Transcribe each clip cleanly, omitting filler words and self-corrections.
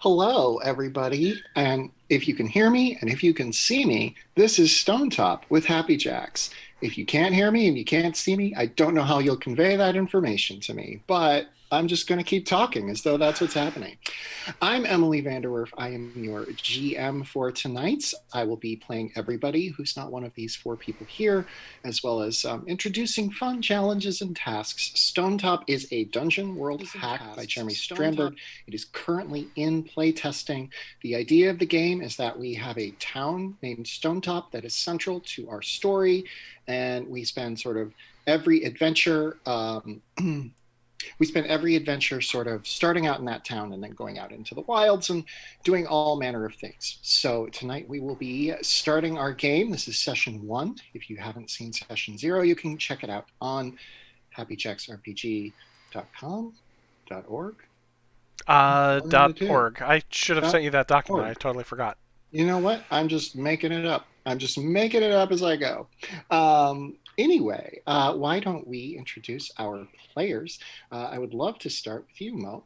Hello, everybody. And if you can hear me and if you can see me, this is Stonetop with Happy Jacks. If you can't hear me and you can't see me, I don't know how you'll convey that information to me, but I'm just going to keep talking as though that's what's happening. I'm Emily Vanderwerf. I am your GM for tonight. I will be playing everybody who's not one of these four people here, as well as introducing fun challenges and tasks. Stonetop is a dungeon world hack by Jeremy Strandberg. It is currently in play testing. The idea of the game is that we have a town named Stonetop that is central to our story, and we spend sort of every adventure we spent every adventure sort of starting out in that town and then going out into the wilds and doing all manner of things. So tonight we will be starting our game. This is session 1. If you haven't seen session 0, you can check it out on happychecksrpg.com, .org. .org. I should have sent you that document. Org. I totally forgot. You know what? I'm just making it up. I'm just making it up as I go. Anyway, why don't we introduce our players? I would love to start with you, Mo.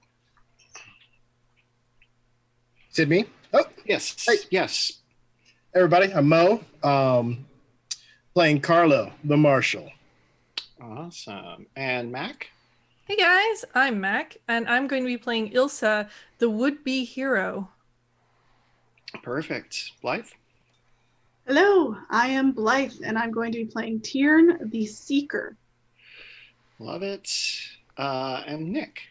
Is it me? Oh, yes. Hey. Yes. Everybody, I'm Mo, playing Carlo, the Marshal. Awesome. And Mac? Hey guys, I'm Mac, and I'm going to be playing Ilsa, the would-be hero. Perfect. Blythe? Hello, I am Blythe, and I'm going to be playing Tiern, the Seeker. Love it. And Nick?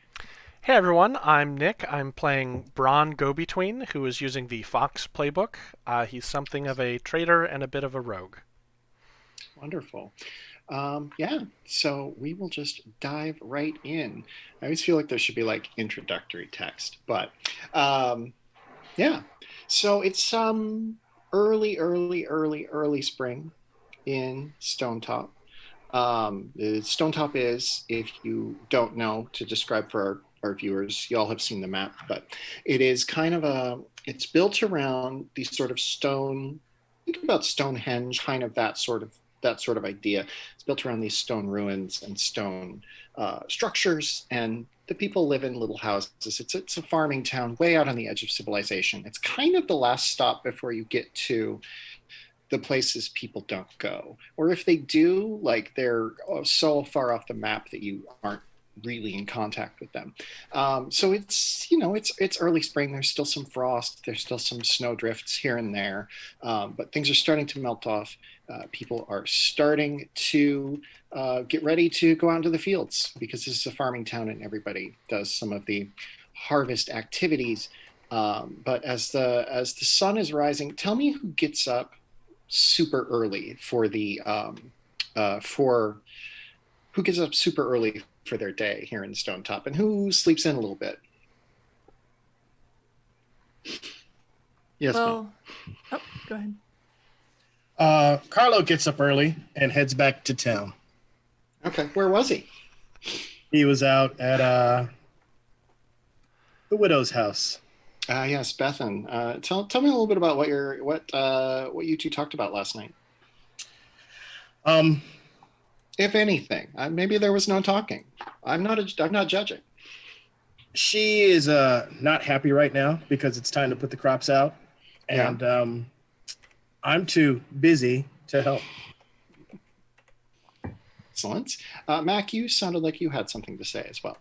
Hey everyone, I'm Nick. I'm playing Braun Go-Between, who is using the Fox playbook. He's something of a traitor and a bit of a rogue. Wonderful. Yeah, so we will just dive right in. I always feel like there should be like introductory text, but yeah. So it's early spring in Stonetop. Stonetop is, if you don't know, to describe for our viewers, y'all have seen the map, but it is kind of it's built around these sort of stone, think about Stonehenge, kind of that sort of idea. It's built around these stone ruins and stone structures, and the people live in little houses. It's a farming town way out on the edge of civilization. It's kind of the last stop before you get to the places people don't go. Or if they do, like they're so far off the map that you aren't really in contact with them. So it's early spring. There's still some frost. There's still some snow drifts here and there, but things are starting to melt off. People are starting to get ready to go out into the fields because this is a farming town and everybody does some of the harvest activities. But as the sun is rising, tell me who gets up super early for who gets up super early for their day here in Stonetop, and who sleeps in a little bit. Yes. Well, go ahead. Carlo gets up early and heads back to town. Okay, where was he? He was out at the widow's house. Yes, Bethan. Tell me a little bit about what you two talked about last night. If anything, maybe there was no talking. I'm not judging. She is not happy right now because it's time to put the crops out, and I'm too busy to help. Excellent. Mac, you sounded like you had something to say as well.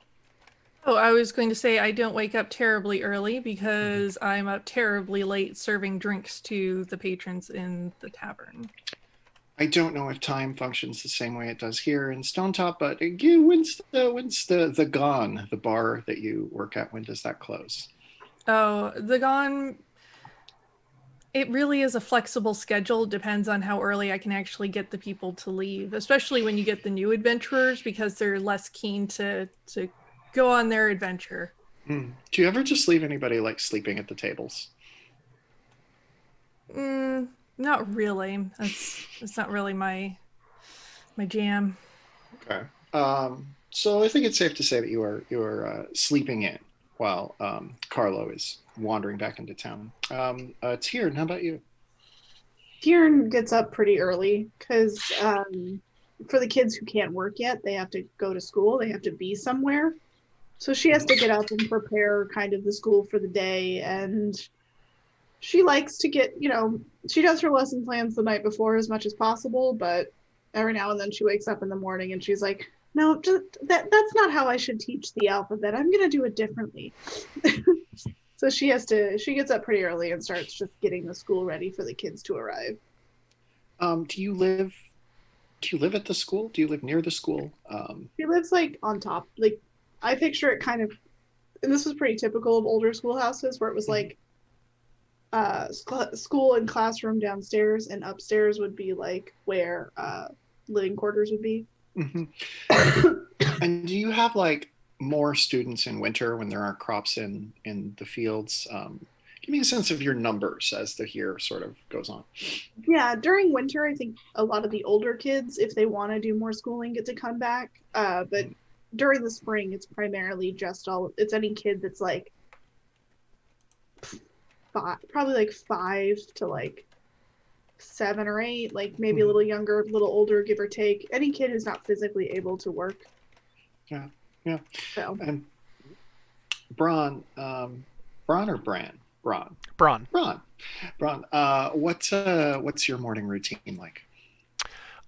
Oh, I was going to say I don't wake up terribly early because I'm up terribly late serving drinks to the patrons in the tavern. I don't know if time functions the same way it does here in Stonetop, but when's the Gone, the bar that you work at, when does that close? Oh, the Gone, it really is a flexible schedule. Depends on how early I can actually get the people to leave, especially when you get the new adventurers, because they're less keen to go on their adventure. Do you ever just leave anybody like sleeping at the tables? Not really. It's not really my jam. Okay. So I think it's safe to say that you are sleeping in while Carlo is wandering back into town. Tiern, how about you? Tiern gets up pretty early because for the kids who can't work yet, they have to go to school. They have to be somewhere. So she has to get up and prepare kind of the school for the day. And she likes to get, she does her lesson plans the night before as much as possible, but every now and then she wakes up in the morning and she's like, no, that's not how I should teach the alphabet. I'm going to do it differently. So she gets up pretty early and starts just getting the school ready for the kids to arrive. Do you live at the school? Do you live near the school? She lives like on top. Like I picture it kind of, and this was pretty typical of older schoolhouses where it was like school and classroom downstairs, and upstairs would be like where living quarters would be. Mm-hmm. And do you have like more students in winter when there aren't crops in the fields? Give me a sense of your numbers as the year sort of goes on. Yeah, during winter, I think a lot of the older kids, if they want to do more schooling, get to come back. But during the spring, it's primarily it's any kid that's like probably like 5 to like 7 or 8, like maybe a little younger, a little older, give or take. Any kid who's not physically able to work. Yeah. So. And Braun or Bran? Braun. What's your morning routine like?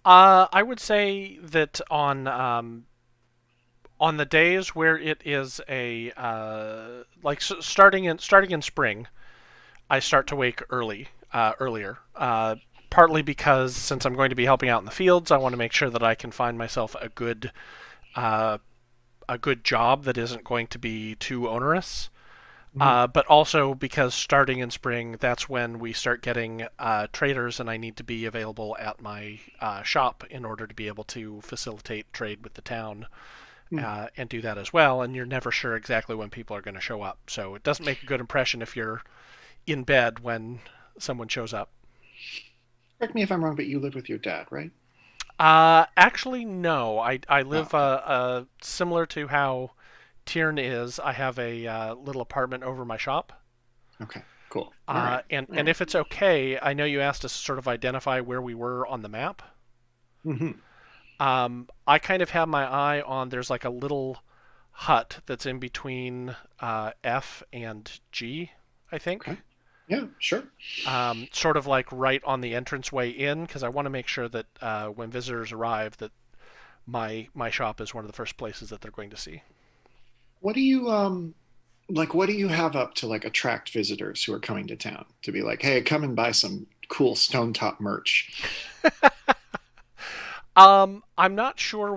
I would say that on the days where it is a starting in spring, I start to wake earlier. Partly because since I'm going to be helping out in the fields, I want to make sure that I can find myself a good job that isn't going to be too onerous. But also because starting in spring, that's when we start getting traders, and I need to be available at my shop in order to be able to facilitate trade with the town and do that as well. And you're never sure exactly when people are going to show up. So it doesn't make a good impression if you're in bed when someone shows up. Correct me if I'm wrong, but you live with your dad, right? Actually, no. I live similar to how Tiern is. I have a little apartment over my shop. Okay, cool. And if it's okay, I know you asked us to sort of identify where we were on the map. Mm-hmm. I kind of have my eye on, there's like a little hut that's in between F and G, I think. Okay. Yeah, sure. Sort of like right on the entranceway in, because I want to make sure that when visitors arrive, that my shop is one of the first places that they're going to see. What do you what do you have up to like attract visitors who are coming to town to be like, hey, come and buy some cool Stonetop merch? I'm not sure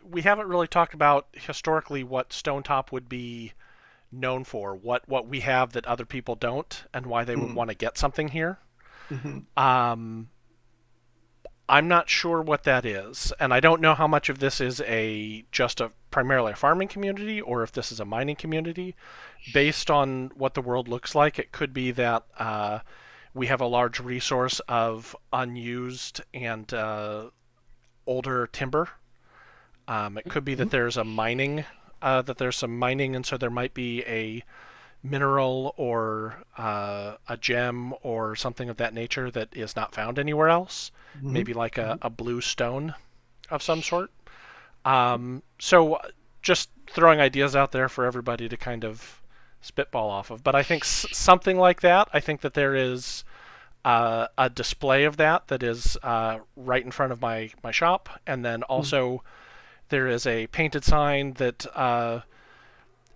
we haven't really talked about historically what Stonetop would be known for, what we have that other people don't, and why they would want to get something here. I'm not sure what that is, and I don't know how much of this is primarily a farming community, or if this is a mining community. Based on what the world looks like, it could be that we have a large resource of unused and older timber. It could be that there's some mining, and so there might be a mineral or a gem or something of that nature that is not found anywhere else. Maybe like a blue stone of some sort. So just throwing ideas out there for everybody to kind of spitball off of. But I think something like that. I think that there is a display of that is right in front of my shop. And then also there is a painted sign that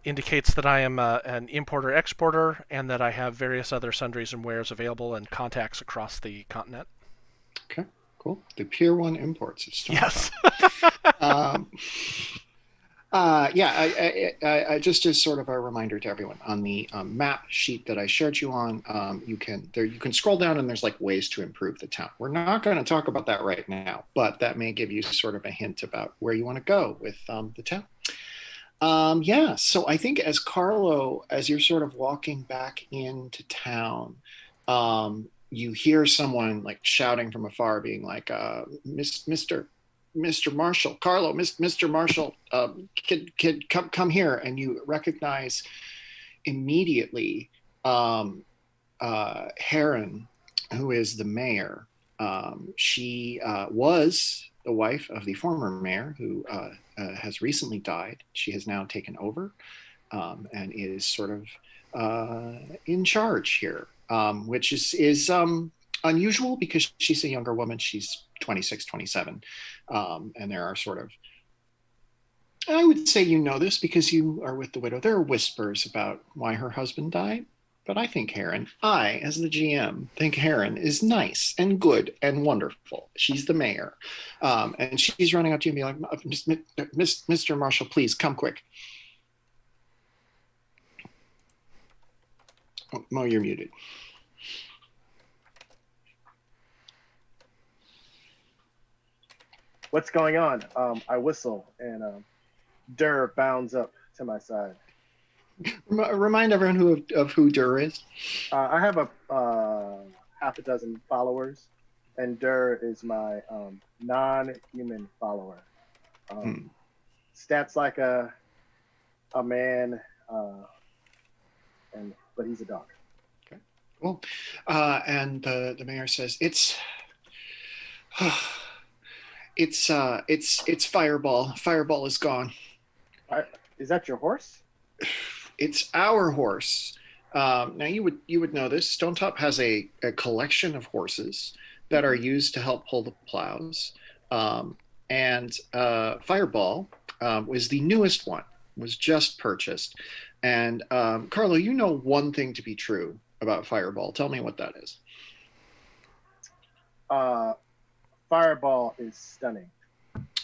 indicates that I am an importer-exporter and that I have various other sundries and wares available and contacts across the continent. Okay, cool. The Pier 1 imports of Stonetop. Yes. I just as sort of a reminder to everyone on the map sheet that I shared you on, you can scroll down and there's like ways to improve the town. We're not going to talk about that right now, but that may give you sort of a hint about where you want to go with the town. So I think as you're sort of walking back into town, you hear someone like shouting from afar, being like, Mr. Marshall, Carlo, Mr. Marshall, kid, come here. And you recognize immediately Heron, who is the mayor. She was the wife of the former mayor who has recently died. She has now taken over and is sort of in charge here, which is unusual because she's a younger woman. She's 26, 27. And there are sort of, I would say you know this because you are with the widow. There are whispers about why her husband died. But I think Heron, as the GM, think Heron is nice and good and wonderful. She's the mayor. And she's running up to you and be like, Mr. Marshall, please come quick. Oh, Mo, you're muted. What's going on? I whistle and Durr bounds up to my side. Remind everyone of who Durr is. I have a half a dozen followers, and Durr is my non-human follower. Stats like a man, but he's a dog. Okay, cool. And the mayor says it's Fireball. Fireball is gone. Is that your horse? It's our horse. Now you would know this. Stonetop has a collection of horses that are used to help pull the plows, and Fireball was the newest one. Was just purchased, and Carlo, you know one thing to be true about Fireball. Tell me what that is. Fireball is stunning.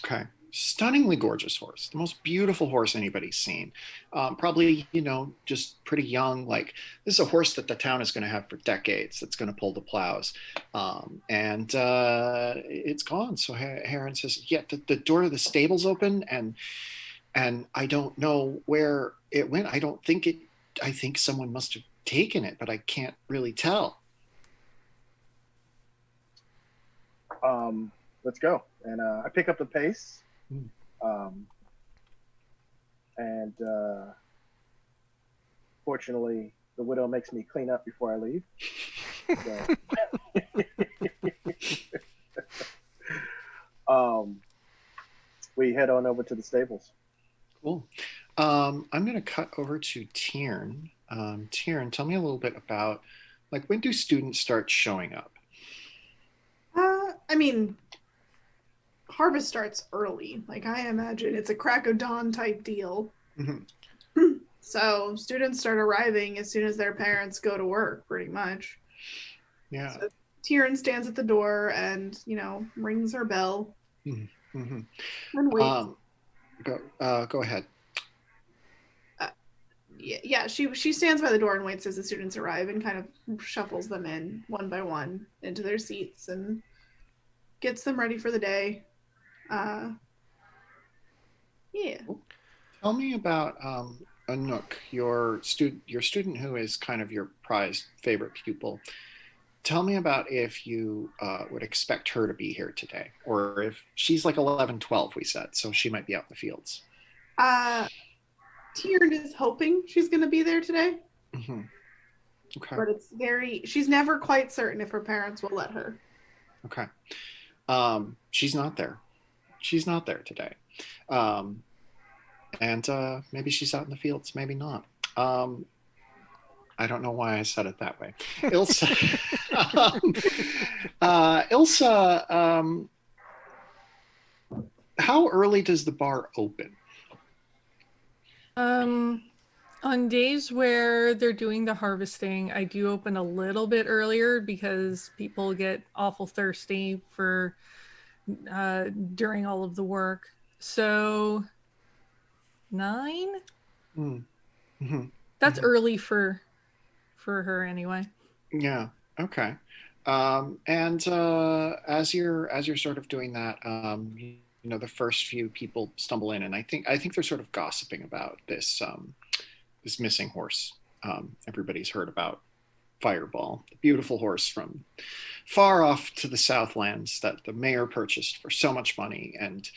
Okay. Stunningly gorgeous horse, the most beautiful horse anybody's seen. Probably, just pretty young. Like, this is a horse that the town is going to have for decades. That's going to pull the plows, and it's gone. So Heron says, "Yeah, the door to the stable's open, and I don't know where it went. I don't think it. I think someone must have taken it, but I can't really tell." Let's go. And I pick up the pace. And fortunately, the widow makes me clean up before I leave. So, we head on over to the stables. Cool. I'm going to cut over to Tiern. Tiern, tell me a little bit about, like, when do students start showing up? I mean, harvest starts early. Like, I imagine it's a crack of dawn type deal. Mm-hmm. So students start arriving as soon as their parents go to work, pretty much. Yeah. So Tyrion stands at the door and, rings her bell. Mm-hmm. And waits. Go ahead. Yeah, she stands by the door and waits as the students arrive and kind of shuffles them in one by one into their seats and gets them ready for the day. Yeah. Tell me about Anouk, your student who is kind of your prized favorite pupil. Tell me about if you would expect her to be here today, or if she's like 11, 12, we said, so she might be out in the fields. Tyrion is hoping she's going to be there today. Mm-hmm. Okay. But she's never quite certain if her parents will let her. Okay. She's not there. She's not there today. And maybe she's out in the fields, maybe not. I don't know why I said it that way. Ilsa, Ilsa, how early does the bar open? On days where they're doing the harvesting, I do open a little bit earlier because people get awful thirsty for during all of the work. So 9? Mm-hmm. That's early for her anyway. Yeah. Okay. And as you're sort of doing that, the first few people stumble in, and I think they're sort of gossiping about this this missing horse. Everybody's heard about Fireball, the beautiful horse from far off to the Southlands that the mayor purchased for so much money, and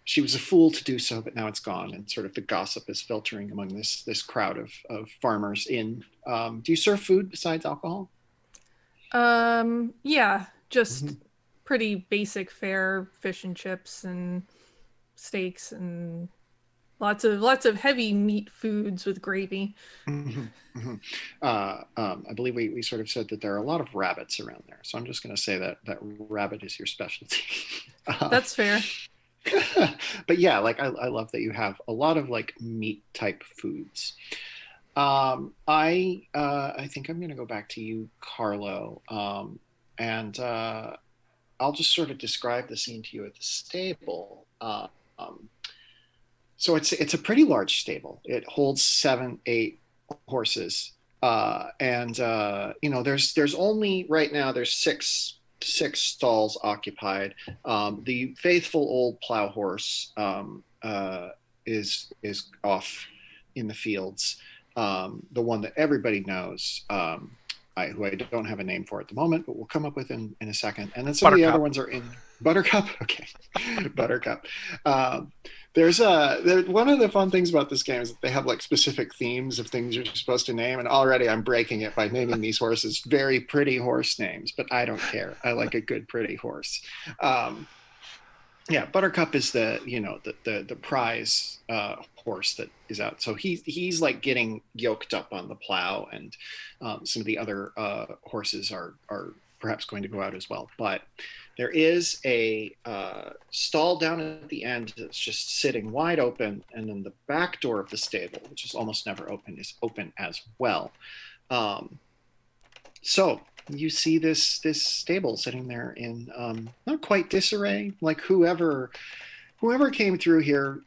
she was a fool to do so, but now it's gone, and sort of the gossip is filtering among this crowd of farmers. Do you serve food besides alcohol? Yeah, just pretty basic fare, fish and chips and steaks and lots of heavy meat foods with gravy. Mhm, mhm. I believe we sort of said that there are a lot of rabbits around there, so I'm just going to say that rabbit is your specialty. That's fair. But yeah, like I love that you have a lot of like meat type foods. I think I'm going to go back to you, Carlo, and I'll just sort of describe the scene to you at the stable. So it's a pretty large stable. It holds 7, 8 horses, and there's only right now there's six stalls occupied. The faithful old plow horse is off in the fields. The one that everybody knows, who I don't have a name for at the moment, but we'll come up with in a second. And then some of the other ones are in Buttercup. Okay, Buttercup. There's one of the fun things about this game is that they have like specific themes of things you're supposed to name, and already I'm breaking it by naming these horses very pretty horse names, but I don't care. I like a good pretty horse. Yeah, Buttercup is the prize horse that is out. So he's like getting yoked up on the plow, and some of the other horses are perhaps going to go out as well. But there is a stall down at the end that's just sitting wide open, and then the back door of the stable, which is almost never open, is open as well. So you see this stable sitting there in not quite disarray. Like whoever came through here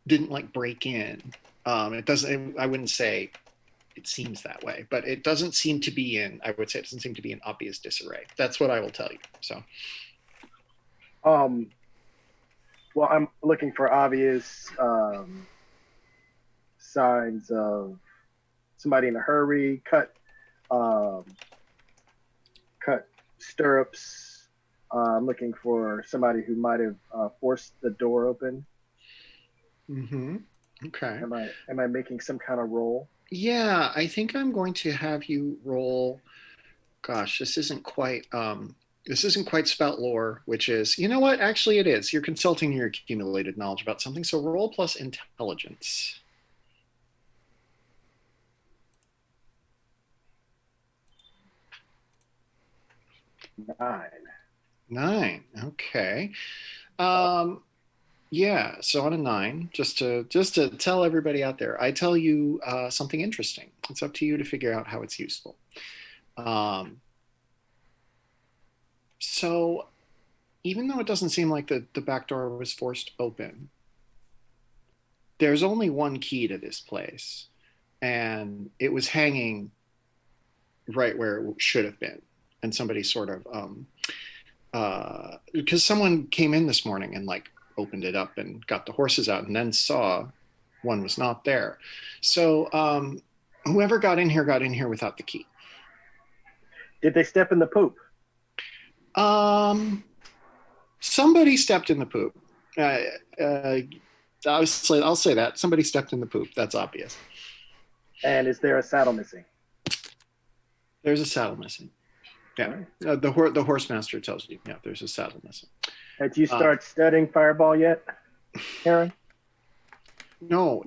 didn't like break in. It doesn't. I wouldn't say it seems that way, but it doesn't seem to be in. I would say it doesn't seem to be in obvious disarray. That's what I will tell you. So, well, I'm looking for obvious signs of somebody in a hurry, cut stirrups. I'm looking for somebody who might have forced the door open. mm-hmm. Okay. Am I making some kind of roll? Yeah, I think I'm going to have you roll. Gosh, this isn't quite spout lore, which is, you know what? Actually, it is. You're consulting your accumulated knowledge about something. So roll plus intelligence. 9. Okay. Yeah. So on a 9, just to tell everybody out there, I tell you something interesting. It's up to you to figure out how it's useful. So even though it doesn't seem like the back door was forced open, there's only one key to this place, and it was hanging right where it should have been. And somebody sort of, because someone came in this morning and like opened it up and got the horses out and then saw one was not there. So whoever got in here without the key. Did they step in the poop? Somebody stepped in the poop. I'll say that. Somebody stepped in the poop. That's obvious. And is there a saddle missing? There's a saddle missing. Yeah, the horse master tells you. Yeah, there's a saddle missing. Had you start studying Fireball yet, Aaron? No.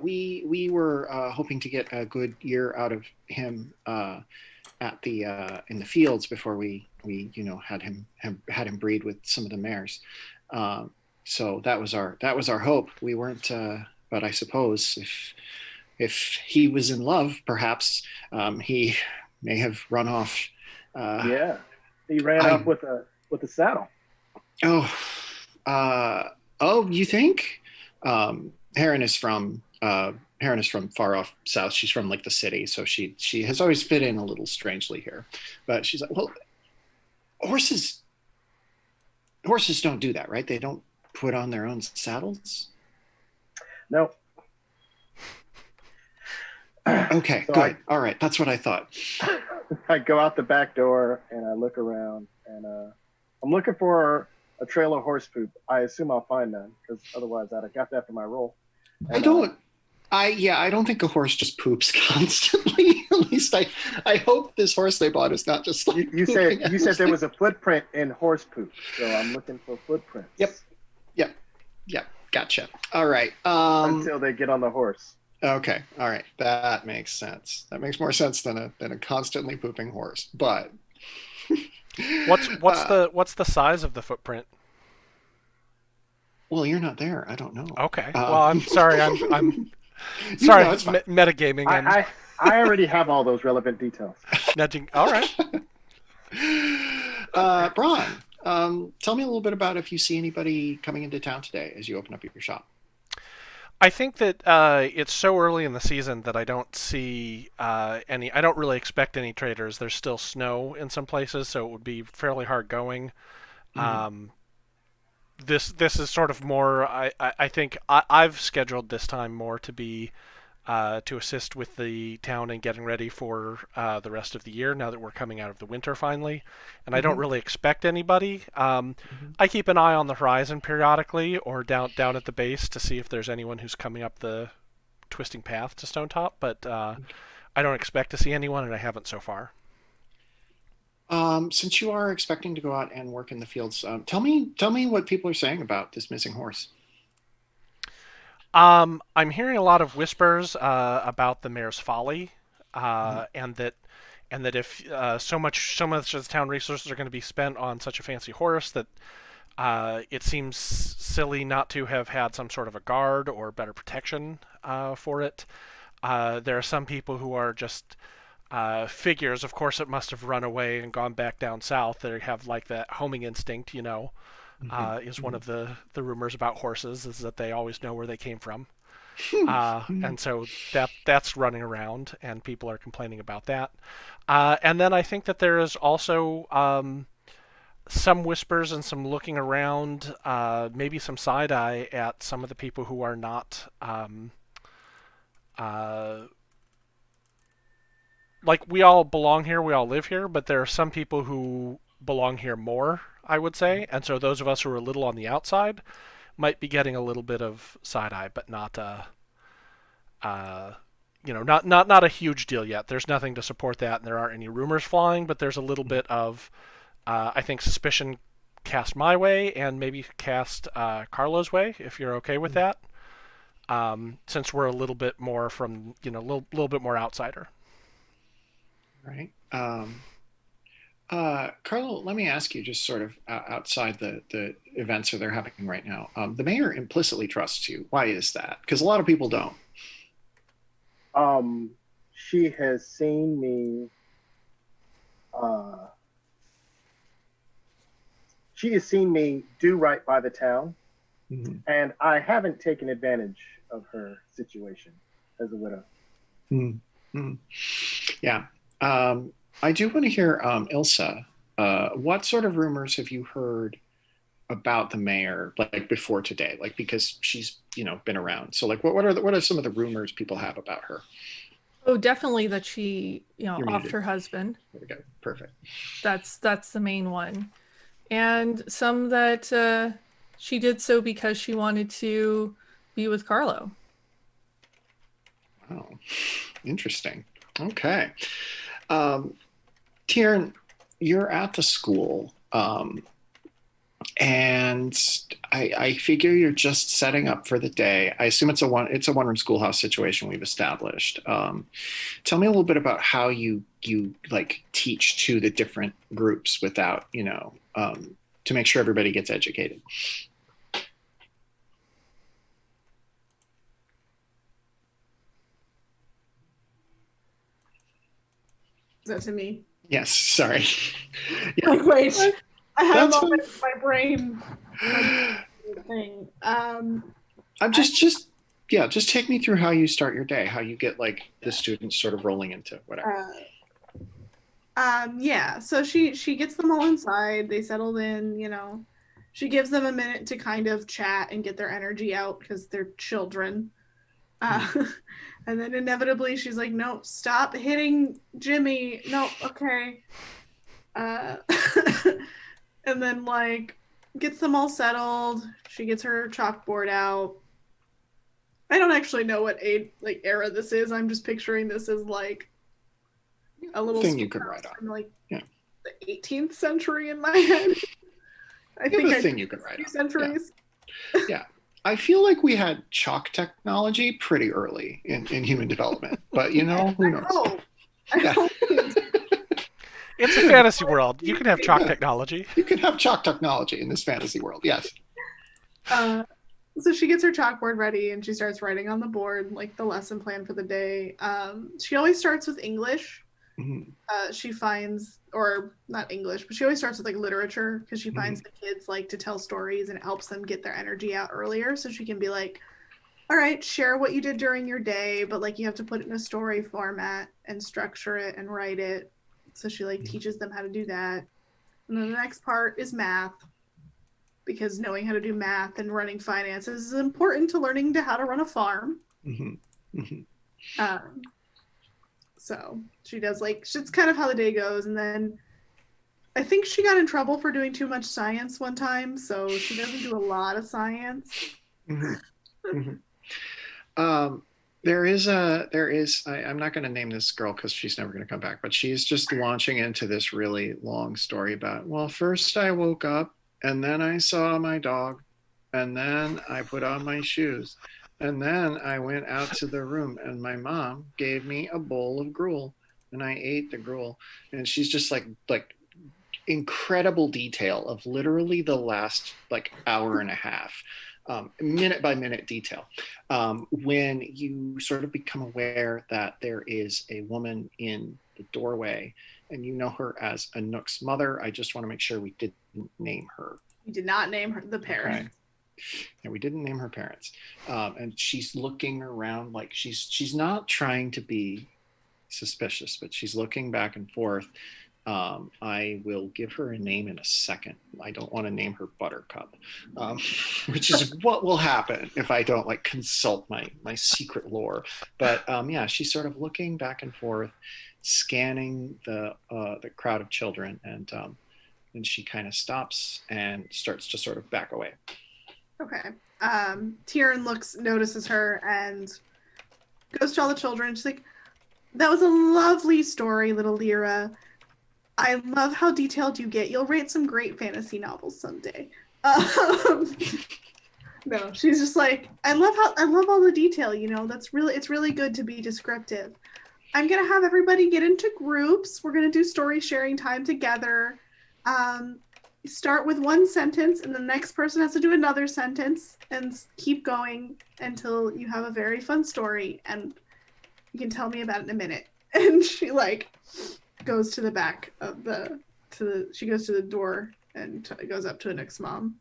We were hoping to get a good year out of him at the in the fields before we had him breed with some of the mares. So that was our hope. We weren't, but I suppose if he was in love, perhaps he may have run off. Yeah, he ran off with a saddle. Oh, you think? Heron is from far off south. She's from like the city, so she has always fit in a little strangely here. But she's like, well, horses don't do that, right? They don't put on their own saddles. No. Okay, so good. All right, that's what I thought. I go out the back door and I look around, and I'm looking for a trail of horse poop. I assume I'll find none, because otherwise I'd have got that for my roll. And, I don't think a horse just poops constantly. At least I hope this horse they bought is not just like You said there was a footprint in horse poop, so I'm looking for footprints. Yep. Gotcha. All right. Until they get on the horse. Okay. All right. That makes sense. That makes more sense than a constantly pooping horse. But What's the size of the footprint? well, you're not there. I don't know. Okay. Well, I'm sorry. I'm sorry. No, it's fine. Metagaming. I already have all those relevant details. Nudging. All right. Braun, tell me a little bit about if you see anybody coming into town today as you open up your shop. I think that it's so early in the season that I don't see any. I don't really expect any traders. There's still snow in some places, so it would be fairly hard going. Mm-hmm. This is sort of more. I think I've scheduled this time more to be to assist with the town and getting ready for the rest of the year. Now that we're coming out of the winter finally, and I don't really expect anybody. I keep an eye on the horizon periodically, or down at the base to see if there's anyone who's coming up the twisting path to Stonetop. But I don't expect to see anyone, and I haven't so far. Since you are expecting to go out and work in the fields, tell me what people are saying about this missing horse. I'm hearing a lot of whispers about the mayor's folly, and that if so much of the town resources are going to be spent on such a fancy horse that it seems silly not to have had some sort of a guard or better protection for it. There are some people who are just figures. Of course, it must have run away and gone back down south. They have like that homing instinct, is one of the rumors about horses, is that they always know where they came from. And so that's running around, and people are complaining about that. And then I think that there is also some whispers and some looking around, maybe some side eye at some of the people who are not like, we all belong here, we all live here, but there are some people who belong here more, I would say, and so those of us who are a little on the outside might be getting a little bit of side eye, but not not a huge deal yet. There's nothing to support that, and there aren't any rumors flying, but there's a little bit of I think suspicion cast my way, and maybe cast Carlo's way, if you're okay with that. Since we're a little bit more from a little bit more outsider. Right. Carlo, let me ask you, just sort of outside the events that they're happening right now. The mayor implicitly trusts you. Why is that? Because a lot of people don't. She has seen me. She has seen me do right by the town, and I haven't taken advantage of her situation as a widow. Yeah. I do want to hear, Ilsa, what sort of rumors have you heard about the mayor, like before today? Like, because she's, been around. So like, what are some of the rumors people have about her? Oh, definitely that she, You're offed muted. her husband. There we go. Perfect. That's the main one. And some that she did so because she wanted to be with Carlo. Oh, interesting. Okay. Tieran, you're at the school, and I figure you're just setting up for the day. I assume it's a one-room schoolhouse situation we've established. Tell me a little bit about how you like teach to the different groups without, to make sure everybody gets educated. Is that to me? Yes, sorry. Like, wait, I have That's all fine. my brain thing. Just take me through how you start your day, how you get like the students sort of rolling into whatever. Yeah. So she gets them all inside. They settled in. She gives them a minute to kind of chat and get their energy out because they're children. And then inevitably she's like, no, stop hitting Jimmy. No, okay. And then like gets them all settled. She gets her chalkboard out. I don't actually know what era this is. I'm just picturing this as like a little thing you could write on. from like Yeah. the 18th century in my head. I think the thing you could write few on. centuries. Yeah. I feel like we had chalk technology pretty early in human development, but who knows? I hope. It's a fantasy world. You can have chalk technology. You can have chalk technology in this fantasy world. Yes. So she gets her chalkboard ready and she starts writing on the board like the lesson plan for the day. She always starts with English. Mm-hmm. She finds, or not English, but she always starts with like literature because she finds the kids like to tell stories and it helps them get their energy out earlier. So she can be like, all right, share what you did during your day, but like you have to put it in a story format and structure it and write it. So she like teaches them how to do that. And then the next part is math, because knowing how to do math and running finances is important to learning how to run a farm. Mm-hmm. Mm-hmm. So she does it's kind of how the day goes. And then I think she got in trouble for doing too much science one time. So she doesn't do a lot of science. Mm-hmm. Mm-hmm. I'm not going to name this girl because she's never going to come back, but she's just launching into this really long story about, well, first I woke up and then I saw my dog and then I put on my shoes and then I went out to the room and my mom gave me a bowl of gruel and I ate the gruel. And she's just like incredible detail of literally the last hour and a half. Minute by minute detail. When you sort of become aware that there is a woman in the doorway and you know her as Anouk's mother, I just want to make sure we didn't name her. We did not name the parents. Okay. Yeah, we didn't name her parents. And she's looking around like she's not trying to be suspicious, but she's looking back and forth. I will give her a name in a second. I don't want to name her Buttercup, which is what will happen if I don't consult my secret lore. But yeah, she's sort of looking back and forth, scanning the crowd of children, and then she kind of stops and starts to sort of back away. Okay. Tyrion notices her and goes to all the children. She's like, "That was a lovely story, little Lyra. I love how detailed you get. You'll write some great fantasy novels someday." No, she's just like, I love all the detail, it's really good to be descriptive. I'm going to have everybody get into groups. We're going to do story sharing time together. Start with one sentence and the next person has to do another sentence and keep going until you have a very fun story and you can tell me about it in a minute. And she goes to the back of she goes to the door and goes up to Anouk's mom.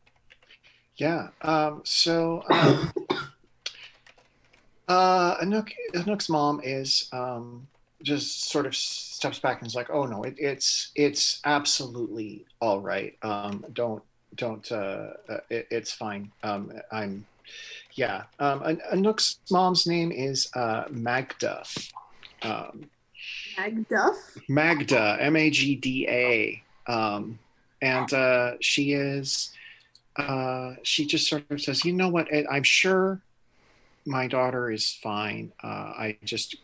Yeah. Anouk's mom is just sort of steps back and is like, "Oh no, it's absolutely all right. It's fine. Anouk's mom's name is Magda. Magda, Magda, and she is. She just sort of says, "You know what? I'm sure my daughter is fine.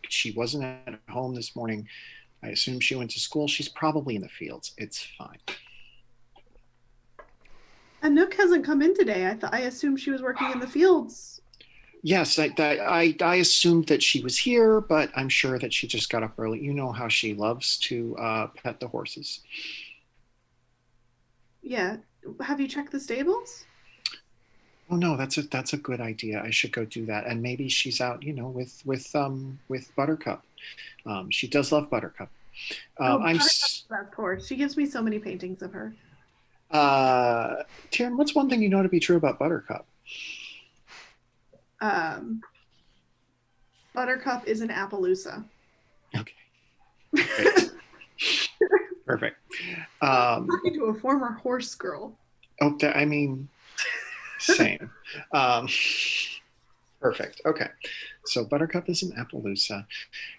She wasn't at home this morning. I assume she went to school. She's probably in the fields. It's fine." Anouk hasn't come in today. I assumed she was working in the fields. Yes, I assumed that she was here, but I'm sure that she just got up early. You know how she loves to pet the horses. Yeah. Have you checked the stables? Oh no, that's a good idea. I should go do that. And maybe she's out, with Buttercup. She does love Buttercup. Buttercup's that poor. She gives me so many paintings of her. Tyrion, what's one thing you know to be true about Buttercup? Buttercup is an Appaloosa. Okay. Great. Perfect. Talking to a former horse girl. Oh, same. Perfect. Okay. So Buttercup is an Appaloosa.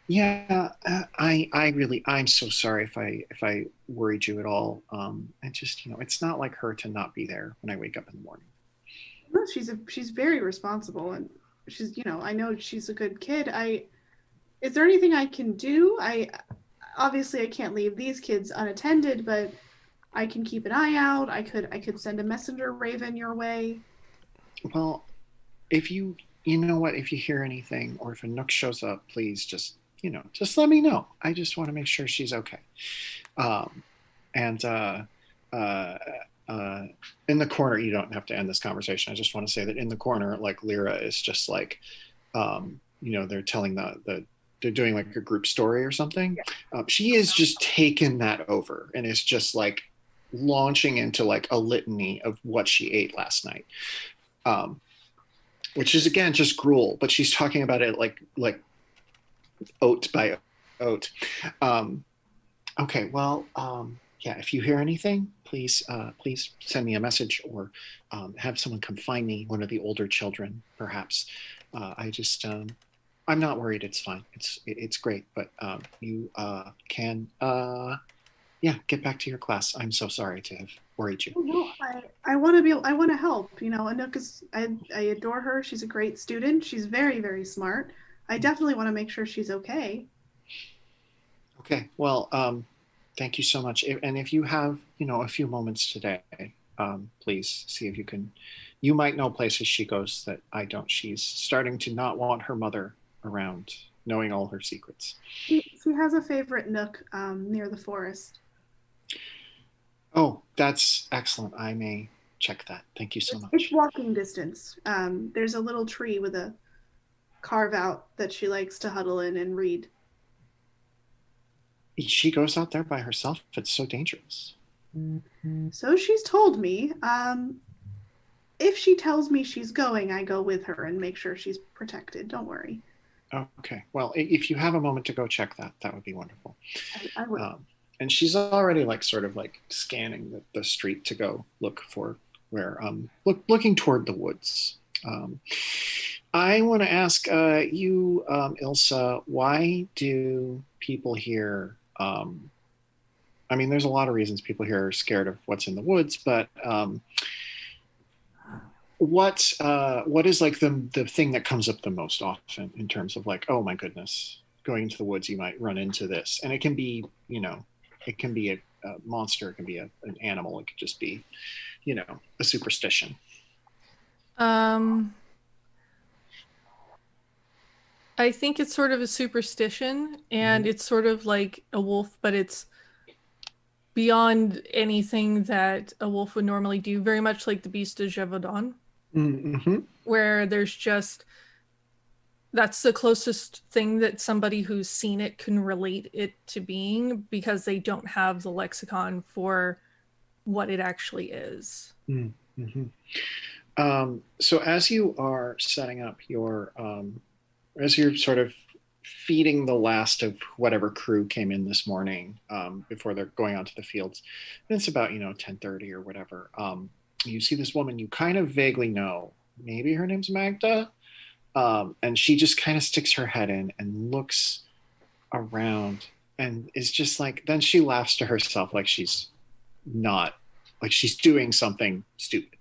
Yeah, I'm so sorry if I worried you at all. And just, it's not like her to not be there when I wake up in the morning. No, she's very responsible, and she's, I know she's a good kid. Is there anything I can do? Obviously I can't leave these kids unattended, but I can keep an eye out. I could send a messenger raven your way. Well, if you know what, if you hear anything or if a Nook shows up, please just let me know. I just want to make sure she's okay. And in the corner, you don't have to end this conversation. I just want to say that in the corner, like Lyra is just like, they're telling they're doing like a group story or something. Yeah. She is just taken that over and is just like launching into like a litany of what she ate last night. Which is again just gruel, but she's talking about it like oat by oat. Okay, well, yeah. If you hear anything, please send me a message or have someone come find me. One of the older children, perhaps. I'm not worried. It's fine. It's great. But you can get back to your class. I'm so sorry to have worried you. Oh, no, I want to help. Anouk I adore her. She's a great student. She's very, very smart. I definitely want to make sure she's okay. Okay. Well, thank you so much. And if you have, a few moments today, please see if you can. You might know places she goes that I don't. She's starting to not want her mother around, knowing all her secrets. She has a favorite nook near the forest. Oh, that's excellent. I may check that. Thank you so much. It's walking distance. There's a little tree with a carve out that she likes to huddle in and read. She goes out there by herself. It's so dangerous. So she's told me. If she tells me she's going, I go with her and make sure she's protected. Don't worry. Okay. Well, if you have a moment to go check that, that would be wonderful. I will. And she's already like sort of like scanning the street to go look for where looking toward the woods. I want to ask you, Ilsa, why do people here? I mean, there's a lot of reasons people here are scared of what's in the woods, but what is like the thing that comes up the most often in terms of like, oh my goodness, going into the woods, you might run into this, and it can be, it can be a monster, it can be an animal, it could just be, a superstition. I think it's sort of a superstition, and it's sort of like a wolf, but it's beyond anything that a wolf would normally do, very much like the Beast of Gévaudan, where there's just, that's the closest thing that somebody who's seen it can relate it to being, because they don't have the lexicon for what it actually is. So as you are setting up your as you're sort of feeding the last of whatever crew came in this morning before they're going out to the fields, and it's about 10:30 or whatever, you see this woman you kind of vaguely know, maybe her name's Magda, and she just kind of sticks her head in and looks around and is just like, then she laughs to herself like she's not, like she's doing something stupid.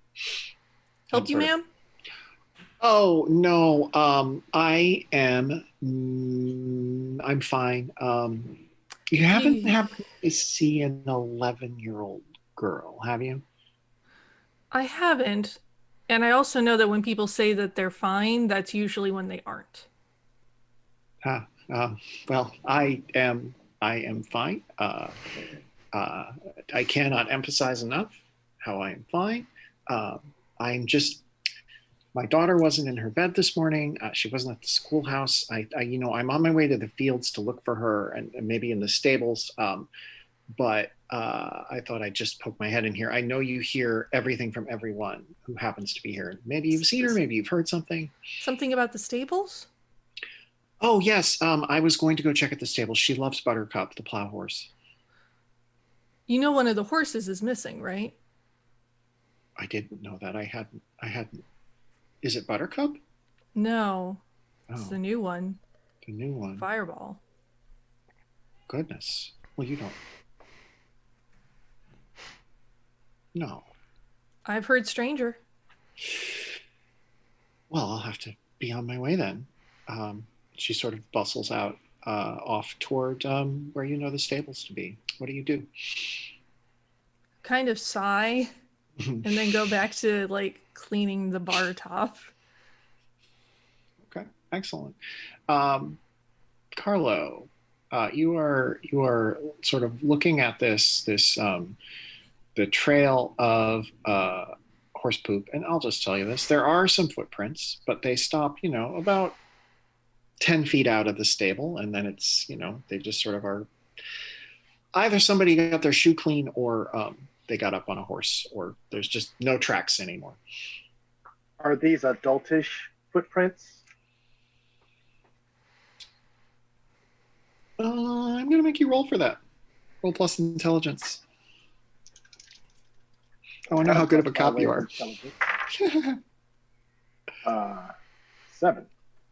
Help you, ma'am? Oh no, I'm fine. You haven't happened to see an 11-year-old girl, have you? I haven't, and I also know that when people say that they're fine, that's usually when they aren't. Well, I am fine. I cannot emphasize enough how I am fine. I'm just, my daughter wasn't in her bed this morning. She wasn't at the schoolhouse. I'm on my way to the fields to look for her and maybe in the stables. But I thought I'd just poke my head in here. I know you hear everything from everyone who happens to be here. Maybe you've seen her, maybe you've heard something. Something about the stables? Oh, yes. I was going to go check at the stables. She loves Buttercup, the plow horse. One of the horses is missing, right? I didn't know that. I hadn't. Is it Buttercup? No. It's the new one. The new one. Fireball. Goodness. Well, you don't. No. I've heard stranger. Well, I'll have to be on my way then. She sort of bustles out off toward where you know the stables to be. What do you do? Kind of sigh and then go back to like cleaning the bar top. Okay, excellent. Carlo, you are sort of looking at this the trail of horse poop, and I'll just tell you this: there are some footprints, but they stop, about 10 feet out of the stable, and then it's they just sort of are either somebody got their shoe clean or they got up on a horse, or there's just no tracks anymore. Are these adultish footprints? I'm going to make you roll for that. Roll plus intelligence. I want to know how good of a cop you are. 7.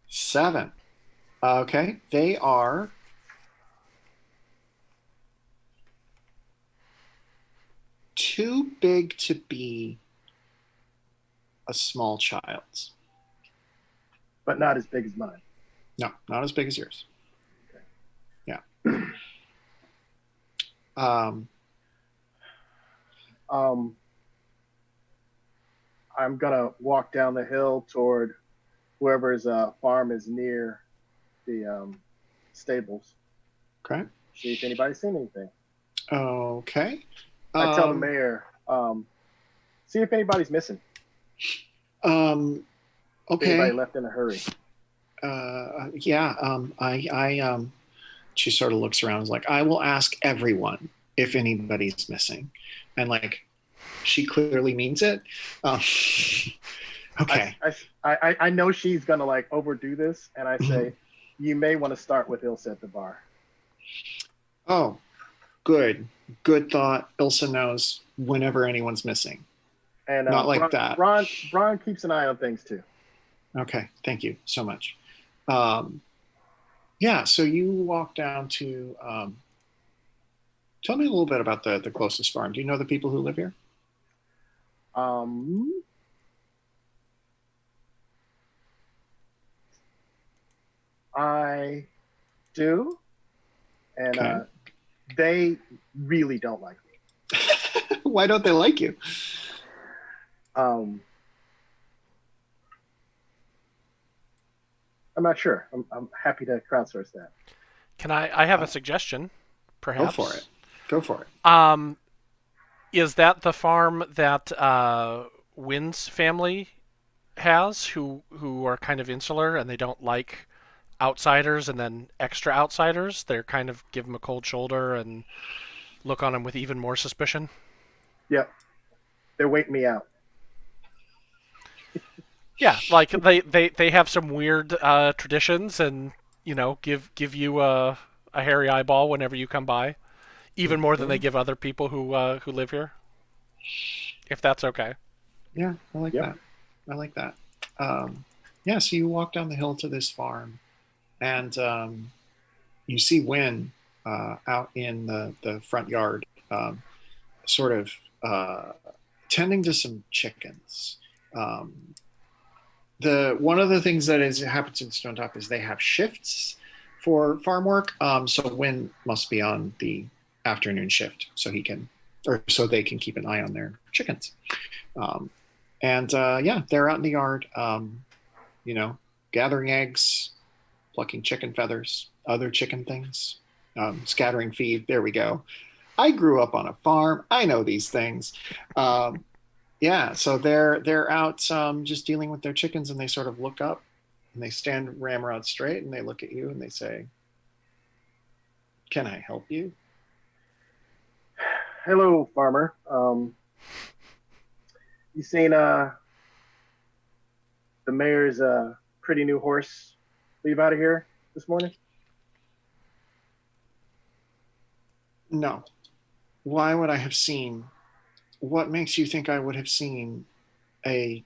7. Okay. They are too big to be a small child's. But not as big as mine. No, not as big as yours. Okay. Yeah. I'm gonna walk down the hill toward whoever's farm is near the stables. Okay. See if anybody's seen anything. Okay. I tell the mayor, see if anybody's missing. Okay. Anybody left in a hurry. I she sort of looks around and is like, I will ask everyone if anybody's missing. And like, she clearly means it. Okay. I know she's gonna like overdo this, and I say, you may want to start with Ilse at the bar. Oh, good thought. Ilsa knows whenever anyone's missing. And not like that. Ron keeps an eye on things too. Okay, thank you so much. So you walk down to. Tell me a little bit about the closest farm. Do you know the people who live here? I do, and Okay. They really don't like me. Why don't they like you? I'm not sure. I'm happy to crowdsource that. Can I have a suggestion, perhaps? Go for it. Is that the farm that Wynn's family has, who are kind of insular and they don't like outsiders, and then extra outsiders, they're kind of give them a cold shoulder and look on them with even more suspicion? Yep. They're waiting me out. Yeah, like they have some weird traditions, and give you a hairy eyeball whenever you come by, even more than they give other people who live here. If that's okay. Yeah, I like that. I like that. So you walk down the hill to this farm, and you see Wynn out in the front yard, sort of tending to some chickens. One of the things that happens in Stonetop is they have shifts for farm work. So Wynn must be on the afternoon shift, so they can keep an eye on their chickens. They're out in the yard, gathering eggs, plucking chicken feathers, other chicken things, scattering feed. There we go. I grew up on a farm. I know these things. So they're out just dealing with their chickens, and they sort of look up and they stand ramrod straight and they look at you and they say, "Can I help you?" Hello, farmer. You seen the mayor's pretty new horse leave out of here this morning? No. Why would I have seen? What makes you think I would have seen a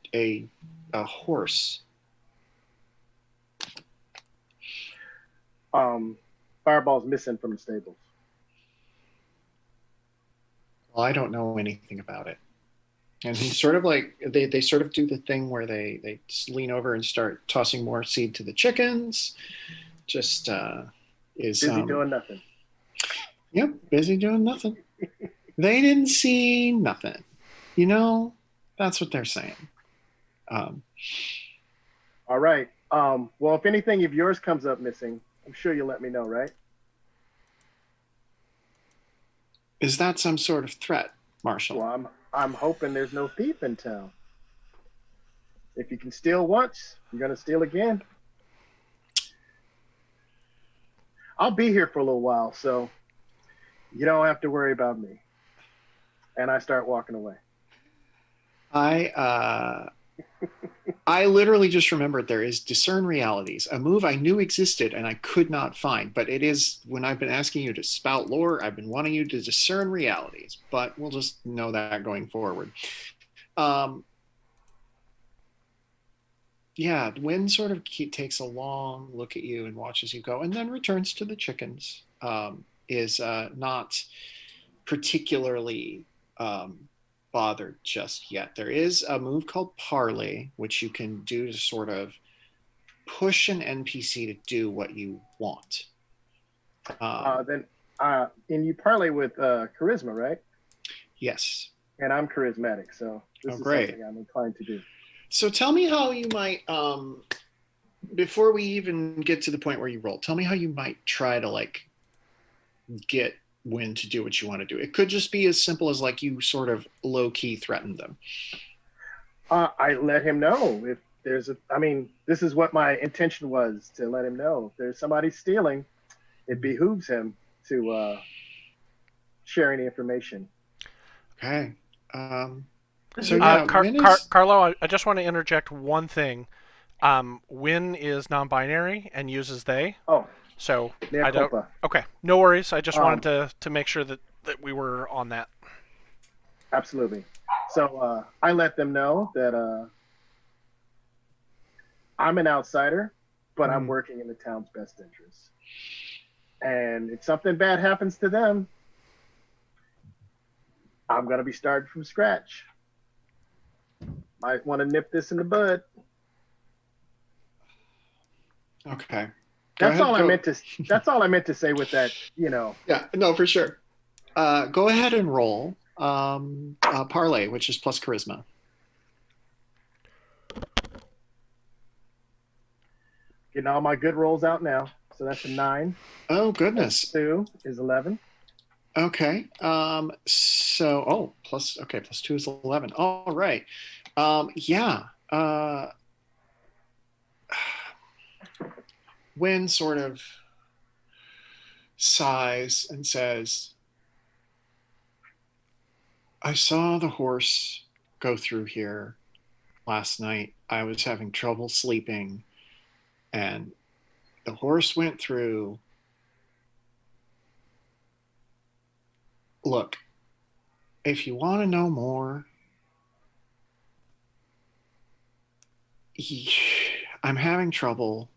horse? Fireball's missing from the stables. Well, I don't know anything about it. And he's sort of like they sort of do the thing where they lean over and start tossing more seed to the chickens. Just is Busy doing nothing. Yep, busy doing nothing. They didn't see nothing. You know, that's what they're saying. All right. Well, if anything of yours comes up missing, I'm sure you'll let me know, right? Is that some sort of threat, Marshall? Well, I'm hoping there's no thief in town. If you can steal once, you're gonna steal again. I'll be here for a little while, so you don't have to worry about me. And I start walking away. I literally just remembered there is discern realities, a move I knew existed and I could not find. But it is when I've been asking you to spout lore, I've been wanting you to discern realities. But we'll just know that going forward. Yeah, Wynn sort of takes a long look at you and watches you go, and then returns to the chickens. Is not particularly bothered just yet. There is a move called Parley, which you can do to sort of push an NPC to do what you want. And you parlay with charisma, right? Yes. And I'm charismatic, so this is great. something I'm inclined to do. So tell me how you might, before we even get to the point where you roll, tell me how you might try to like get Wynn to do what you want to do. It could just be as simple as like you sort of low-key threaten them. I let him know if there's this is what my intention was, to let him know if there's somebody stealing, it behooves him to share any information. Okay. Carlo, I just want to interject one thing. Wynn is non-binary and uses they. Oh. So I don't. Okay, no worries. I just wanted to make sure that we were on that. Absolutely. So I let them know that I'm an outsider, but I'm working in the town's best interests. And if something bad happens to them, I'm going to be starting from scratch. Might want to nip this in the bud. Okay. That's all I meant to say with that, you know. Yeah, no, for sure. Go ahead and roll Parlay, which is plus charisma. Getting all my good rolls out now. So that's a 9. Oh, goodness. Plus 2 is 11. Okay. Plus 2 is 11. All right. Yeah. Wynn sort of sighs and says, I saw the horse go through here last night. I was having trouble sleeping, and the horse went through. Look, if you want to know more, I'm having trouble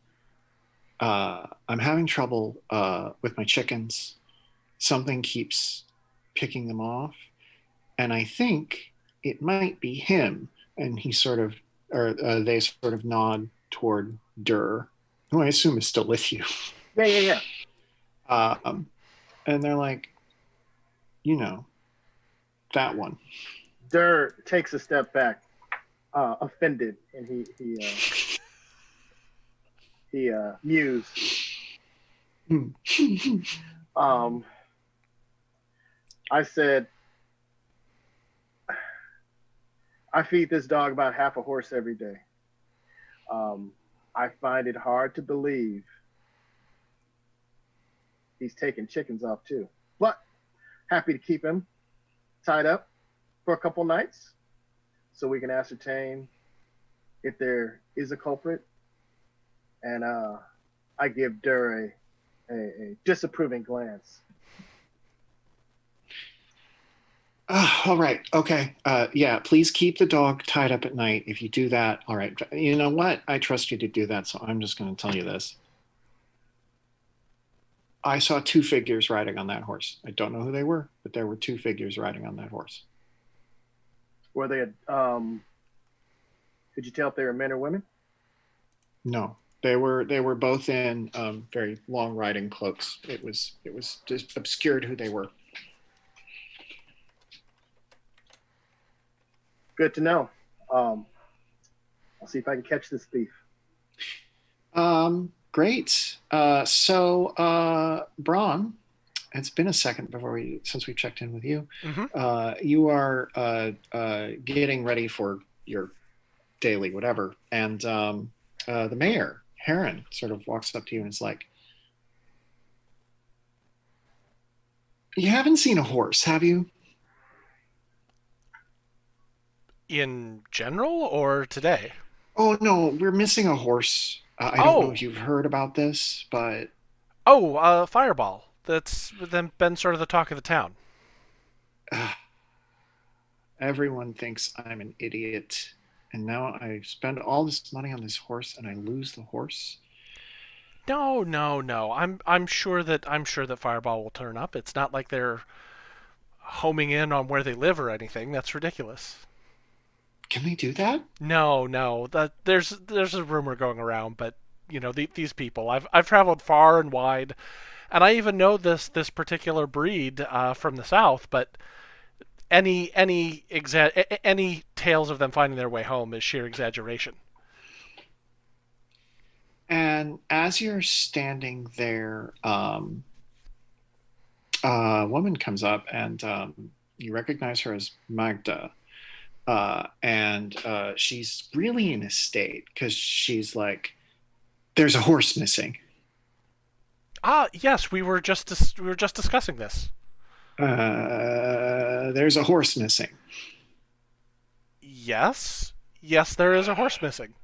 with my chickens. Something keeps picking them off, and I think it might be him. And they sort of nod toward Durr, who I assume is still with you. Yeah. And they're like, you know, that one. Durr takes a step back, offended, and he mused. I said, I feed this dog about half a horse every day. I find it hard to believe he's taking chickens off too. But happy to keep him tied up for a couple nights so we can ascertain if there is a culprit. And I give Durr a disapproving glance. All right. Okay. Yeah, please keep the dog tied up at night. If you do that, all right. You know what? I trust you to do that, so I'm just going to tell you this. I saw 2 figures riding on that horse. I don't know who they were, but there were 2 figures riding on that horse. Were they? Could you tell if they were men or women? No, they were both in very long riding cloaks. It was just obscured who they were. Good to know. I'll see if I can catch this thief. Great. Braun, it's been a second since we checked in with you. Mm-hmm. You are getting ready for your daily whatever, and the mayor, Heron, sort of walks up to you and is like, "You haven't seen a horse, have you?" In general or today? Oh no, we're missing a horse. I don't know if you've heard about this, but Fireball. That's been sort of the talk of the town. everyone thinks I'm an idiot, and now I spend all this money on this horse and I lose the horse. No, no, no. I'm sure that Fireball will turn up. It's not like they're homing in on where they live or anything. That's ridiculous. Can they do that? No, no. There's a rumor going around, but these people. I've traveled far and wide, and I even know this particular breed from the south. But any tales of them finding their way home is sheer exaggeration. And as you're standing there, a woman comes up, and you recognize her as Magda. And she's really in a state because she's like, "There's a horse missing." Yes, we were just discussing this. There's a horse missing. Yes, yes, there is a horse missing.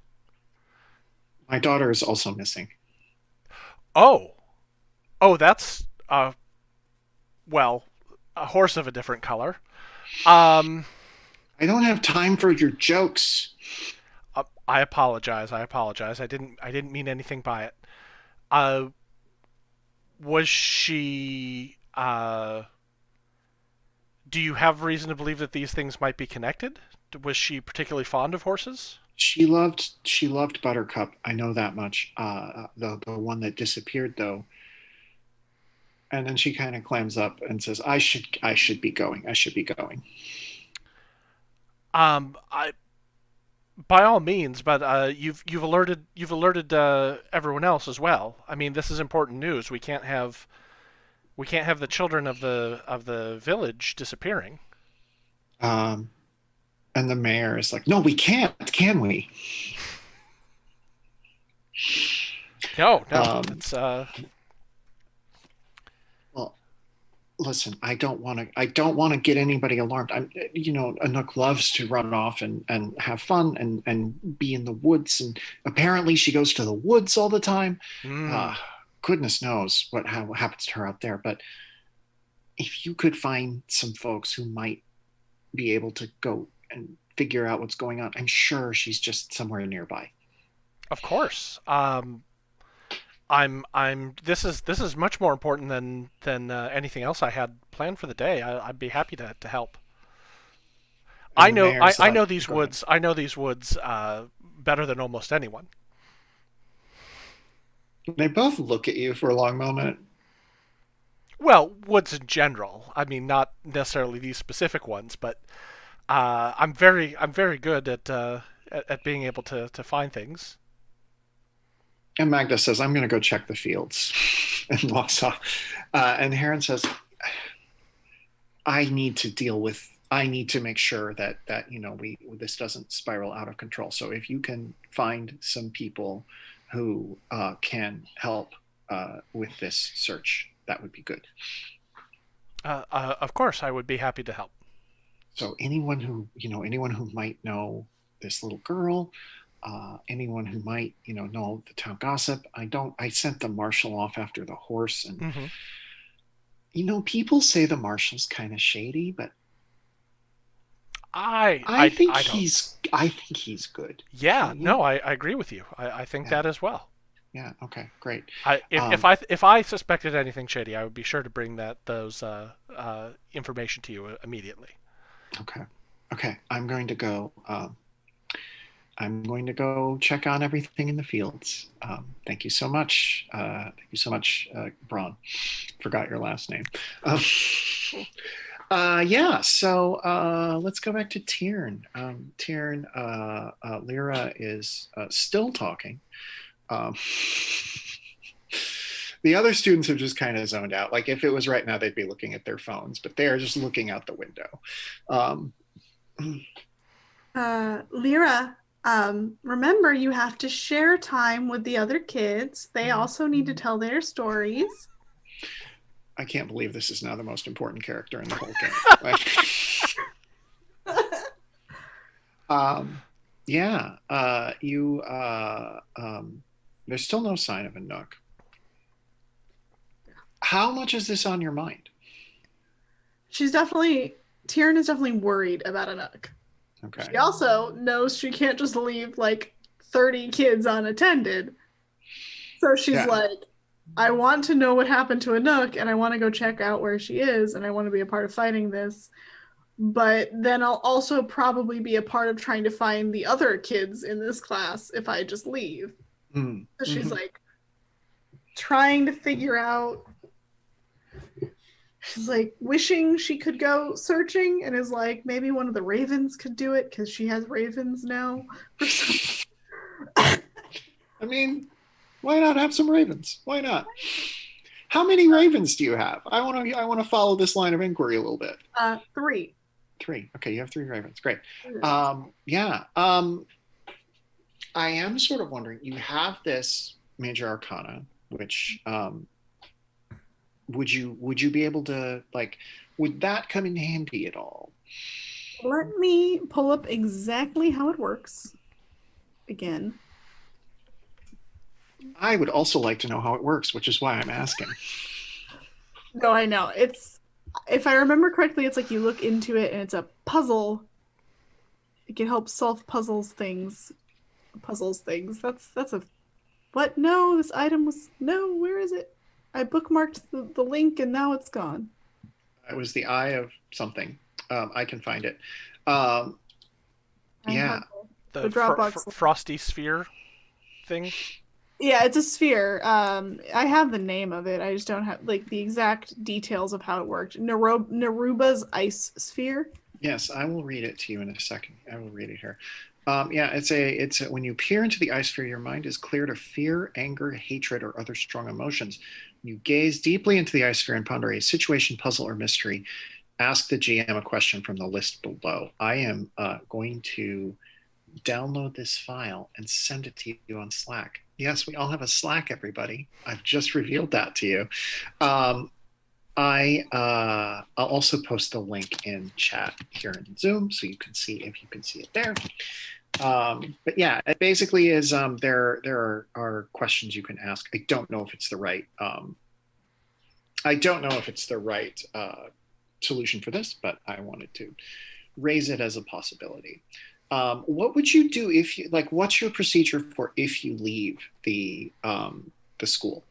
My daughter is also missing. Oh, that's well, a horse of a different color. I don't have time for your jokes. I apologize. I didn't mean anything by it. Was she? Do you have reason to believe that these things might be connected? Was she particularly fond of horses? She loved Buttercup. I know that much. The one that disappeared though. And then she kind of clams up and says, "I should be going. I should be going." I by all means, but you've alerted everyone else as well. I mean, this is important news. We can't have the children of the village disappearing. And the mayor is like, "No, we can't. Can we?" No, it's Well, listen, I don't want to get anybody alarmed. Anouk loves to run off and have fun and be in the woods, and apparently she goes to the woods all the time. Goodness knows how happens to her out there. But if you could find some folks who might be able to go and figure out what's going on, I'm sure she's just somewhere nearby. Of course. This is much more important than anything else I had planned for the day. I'd be happy to help. I know these woods. I know these woods better than almost anyone. They both look at you for a long moment. Well, woods in general. I mean, not necessarily these specific ones, but I'm very good at being able to find things. And Magda says, "I'm going to go check the fields," and walks off. And Heron says, I need to make sure that this doesn't spiral out of control. So if you can find some people who can help with this search, that would be good. Of course, I would be happy to help. So anyone who might know this little girl, anyone who might know the town gossip. I sent the marshal off after the horse, and people say the marshal's kind of shady, but I think he's good. Yeah, no, I agree with you. I think that as well. Yeah. Okay. Great. If I suspected anything shady, I would be sure to bring those information to you immediately. Okay. Okay, I'm going to go. I'm going to go check on everything in the fields. Thank you so much. Thank you so much, Braun. Forgot your last name. Yeah, so let's go back to Tiernan. Tiernan, Lyra is still talking. The other students have just kind of zoned out. Like if it was right now, they'd be looking at their phones, but they're just looking out the window. Lyra, remember you have to share time with the other kids. They also need to tell their stories. I can't believe this is now the most important character in the whole game. There's still no sign of a Nook. How much is this on your mind? Tiernan is definitely worried about a Nook. Okay. She also knows she can't just leave like 30 kids unattended. So she's like, I want to know what happened to a Nook, and I want to go check out where she is, and I want to be a part of fighting this. But then I'll also probably be a part of trying to find the other kids in this class if I just leave. So she's like trying to figure out. She's like wishing she could go searching, and is like, maybe one of the ravens could do it because she has ravens now. I mean, why not have some ravens? Why not? How many ravens do you have? I want to follow this line of inquiry a little bit. 3. 3. Okay, you have 3 ravens. Great. I am sort of wondering. You have this major arcana, which would you be able to would that come in handy at all? Let me pull up exactly how it works again. I would also like to know how it works, which is why I'm asking. No, I know. If I remember correctly, it's like you look into it and it's a puzzle. It can help solve things. That's a what? No, this item was where is it? I bookmarked the link and now it's gone. It was the eye of something. I can find it. The Dropbox frosty sphere thing. Yeah, it's a sphere. I have the name of it. I just don't have the exact details of how it worked. Neruba's ice sphere. Yes, I will read it to you in a second. I will read it here. It's when you peer into the ice sphere, your mind is cleared of fear, anger, hatred, or other strong emotions. When you gaze deeply into the ice sphere and ponder a situation, puzzle, or mystery, ask the GM a question from the list below. I am going to download this file and send it to you on Slack. Yes, we all have a Slack, everybody. I've just revealed that to you. I'll also post the link in chat here in Zoom so you can see if you can see it there. But yeah, it basically is there are questions you can ask. I don't know if it's the right solution for this, but I wanted to raise it as a possibility. What would you do if you what's your procedure for if you leave the school?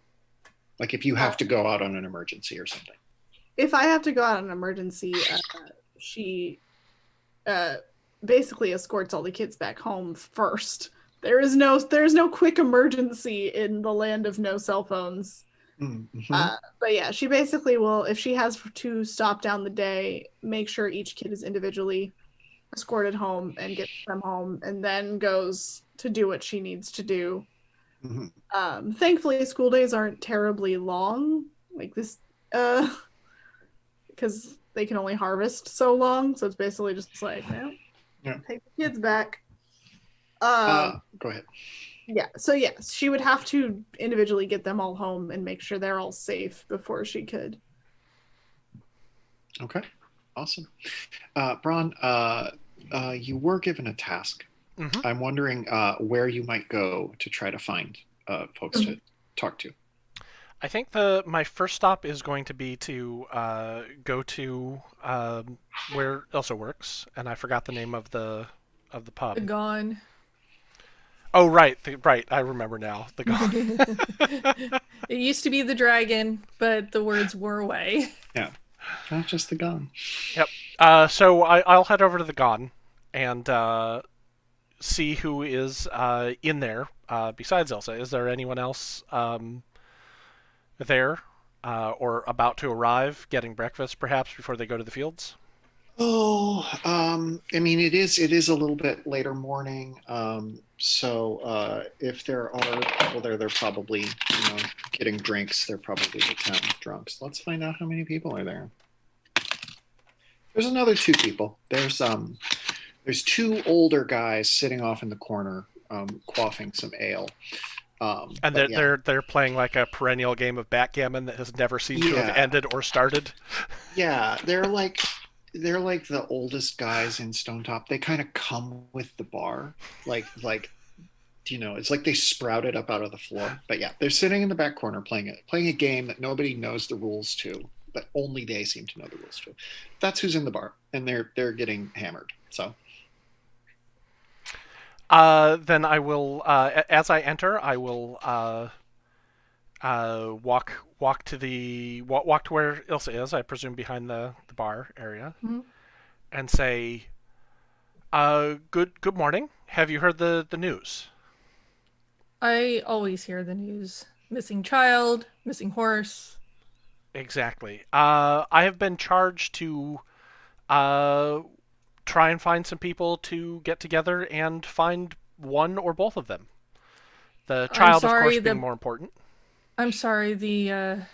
Like if you have to go out on an emergency or something. If I have to go out on an emergency, she basically escorts all the kids back home first. There's no quick emergency in the land of no cell phones. Mm-hmm. But yeah, she basically will, if she has to stop down the day, make sure each kid is individually escorted home and gets them home, and then goes to do what she needs to do. Mm-hmm. Thankfully, school days aren't terribly long, like this, because they can only harvest so long. So it's basically just like, take the kids back. Go ahead. Yeah. So yes, she would have to individually get them all home and make sure they're all safe before she could. Okay. Awesome. Braun, you were given a task. Mm-hmm. I'm wondering where you might go to try to find folks to talk to. I think my first stop is going to be to go to where Elsa works, and I forgot the name of the pub. The Gone. Oh, right. I remember now. The Gone. It used to be the Dragon, but the words wore away. Yeah. Not just the Gone. Yep. So I'll head over to the Gone and see who is in there besides Elsa. Is there anyone else there or about to arrive, getting breakfast perhaps before they go to the fields? Oh, I mean, it is a little bit later morning. So if there are people there, they're probably getting drinks. They're probably the town drunks. Let's find out how many people are there. There's another two people. There's two older guys sitting off in the corner, quaffing some ale. And they're playing like a perennial game of backgammon that has never seemed to have ended or started. Yeah, they're like the oldest guys in Stonetop. They kind of come with the bar, like it's like they sprouted up out of the floor. But yeah, they're sitting in the back corner playing a game that nobody knows the rules to, but only they seem to know the rules to. That's who's in the bar, and they're getting hammered. So. Then I will, as I enter, I will walk to where Ilsa is. I presume behind the bar area, Mm-hmm. and say, "Good morning. Have you heard the news?" I always hear the news. Missing child, missing horse. Exactly. I have been charged to try and find some people to get together and find one or both of them. The child, of course, being more important. I'm sorry, the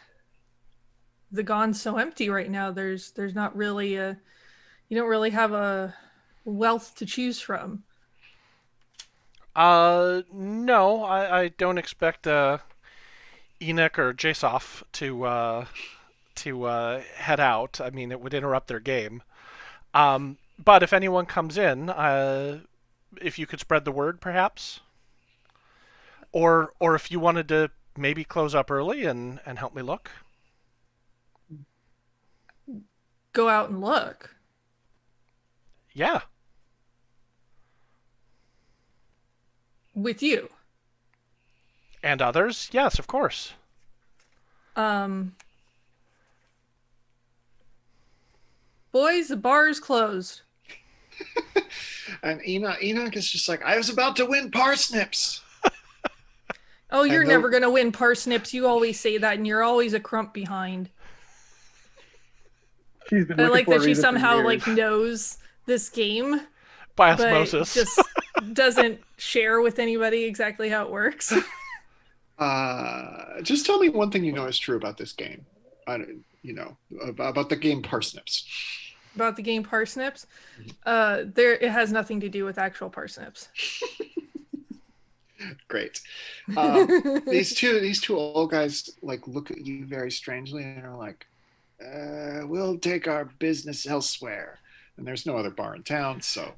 Gone's so empty right now. There's not really you don't really have a wealth to choose from. No, I don't expect Enoch or Jasoff to head out. I mean, it would interrupt their game. But if anyone comes in, if you could spread the word, perhaps, or if you wanted to maybe close up early and help me look. Go out and look. Yeah. With you. And others? Yes, of course. Boys, the bar is closed. And Enoch is just like, I was about to win parsnips. Oh, you're never going to win parsnips. You always say that, and you're always a crump behind. She's been I like that she reason for somehow years. knows this game. By osmosis. But just doesn't share with anybody exactly how it works. Just tell me one thing you know is true about this game. About the game Parsnips. About the game Parsnips? It has nothing to do with actual parsnips. Great. These two old guys look at you very strangely and are like, we'll take our business elsewhere. And there's no other bar in town, so.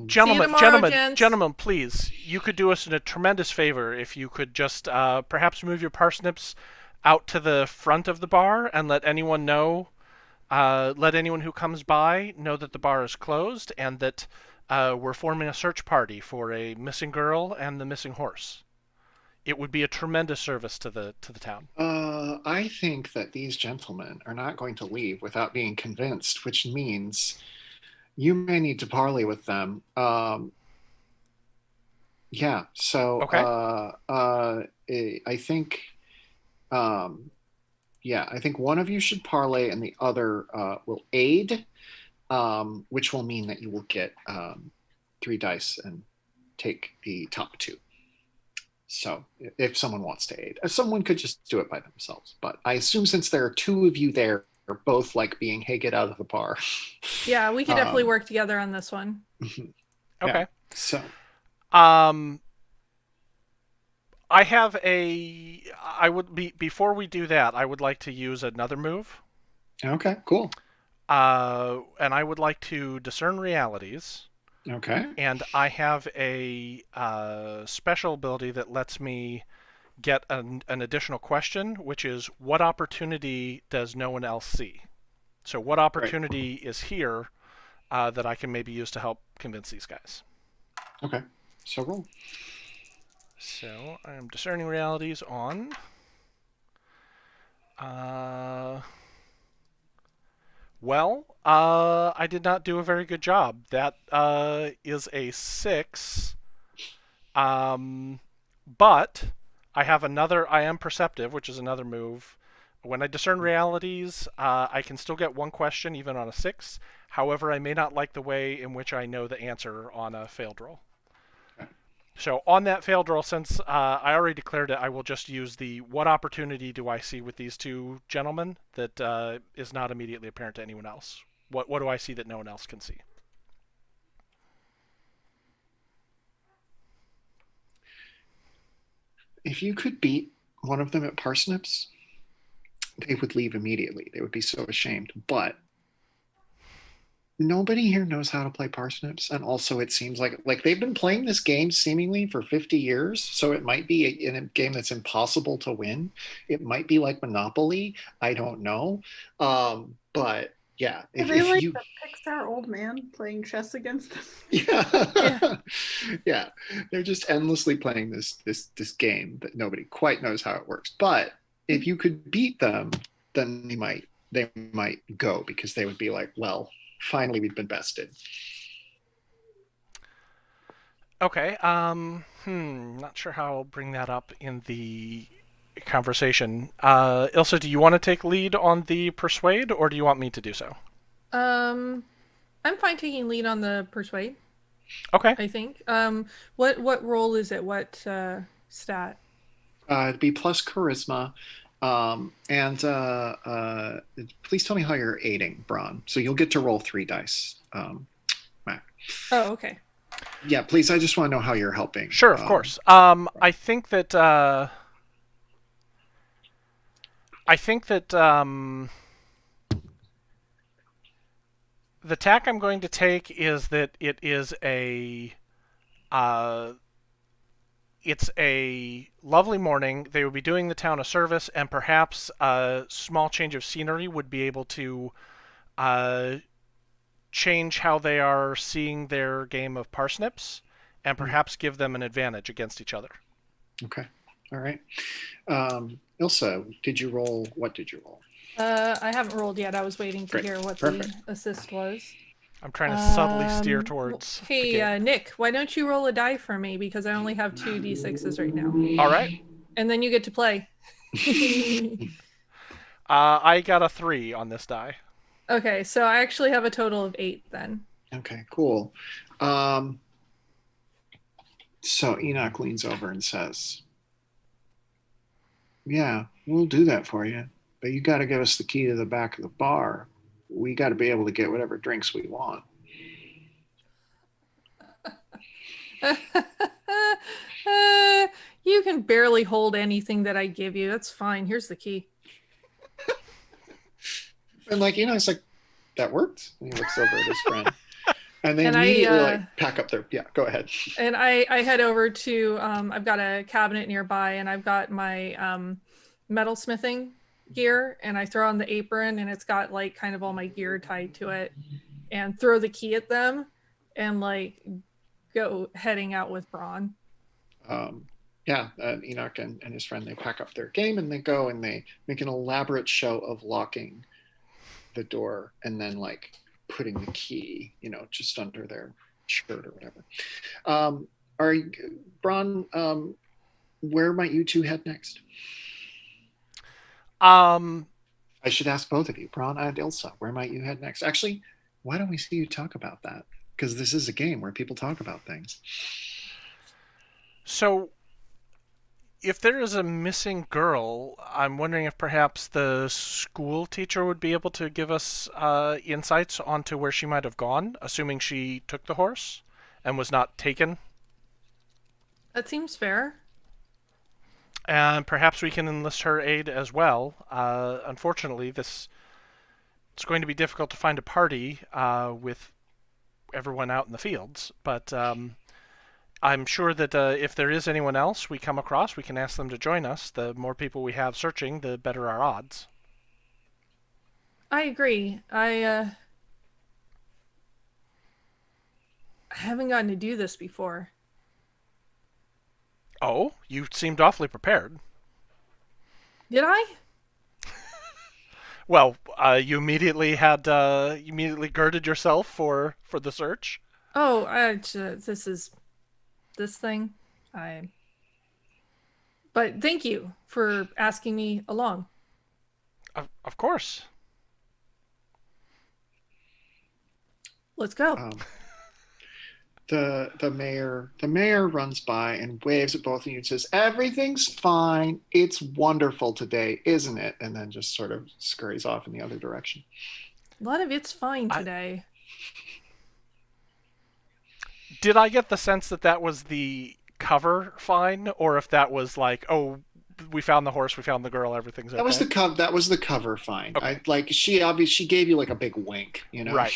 Gentlemen, please, you could do us a tremendous favor if you could just perhaps move your parsnips out to the front of the bar and let anyone who comes by know that the bar is closed and that we're forming a search party for a missing girl and the missing horse. It would be a tremendous service to the town. I think that these gentlemen are not going to leave without being convinced, which means you may need to parley with them. Yeah. So okay. I think, I think one of you should parley and the other will aid, which will mean that you will get 3 dice and take the top 2. So if someone wants to aid, someone could just do it by themselves. But I assume since there are 2 of you there, both being, hey, get out of the bar. Yeah, we could definitely work together on this one. Okay. Yeah, so. I have before we do that, I would like to use another move. Okay, cool. And I would like to discern realities. Okay. And I have a special ability that lets me get an additional question, which is, what opportunity does no one else see? So what opportunity is here that I can maybe use to help convince these guys? Okay, so roll. So I'm discerning realities on Well, I did not do a very good job. That is a 6. But I have another. I am perceptive, which is another move. When I discern realities, I can still get one question even on a 6. However, I may not like the way in which I know the answer on a failed roll. So on that failed roll, since I already declared it, I will just use the what opportunity do I see with these two gentlemen that is not immediately apparent to anyone else. What do I see that no one else can see? If you could beat one of them at parsnips, they would leave immediately. They would be so ashamed. But nobody here knows how to play parsnips, and also it seems like they've been playing this game seemingly for 50 years, so it might be a game that's impossible to win. It might be like Monopoly. I don't know. But yeah, Are they like the Pixar old man playing chess against them? Yeah. Yeah, they're just endlessly playing this game that nobody quite knows how it works. But if you could beat them, then they might go, because they would be like, well, finally we've been bested. Okay. Not sure how I'll bring that up in the conversation. Ilsa, do you want to take lead on the persuade, or do you want me to do so? I'm fine taking lead on the persuade. Okay. I think. What role is it? What stat? It'd be plus charisma. And please tell me how you're aiding, Braun. So you'll get to roll 3 dice, Mac. Oh, okay. Yeah, please. I just want to know how you're helping. Sure, of course. I think that the tack I'm going to take is that it's a lovely morning. They would be doing the town a service, and perhaps a small change of scenery would be able to change how they are seeing their game of parsnips, and perhaps give them an advantage against each other. Okay. All right. Ilsa, what did you roll? I haven't rolled yet. I was waiting to hear what the assist was. I'm trying to subtly steer towards. Hey, Nick, why don't you roll a die for me, because I only have 2 d6s right now. All right. And then you get to play. I got a 3 on this die. Okay, so I actually have a total of 8 then. Okay, cool. So Enoch leans over and says, yeah, we'll do that for you, but you got to give us the key to the back of the bar. We got to be able to get whatever drinks we want. You can barely hold anything that I give you. That's fine. Here's the key. And it's like, that worked? And he looks over at his friend. And they immediately pack up their, yeah, go ahead. And I head over to, I've got a cabinet nearby, and I've got my metalsmithing gear, and I throw on the apron, and it's got like kind of all my gear tied to it, and throw the key at them, and like go heading out with Braun. Enoch and his friend, they pack up their game, and they go and they make an elaborate show of locking the door, and then like putting the key, just under their shirt or whatever. Braun, where might you two head next? I should ask both of you, Braun and Ilsa, where might you head next? Actually, why don't we see you talk about that? Because this is a game where people talk about things. So, if there is a missing girl, I'm wondering if perhaps the school teacher would be able to give us insights onto where she might have gone, assuming she took the horse and was not taken. That seems fair. And perhaps we can enlist her aid as well. Unfortunately, it's going to be difficult to find a party with everyone out in the fields, but I'm sure that if there is anyone else we come across, we can ask them to join us. The more people we have searching, the better our odds. I agree. I haven't gotten to do this before. Oh, you seemed awfully prepared. Did I? Well, you immediately girded yourself for the search. Oh, this is this thing. I. But thank you for asking me along. Of course. Let's go. The mayor runs by and waves at both of you and says, "Everything's fine. It's wonderful today, isn't it?" And then just sort of scurries off in the other direction. A lot of it's fine today. Did I get the sense that was the cover fine, or if that was like, oh, we found the horse, we found the girl, everything's okay? That was the cover fine. Okay. She gave you like a big wink, you know. Right.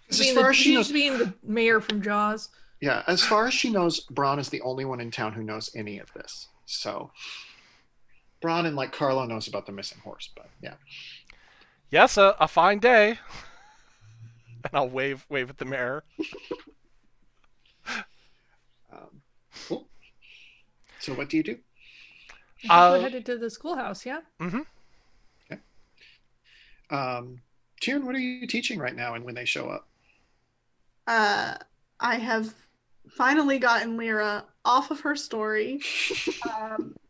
As far as she knows, being the mayor from Jaws. yeah, as far as she knows, Braun is the only one in town who knows any of this. So Braun and like Carlo knows about the missing horse, but yeah. Yes, a fine day. And I'll wave at the mayor. Cool. So what do you do? We're headed to the schoolhouse, yeah? Mm-hmm. Okay. Tiernan, what are you teaching right now and when they show up? I have finally gotten Lyra off of her story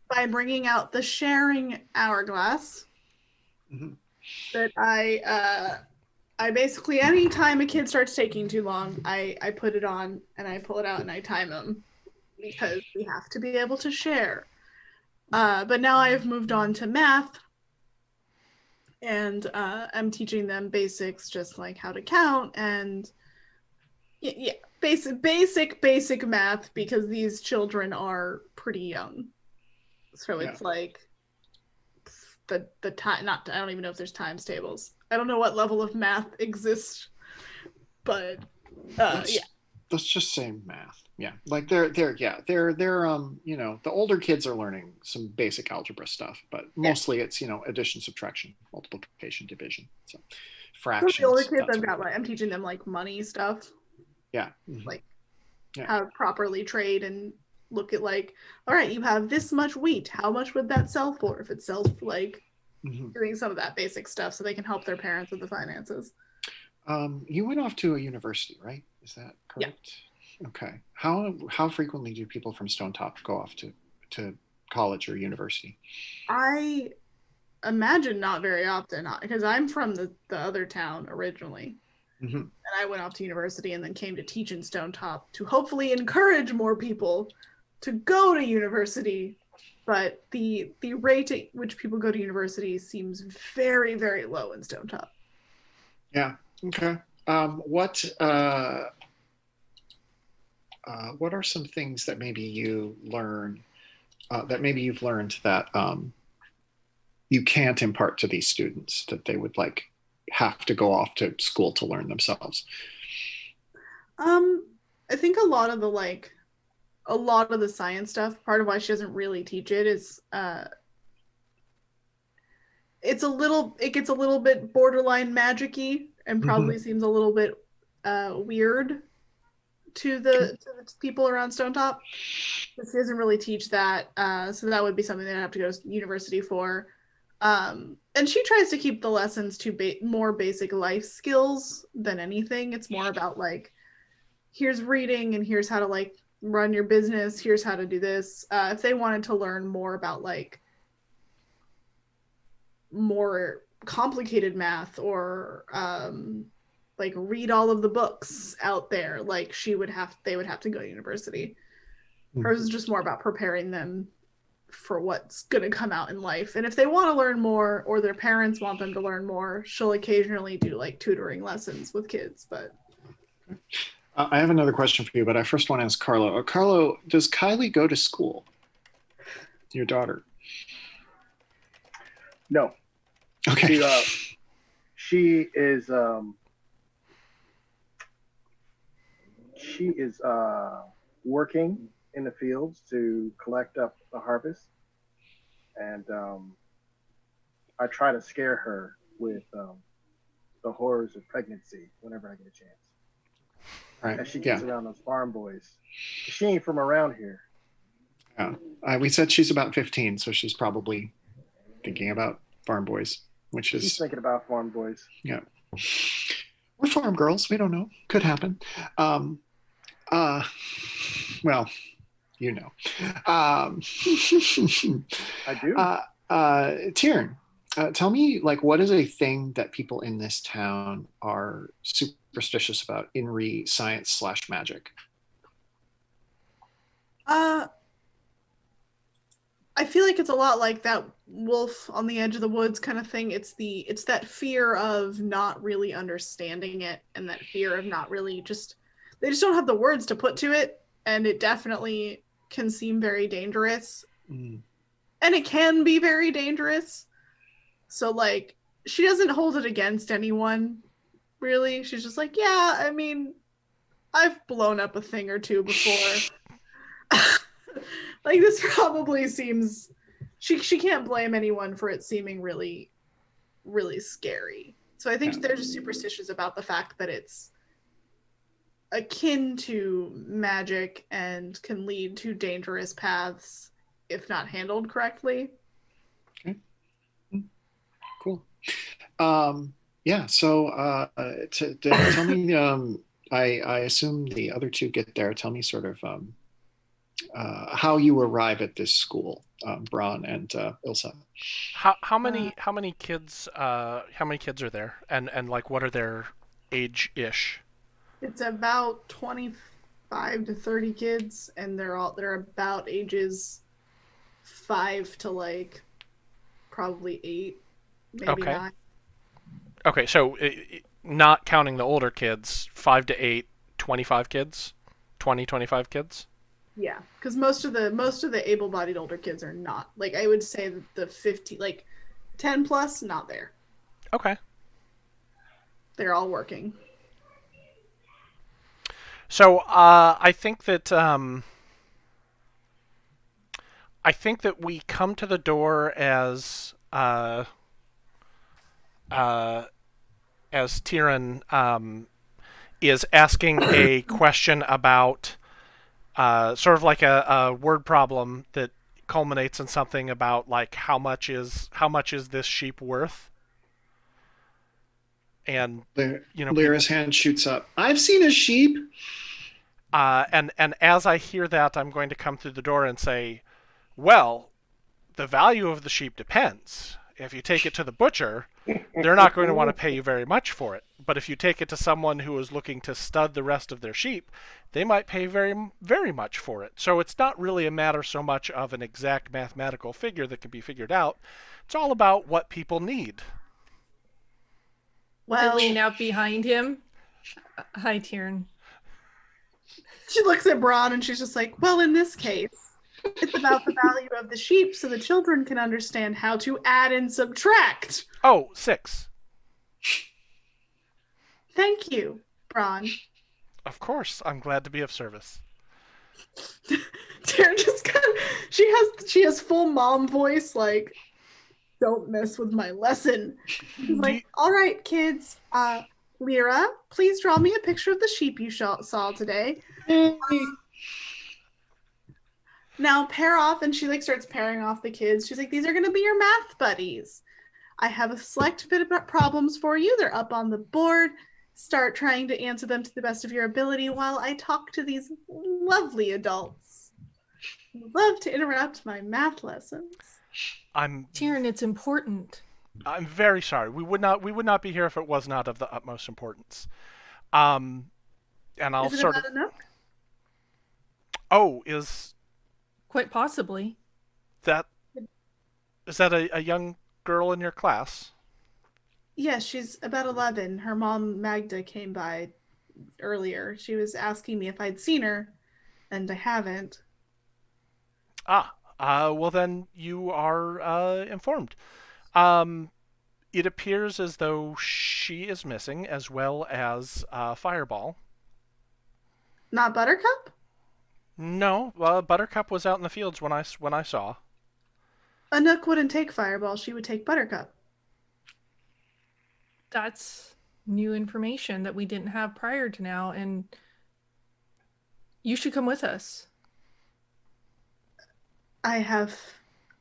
by bringing out the sharing hourglass. Mm-hmm. That I basically, anytime a kid starts taking too long, I put it on and I pull it out and I time them because we have to be able to share. But now I have moved on to math and I'm teaching them basics, just like how to count and basic math because these children are pretty young. So it's like the time, I don't even know if there's times tables. I don't know what level of math exists, but let's just say math. Yeah, like they're you know, the older kids are learning some basic algebra stuff, but mostly it's, you know, addition, subtraction, multiplication, division, so fractions. The older kids I've got, like, I'm teaching them like money stuff. Yeah. Like how to properly trade and look at like, all right, you have this much wheat. How much would that sell for if it sells for like doing some of that basic stuff so they can help their parents with the finances. You went off to a university, right? Is that correct? Yeah. Okay. How frequently do people from Stonetop go off to college or university? I imagine not very often because I'm from the other town originally. Mm-hmm. And I went off to university and then came to teach in Stonetop to hopefully encourage more people to go to university. But the rate at which people go to university seems very, very low in Stonetop. Yeah. Okay. What are some things that maybe you learn that maybe you've learned that you can't impart to these students that they would like have to go off to school to learn themselves? I think a lot of the science stuff, part of why she doesn't really teach it is it gets a little bit borderline magic-y and probably seems a little bit weird to the people around Stonetop. She doesn't really teach that, so that would be something they'd have to go to university for. And she tries to keep the lessons to more basic life skills than anything. It's more about like, here's reading and here's how to like run your business. Here's how to do this. If they wanted to learn more about like more complicated math or like read all of the books out there, like they would have to go to university. Hers is just more about preparing them for what's going to come out in life. And if they want to learn more or their parents want them to learn more, she'll occasionally do like tutoring lessons with kids. But I have another question for you, but I first want to ask Carlo. Carlo, does Kylie go to school? Your daughter? No. Okay. She is working in the fields to collect up the harvest, and I try to scare her with the horrors of pregnancy whenever I get a chance. Right. As she gets around those farm boys. She ain't from around here. Yeah. We said she's about 15, so she's probably thinking about farm boys. which He's is thinking about farm boys. yeah. Or farm girls. We don't know. Could happen. Well, you know. I do. Tieran, tell me, like, what is a thing that people in this town are superstitious about in science / magic? I feel like it's a lot like that wolf on the edge of the woods kind of thing. It's that fear of not really understanding it, and that fear of not really they just don't have the words to put to it, and it definitely can seem very dangerous. Mm. And it can be very dangerous. So like she doesn't hold it against anyone, really. She's just like, yeah, I mean, I've blown up a thing or two before. Like this probably seems she can't blame anyone for it seeming really, really scary. So I think they're just superstitious about the fact that it's akin to magic and can lead to dangerous paths if not handled correctly. Okay. Cool. Yeah, so tell me, I assume the other two get there. Tell me sort of how you arrive at this school, Braun and Ilsa. How many kids are there, and like what are their age-ish? It's about 25 to 30 kids, and they're about ages 5 to like probably 8, maybe 9. Okay, so not counting the older kids, 5 to 8, 25 kids, 25 kids. Yeah, because most of the able-bodied older kids are not. Like I would say that the 50, like 10 plus, not there. Okay. They're all working. So I think that we come to the door as Tieran is asking a question about sort of like a word problem that culminates in something about like how much is this sheep worth? And Lyra's hand shoots up. I've seen a sheep. And as I hear that, I'm going to come through the door and say, well, the value of the sheep depends. If you take it to the butcher, they're not going to want to pay you very much for it. But if you take it to someone who is looking to stud the rest of their sheep, they might pay very, very much for it. So it's not really a matter so much of an exact mathematical figure that can be figured out. It's all about what people need. I lean out behind him. Hi, Tieran. She looks at Braun and she's just like, well, in this case, it's about the value of the sheep so the children can understand how to add and subtract. Oh, 6. Thank you, Braun. Of course, I'm glad to be of service. Tara just kind of, she has full mom voice, like, don't mess with my lesson. Like, all right, kids, Lyra, please draw me a picture of the sheep you saw today. Now pair off, and she like starts pairing off the kids. She's like, these are going to be your math buddies. I have a select bit of problems for you. They're up on the board. Start trying to answer them to the best of your ability while I talk to these lovely adults. Love to interrupt my math lessons. Tieran, it's important. I'm very sorry. We would not be here if it was not of the utmost importance. And I'll Is it sort about of. a nook? Oh, is Quite possibly. that a young girl in your class? Yes, she's about 11. Her mom, Magda, came by earlier. She was asking me if I'd seen her, and I haven't. Well then you are informed. It appears as though she is missing, as well as Fireball. Not Buttercup? No, Buttercup was out in the fields when I saw. A nook wouldn't take Fireball. She would take Buttercup. That's new information that we didn't have prior to now, and you should come with us. I have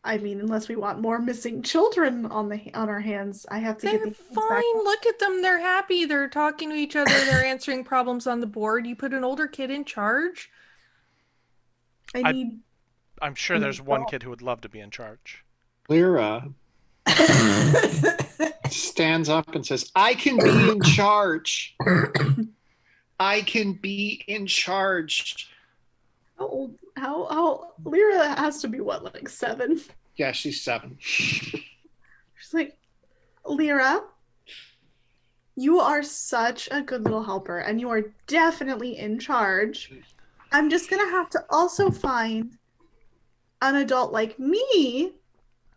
I mean, unless we want more missing children on our hands, I have to get They're these kids back. fine. Look at them. They're happy. They're talking to each other. They're answering problems on the board. You put an older kid in charge. I'm sure there's one kid who would love to be in charge. Lyra stands up and says, I can be in charge. I can be in charge. How old? How Lyra has to be what, like 7? Yeah, she's 7. She's like, Lyra, you are such a good little helper, and you are definitely in charge. I'm just gonna have to also find an adult like me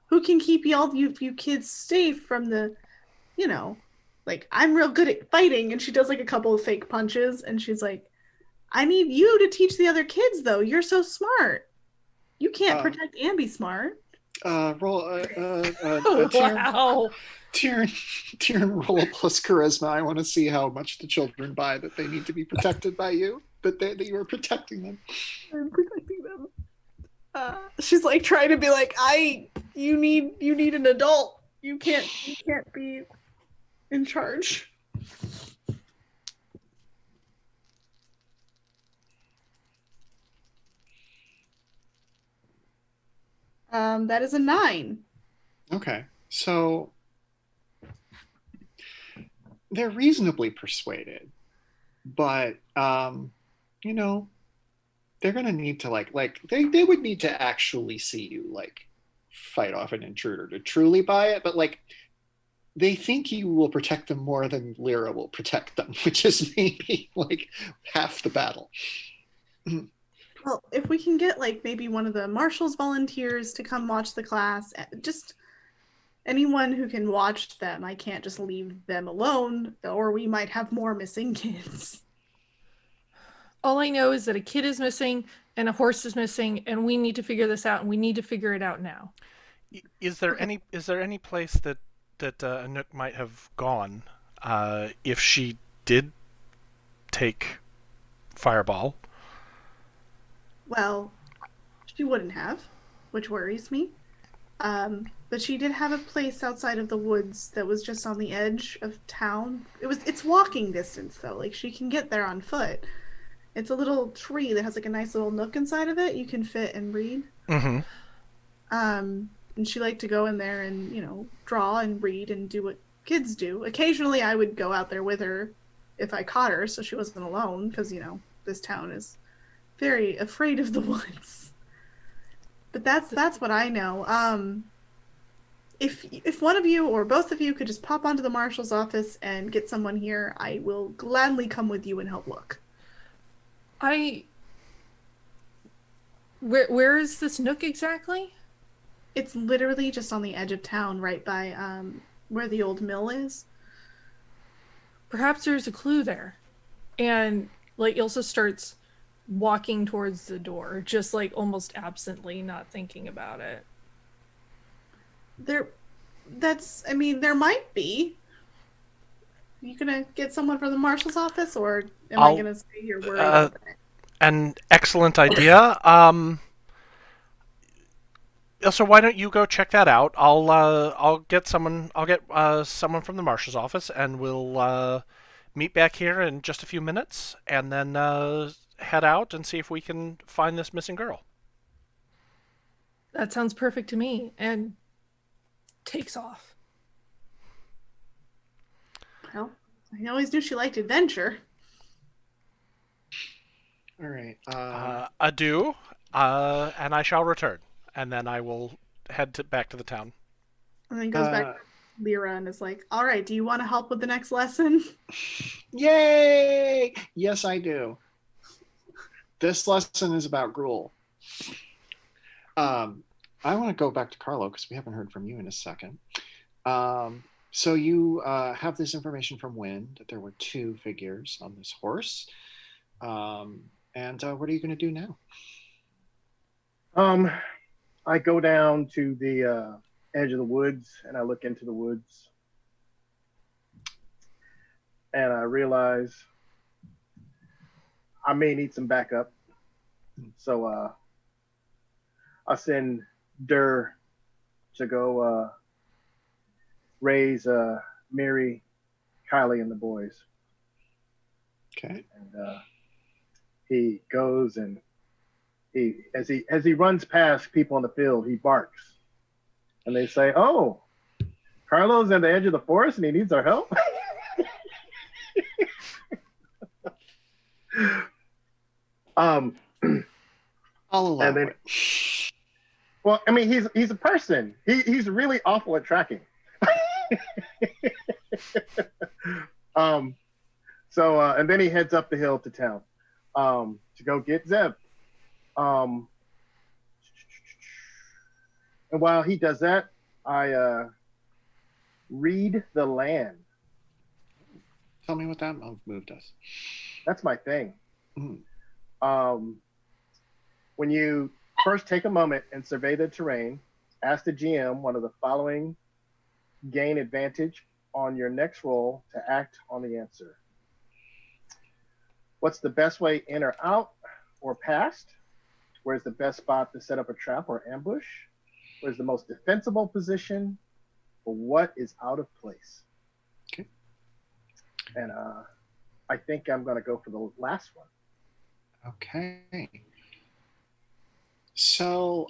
who can keep you kids safe from the, like, I'm real good at fighting. And she does like a couple of fake punches, and she's like, I need you to teach the other kids, though. You're so smart. You can't protect and be smart. Roll Wow. Tyrion, roll a plus charisma. I want to see how much the children buy that they need to be protected by you, that you are protecting them. I'm protecting them. She's like trying to be like, you need an adult. You can't be in charge. That is a 9. Okay, so they're reasonably persuaded, but they're gonna need to they would need to actually see you fight off an intruder to truly buy it, but they think you will protect them more than Lyra will protect them, which is maybe half the battle. Well, if we can get maybe one of the marshals volunteers to come watch the class, just anyone who can watch them. I can't just leave them alone, or we might have more missing kids. All I know is that a kid is missing and a horse is missing, and we need to figure this out, and we need to figure it out now. Is there any place that Anouk might have gone if she did take Fireball? Well, she wouldn't have, which worries me. But she did have a place outside of the woods that was just on the edge of town. It's walking distance though. She can get there on foot. It's a little tree that has a nice little nook inside of it. You can fit and read. Mm-hmm. And she liked to go in there and, draw and read and do what kids do. Occasionally I would go out there with her if I caught her, so she wasn't alone, because, this town is very afraid of the woods. But that's what I know. If one of you or both of you could just pop onto the marshal's office and get someone here, I will gladly come with you and help look. Where is this nook exactly? It's literally just on the edge of town, right by where the old mill is. Perhaps there's a clue there. And Ilsa starts walking towards the door, just almost absently, not thinking about it. There might be. You gonna get someone from the marshal's office, or I gonna stay here worried about it? An excellent idea. Ilsa, why don't you go check that out? I'll get someone from the marshal's office, and we'll meet back here in just a few minutes, and then head out and see if we can find this missing girl. That sounds perfect to me, and takes off. Well, I always knew she liked adventure. All right. Adieu, and I shall return, and then I will head back to the town. And then goes back to Lyra and is like, all right, do you want to help with the next lesson? Yay! Yes, I do. This lesson is about gruel. I want to go back to Carlo because we haven't heard from you in a second. So you have this information from Wynn that there were 2 figures on this horse. And what are you going to do now? I go down to the edge of the woods and I look into the woods. And I realize I may need some backup. So I send Durr to go raise Mary, Kylie, and the boys. Okay. And he goes and as he runs past people in the field, he barks, and they say, "Oh, Carlo's at the edge of the forest and he needs our help." I'll allow And then, it. well, I mean, he's a person. He's really awful at tracking. So and then he heads up the hill to town to go get Zeb. And while he does that, I read the land. Tell me what that move does. That's my thing. Mm. When you first take a moment and survey the terrain, ask the GM one of the following: gain advantage on your next roll to act on the answer. What's the best way in or out or past? Where's the best spot to set up a trap or ambush? Where's the most defensible position? Or what is out of place? Okay. And I think I'm going to go for the last one. Okay. So,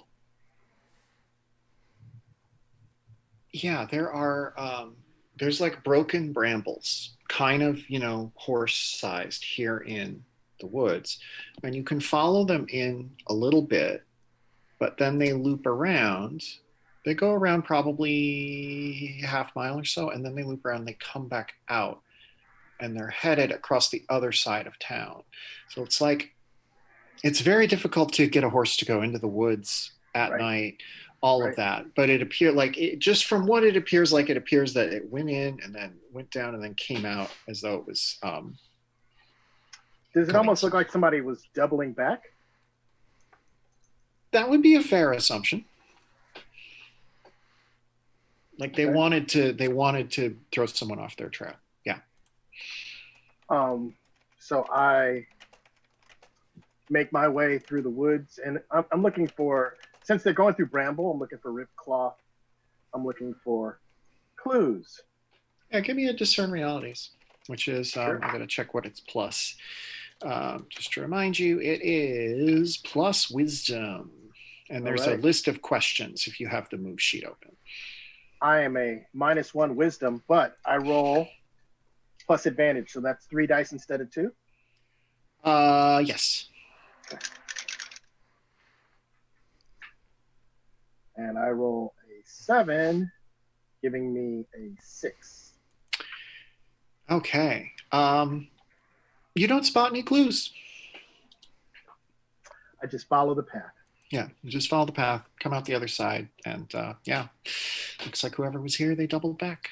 yeah, there's like broken brambles, kind of, horse-sized here in the woods. And you can follow them in a little bit, but then they loop around. They go around probably half mile or so, and then they loop around, they come back out, and they're headed across the other side of town. So it's very difficult to get a horse to go into the woods at night, all of that. But it appeared like just from what it appears like, it appears that it went in and then went down and then came out as though it was. Does it almost look like somebody was doubling back? That would be a fair assumption. Like they wanted to throw someone off their trail. Yeah. So I make my way through the woods, and I'm looking for, since they're going through bramble, I'm looking for ripped cloth. I'm looking for clues. Yeah, give me a discern realities, which is, Sure. I gotta check what it's plus. Just to remind you, it is plus wisdom. And there's a list of questions if you have the move sheet open. I am a -1 wisdom, but I roll plus advantage. So that's 3 dice instead of 2? Yes. And I roll a 7, giving me a 6. Okay. You don't spot any clues. I just follow the path. Yeah, you just follow the path, come out the other side, and yeah, looks like whoever was here, they doubled back.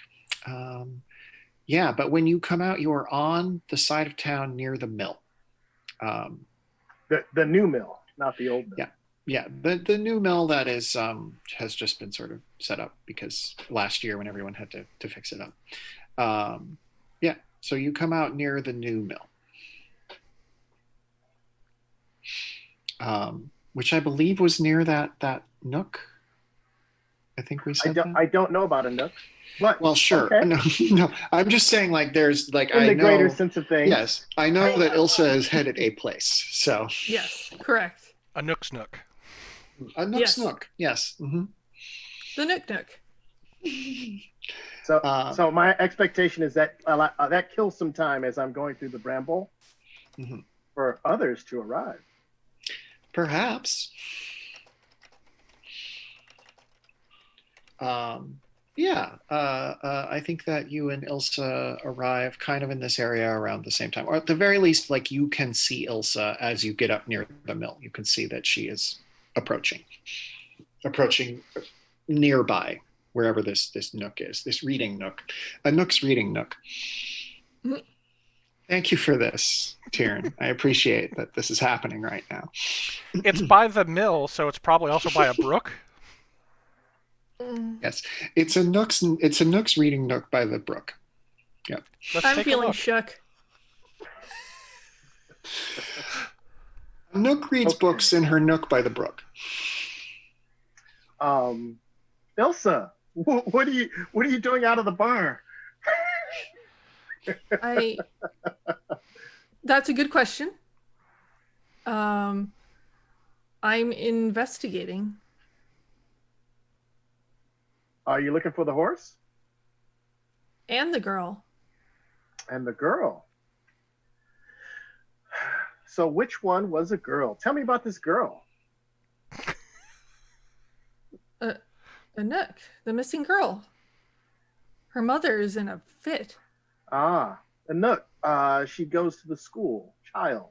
Yeah, but when you come out, you are on the side of town near the mill. The new mill, not the old mill. Yeah, the new mill that is has just been sort of set up because last year when everyone had to fix it up. Yeah, so you come out near the new mill. Which I believe was near that nook. I think we said I don't know about a nook. But, well, sure. Okay. No, I'm just saying, like, there's like in the greater sense of things. Yes, I know that Ilsa is headed a place. So yes, correct. A nook's nook. A nook's nook. Yes. Mm-hmm. The nook. So my expectation is that that kills some time as I'm going through the bramble for others to arrive. Perhaps. I think that you and Ilsa arrive kind of in this area around the same time, or at the very least, like you can see Ilsa as you get up near the mill. You can see that she is approaching nearby, wherever this nook is, this reading nook, a nook's reading nook. Thank you for this, Tyrion. I appreciate that this is happening right now. It's by the mill, so it's probably also by a brook. Yes, it's a nook's reading nook by the brook. Yeah, I'm feeling shook. Nook reads books in her nook by the brook. And Ilsa, what are you doing out of the bar? That's a good question. I'm investigating. Are you looking for the horse? And the girl. And the girl. So which one was a girl? Tell me about this girl. Anook, the missing girl. Her mother is in a fit. Ah, Anook. She goes to the school. Child.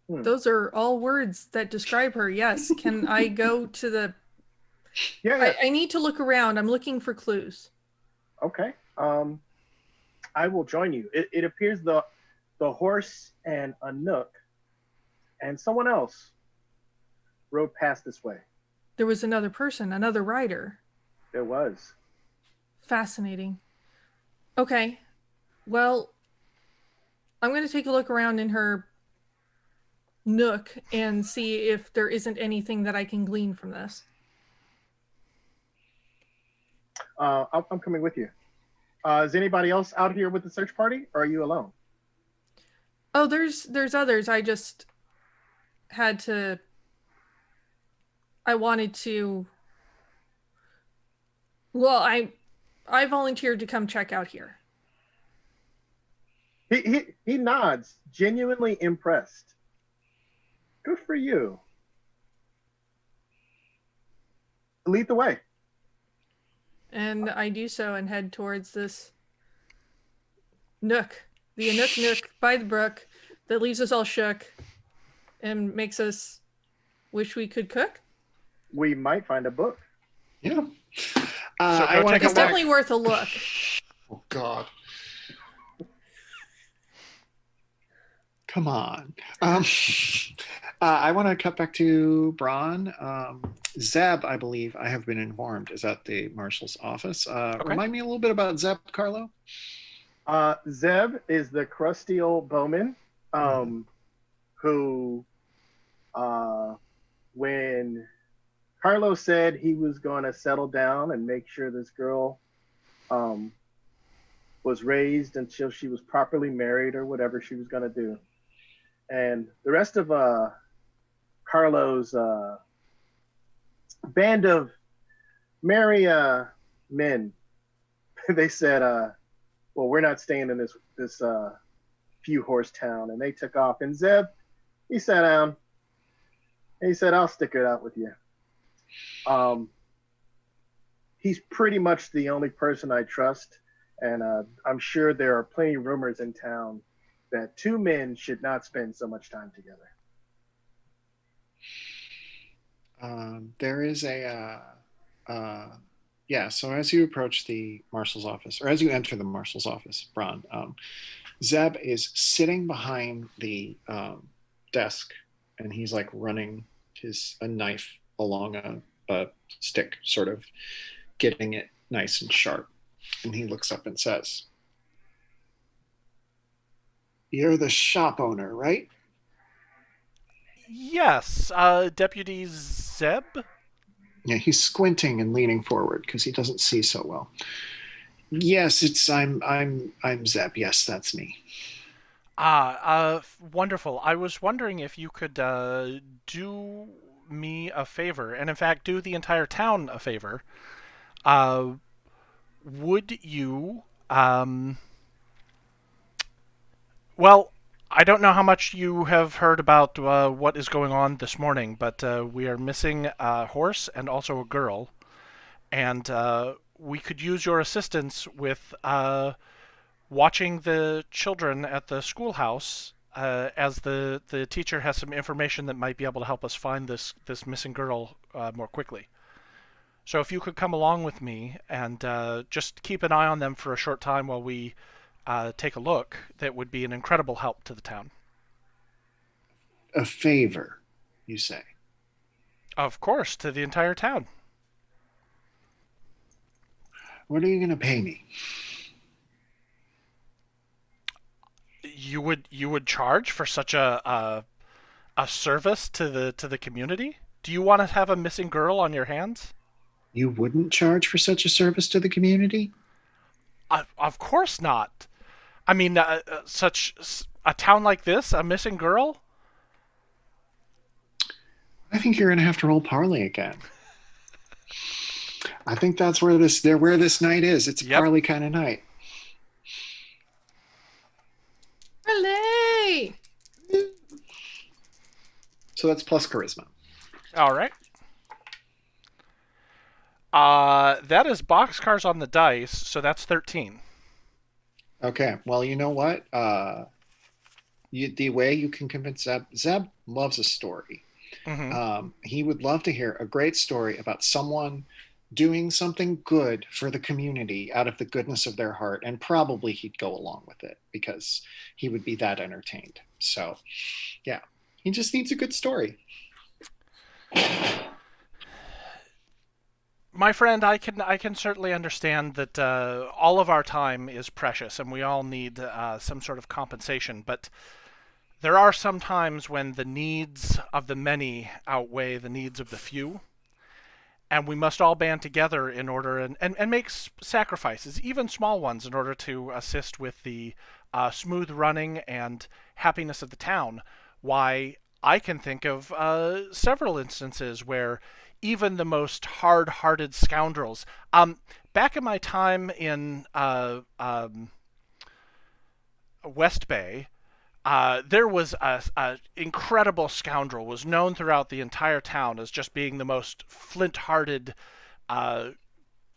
Those are all words that describe her. Yes. Can I go to the... Yeah. I need to look around. I'm looking for clues. Okay. I will join you. It appears the horse and Anook and someone else rode past this way. There was another person, another rider. There was. Fascinating. Okay. Well, I'm going to take a look around in her nook and see if there isn't anything that I can glean from this. I'm coming with you. Is anybody else out here with the search party, or are you alone? Oh, there's others. I just had to... I wanted to... Well, I volunteered to come check out here. He nods, genuinely impressed. Good for you. Lead the way. And I do so and head towards this nook. The Anook nook by the brook that leaves us all shook and makes us wish we could cook. We might find a book. Yeah. I want to It's definitely worth a look. Oh, God. Come on. I want to cut back to Braun. Zeb, I believe, I have been informed, is at the marshal's office. Okay. Remind me a little bit about Zeb, Carlo. Zeb is the crusty old bowman who, when Carlo said he was going to settle down and make sure this girl was raised until she was properly married or whatever she was going to do. And the rest of Carlo's band of merry men, they said, well, we're not staying in this few horse town. And they took off. And Zeb, he sat down and he said, I'll stick it out with you. He's pretty much the only person I trust. And I'm sure there are plenty of rumors in town that two men should not spend so much time together. There is so as you approach the marshal's office, or as you enter the marshal's office, Braun, Zeb is sitting behind the desk, and he's like running a knife along a stick, sort of getting it nice and sharp. And he looks up and says, "You're the shop owner, right?" Yes, Deputy Zeb? Yeah, he's squinting and leaning forward because he doesn't see so well. Yes, I'm Zeb. Yes, that's me. Wonderful. I was wondering if you could do me a favor, and in fact do the entire town a favor. Would you, well, I don't know how much you have heard about what is going on this morning, but we are missing a horse and also a girl, and we could use your assistance with watching the children at the schoolhouse, as the teacher has some information that might be able to help us find this missing girl more quickly. So if you could come along with me and just keep an eye on them for a short time while we take a look, that would be an incredible help to the town. A favor, you say? Of course, to the entire town. What are you going to pay me? You would charge for such a service to the community? Do you want to have a missing girl on your hands? You wouldn't charge for such a service to the community? Of course not. I mean, such a town like this, a missing girl. I think you're going to have to roll parley again. I think that's where this night is. It's a Yep. parley kind of night. Hooray! So that's plus charisma. All right. That is boxcars on the dice, so that's 13. Okay. Well, you know what? The way you can convince Zeb loves a story. Mm-hmm. He would love to hear a great story about someone doing something good for the community out of the goodness of their heart, and probably he'd go along with it because he would be that entertained. So, yeah, he just needs a good story. My friend, I can certainly understand that all of our time is precious, and we all need some sort of compensation. But there are some times when the needs of the many outweigh the needs of the few, and we must all band together in order and make sacrifices, even small ones, in order to assist with the smooth running and happiness of the town. Why, I can think of several instances where even the most hard-hearted scoundrels. Back in my time in West Bay, there was a incredible scoundrel, was known throughout the entire town as just being the most flint-hearted, uh,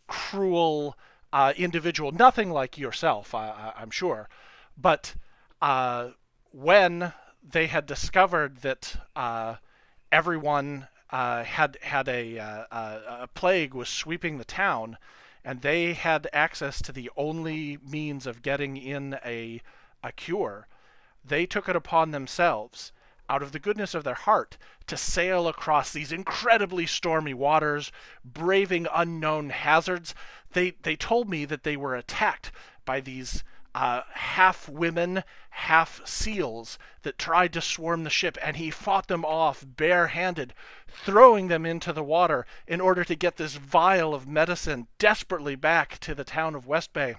cruel individual. Nothing like yourself, I'm sure. But when they had discovered that everyone had a plague was sweeping the town, and they had access to the only means of getting in a cure, they took it upon themselves, out of the goodness of their heart, to sail across these incredibly stormy waters, braving unknown hazards. They told me that they were attacked by these half women, half seals that tried to swarm the ship, and he fought them off barehanded, throwing them into the water in order to get this vial of medicine desperately back to the town of West Bay.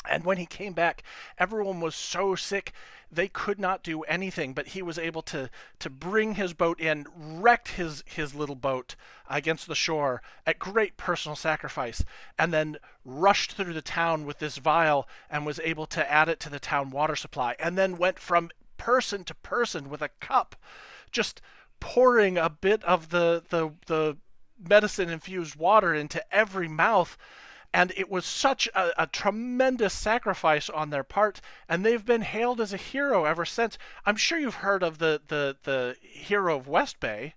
And when he came back, everyone was so sick they could not do anything. But he was able to bring his boat in, wrecked his little boat against the shore at great personal sacrifice, and then rushed through the town with this vial and was able to add it to the town water supply, and then went from person to person with a cup, just pouring a bit of the medicine infused water into every mouth. And it was such a tremendous sacrifice on their part, and they've been hailed as a hero ever since. I'm sure you've heard of the hero of West Bay,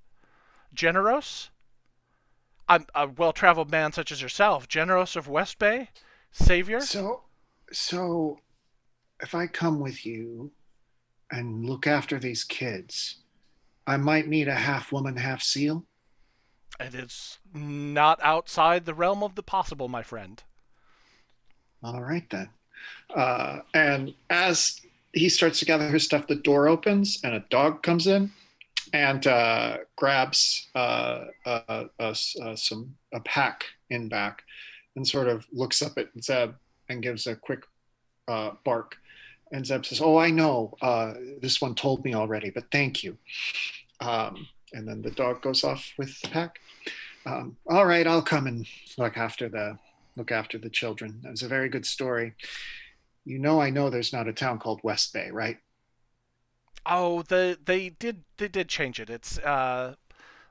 Generos. A well-traveled man such as yourself, Generos of West Bay, savior. So if I come with you and look after these kids, I might need a half woman, half seal. It is not outside the realm of the possible, my friend. All right, then. And as he starts to gather his stuff, the door opens and a dog comes in and grabs a pack in back and sort of looks up at Zeb and gives a quick bark. And Zeb says, "Oh, I know. This one told me already, but thank you." And then the dog goes off with the pack. All right, I'll come and look after the children. That was a very good story. I know there's not a town called West Bay, right? Oh, they did change it. It's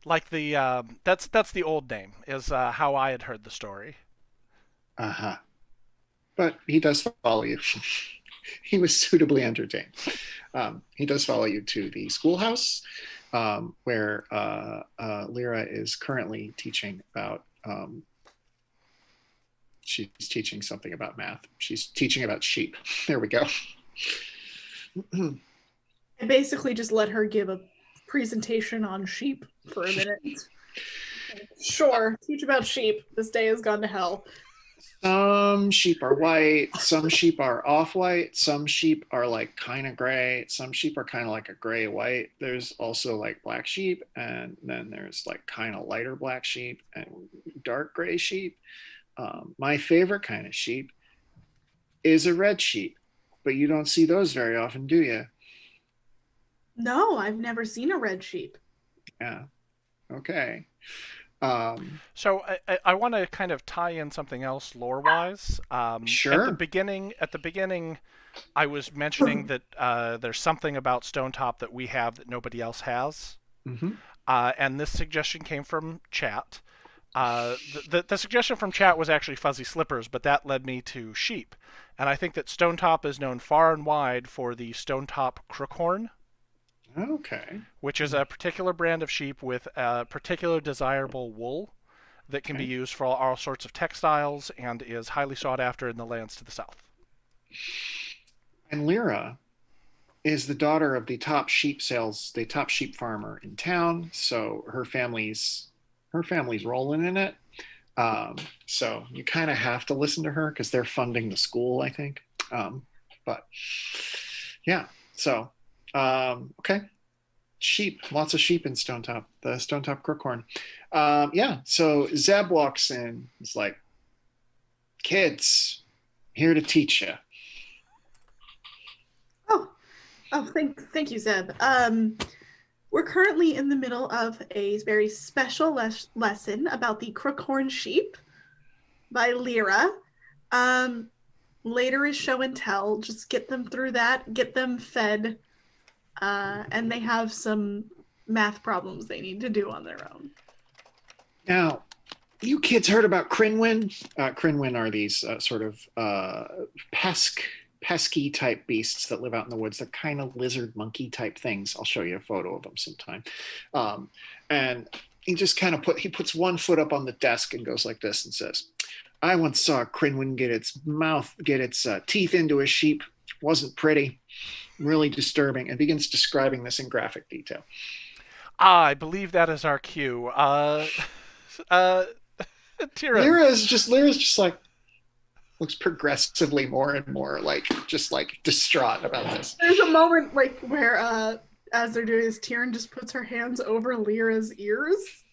like that's the old name is how I had heard the story. Uh-huh. But he does follow you. He was suitably entertained. He does follow you to the schoolhouse, where Lyra is currently teaching about. She's teaching something about math. She's teaching about sheep. There we go. I basically just let her give a presentation on sheep for a minute. Sure, teach about sheep. This day has gone to hell. Some sheep are white, some sheep are off-white, some sheep are like kind of gray, some sheep are kind of like a gray-white. There's also like black sheep, and then there's like kind of lighter black sheep, and dark gray sheep. My favorite kind of sheep is a red sheep, but you don't see those very often, do you? No, I've never seen a red sheep. Yeah. Okay. So I want to kind of tie in something else lore-wise. Sure. At the beginning, I was mentioning that there's something about Stonetop that we have that nobody else has. Mm-hmm. And this suggestion came from chat. The suggestion from chat was actually fuzzy slippers, but that led me to sheep. And I think that Stonetop is known far and wide for the Stonetop crookhorn, Okay. which is a particular brand of sheep with a particular desirable wool that can be Okay. used for all sorts of textiles and is highly sought after in the lands to the south. And Lyra is the daughter of the top sheep farmer in town. So her family's rolling in it. So you kind of have to listen to her because they're funding the school, I think. But yeah, so okay, sheep, lots of sheep in Stonetop, the Stonetop crookhorn. Yeah, so Zeb walks in. He's like, "Kids, here to teach you." Thank you, Zeb. We're currently in the middle of a very special lesson about the crookhorn sheep by Lyra. Later is show and tell. Just get them through that, get them fed, and they have some math problems they need to do on their own. Now, you kids heard about Crinwin? Crinwin are these sort of pesky type beasts that live out in the woods. They're kind of lizard monkey type things. I'll show you a photo of them sometime. And he just kind of puts one foot up on the desk and goes like this and says, "I once saw a Crinwin get its teeth into a sheep. Wasn't pretty, really disturbing," and begins describing this in graphic detail. I believe that is our cue. Tira. Lyra's just like, looks progressively more and more like distraught about this. There's a moment where as they're doing this, Tyrion just puts her hands over Lyra's ears.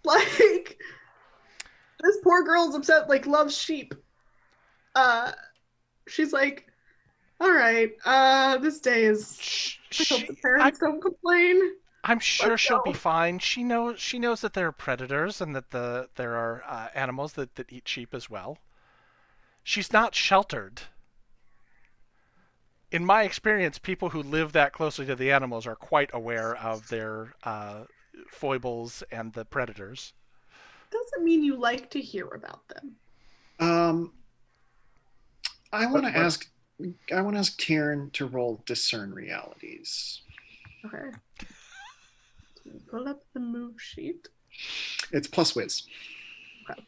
Like, this poor girl's upset, loves sheep. She's like, all right, this day is, I hope the parents don't complain. I'm sure Let's she'll go. be fine. She knows that there are predators and that there are animals that eat sheep as well. She's not sheltered. In my experience, people who live that closely to the animals are quite aware of their foibles and the predators. Doesn't mean you like to hear about them. I want to ask Tyrion to roll discern realities. Okay. Pull up the move sheet. It's plus whiz. Okay.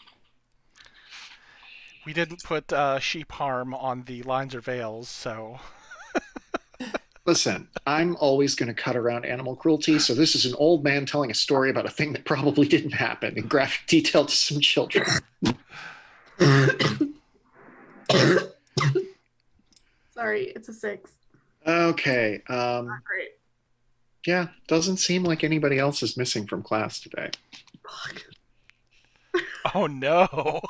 We didn't put sheep harm on the lines or veils, so... Listen, I'm always going to cut around animal cruelty, so this is an old man telling a story about a thing that probably didn't happen in graphic detail to some children. Sorry, it's a 6. Okay. Not great. Yeah, doesn't seem like anybody else is missing from class today. Fuck. Oh no!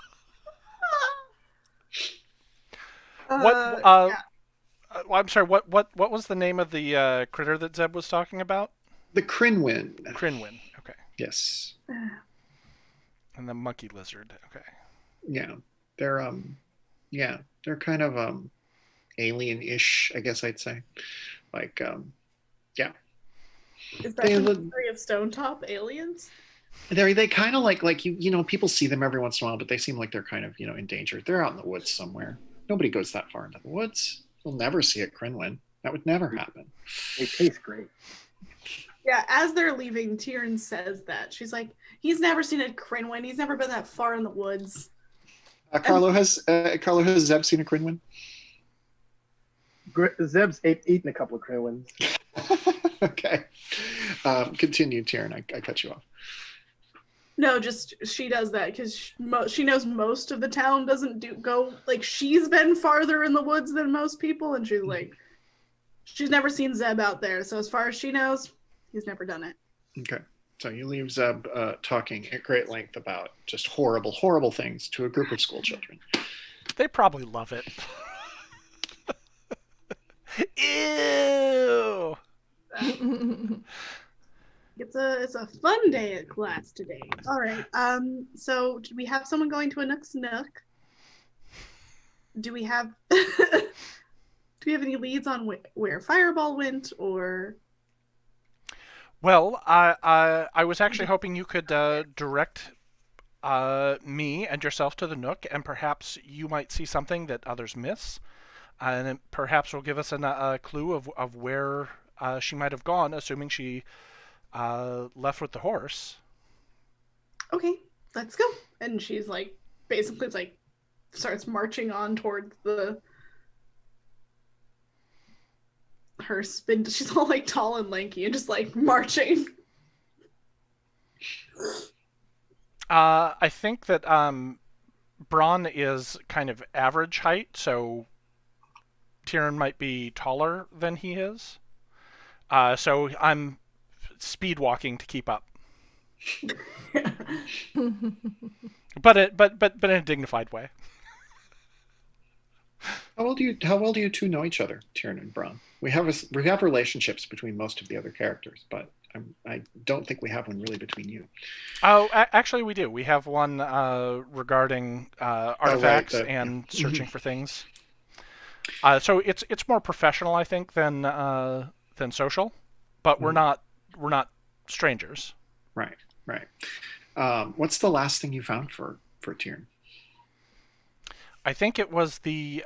Yeah. I'm sorry. What was the name of the critter that Zeb was talking about? The Crinwin. Crinwin. Okay. Yes. And the monkey lizard. Okay. Yeah. They're kind of alien-ish, I guess I'd say. Like, yeah. Is that the story of Stonetop aliens? They kind of like you know, people see them every once in a while, but they seem like they're kind of, you know, endangered. They're out in the woods somewhere. Nobody goes that far into the woods. You'll never see a Crinwin. That would never happen. They taste great. Yeah, as they're leaving, Tyrion says that. She's like, he's never seen a Crinwin. He's never been that far in the woods. Carlo has Zeb seen a Crinwin? Zeb's eaten a couple of Crinwins. Okay. Continue, Tyrion. I cut you off. No, just she does that because she knows most of the town doesn't go, like, she's been farther in the woods than most people, and she's like, she's never seen Zeb out there, so as far as she knows, he's never done it. Okay. So you leave Zeb talking at great length about just horrible, horrible things to a group of school children. They probably love it. Ew. It's a fun day at class today. All right. So do we have someone going to a Nook's Nook? Do we have any leads on where Fireball went, or? Well, I was actually hoping you could direct me and yourself to the Nook, and perhaps you might see something that others miss, and it perhaps will give us a clue of where she might have gone, assuming she left with the horse. Okay, let's go. And she's like, basically, it's like, starts marching on towards her spin. She's all like tall and lanky and just like marching. I think that Braun is kind of average height, so Tyrion might be taller than he is. So I'm speed walking to keep up, but in a dignified way. How well do you two know each other, Tyrion and Braun? We have relationships between most of the other characters, but I don't think we have one really between you. Oh, actually, we do. We have one regarding artifacts and searching for things. So it's more professional, I think, than social, but we're not strangers. Right. What's the last thing you found for Tyrion? I think it was the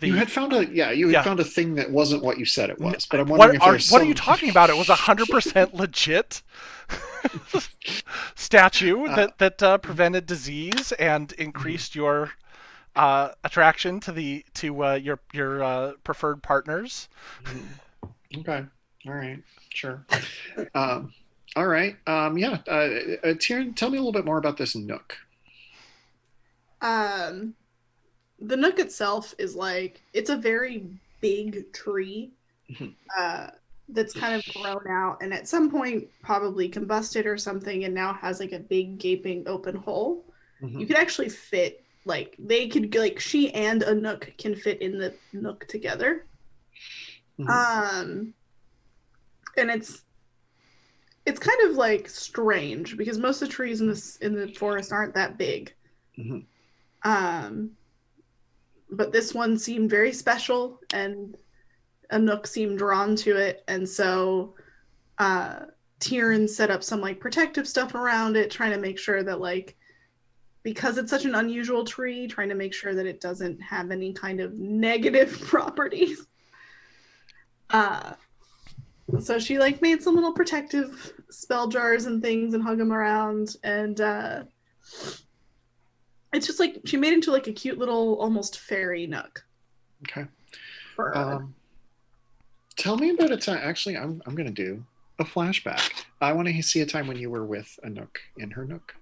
you had found found a thing that wasn't what you said it was, but I'm wondering what are you talking about? It was 100% legit statue that prevented disease and increased your attraction to your preferred partners. Okay, all right, sure. All right, Tyrion, tell me a little bit more about this Nook. The Nook itself is like, it's a very big tree that's kind of grown out and at some point probably combusted or something and now has like a big gaping open hole. You could actually fit, like, she and a Nook can fit in the Nook together. And it's kind of like strange because most of the trees in the forest aren't that big. But this one seemed very special and a Nook seemed drawn to it, and so Tyrion set up some like protective stuff around it, trying to make sure that, like, because it's such an unusual tree, trying to make sure that it doesn't have any kind of negative properties. So she like made some little protective spell jars and things and hung them around, and it's just like she made it into like a cute little almost fairy Nook. Okay. Tell me about a time. Actually, I'm going to do a flashback. I want to see a time when you were with a Nook in her Nook.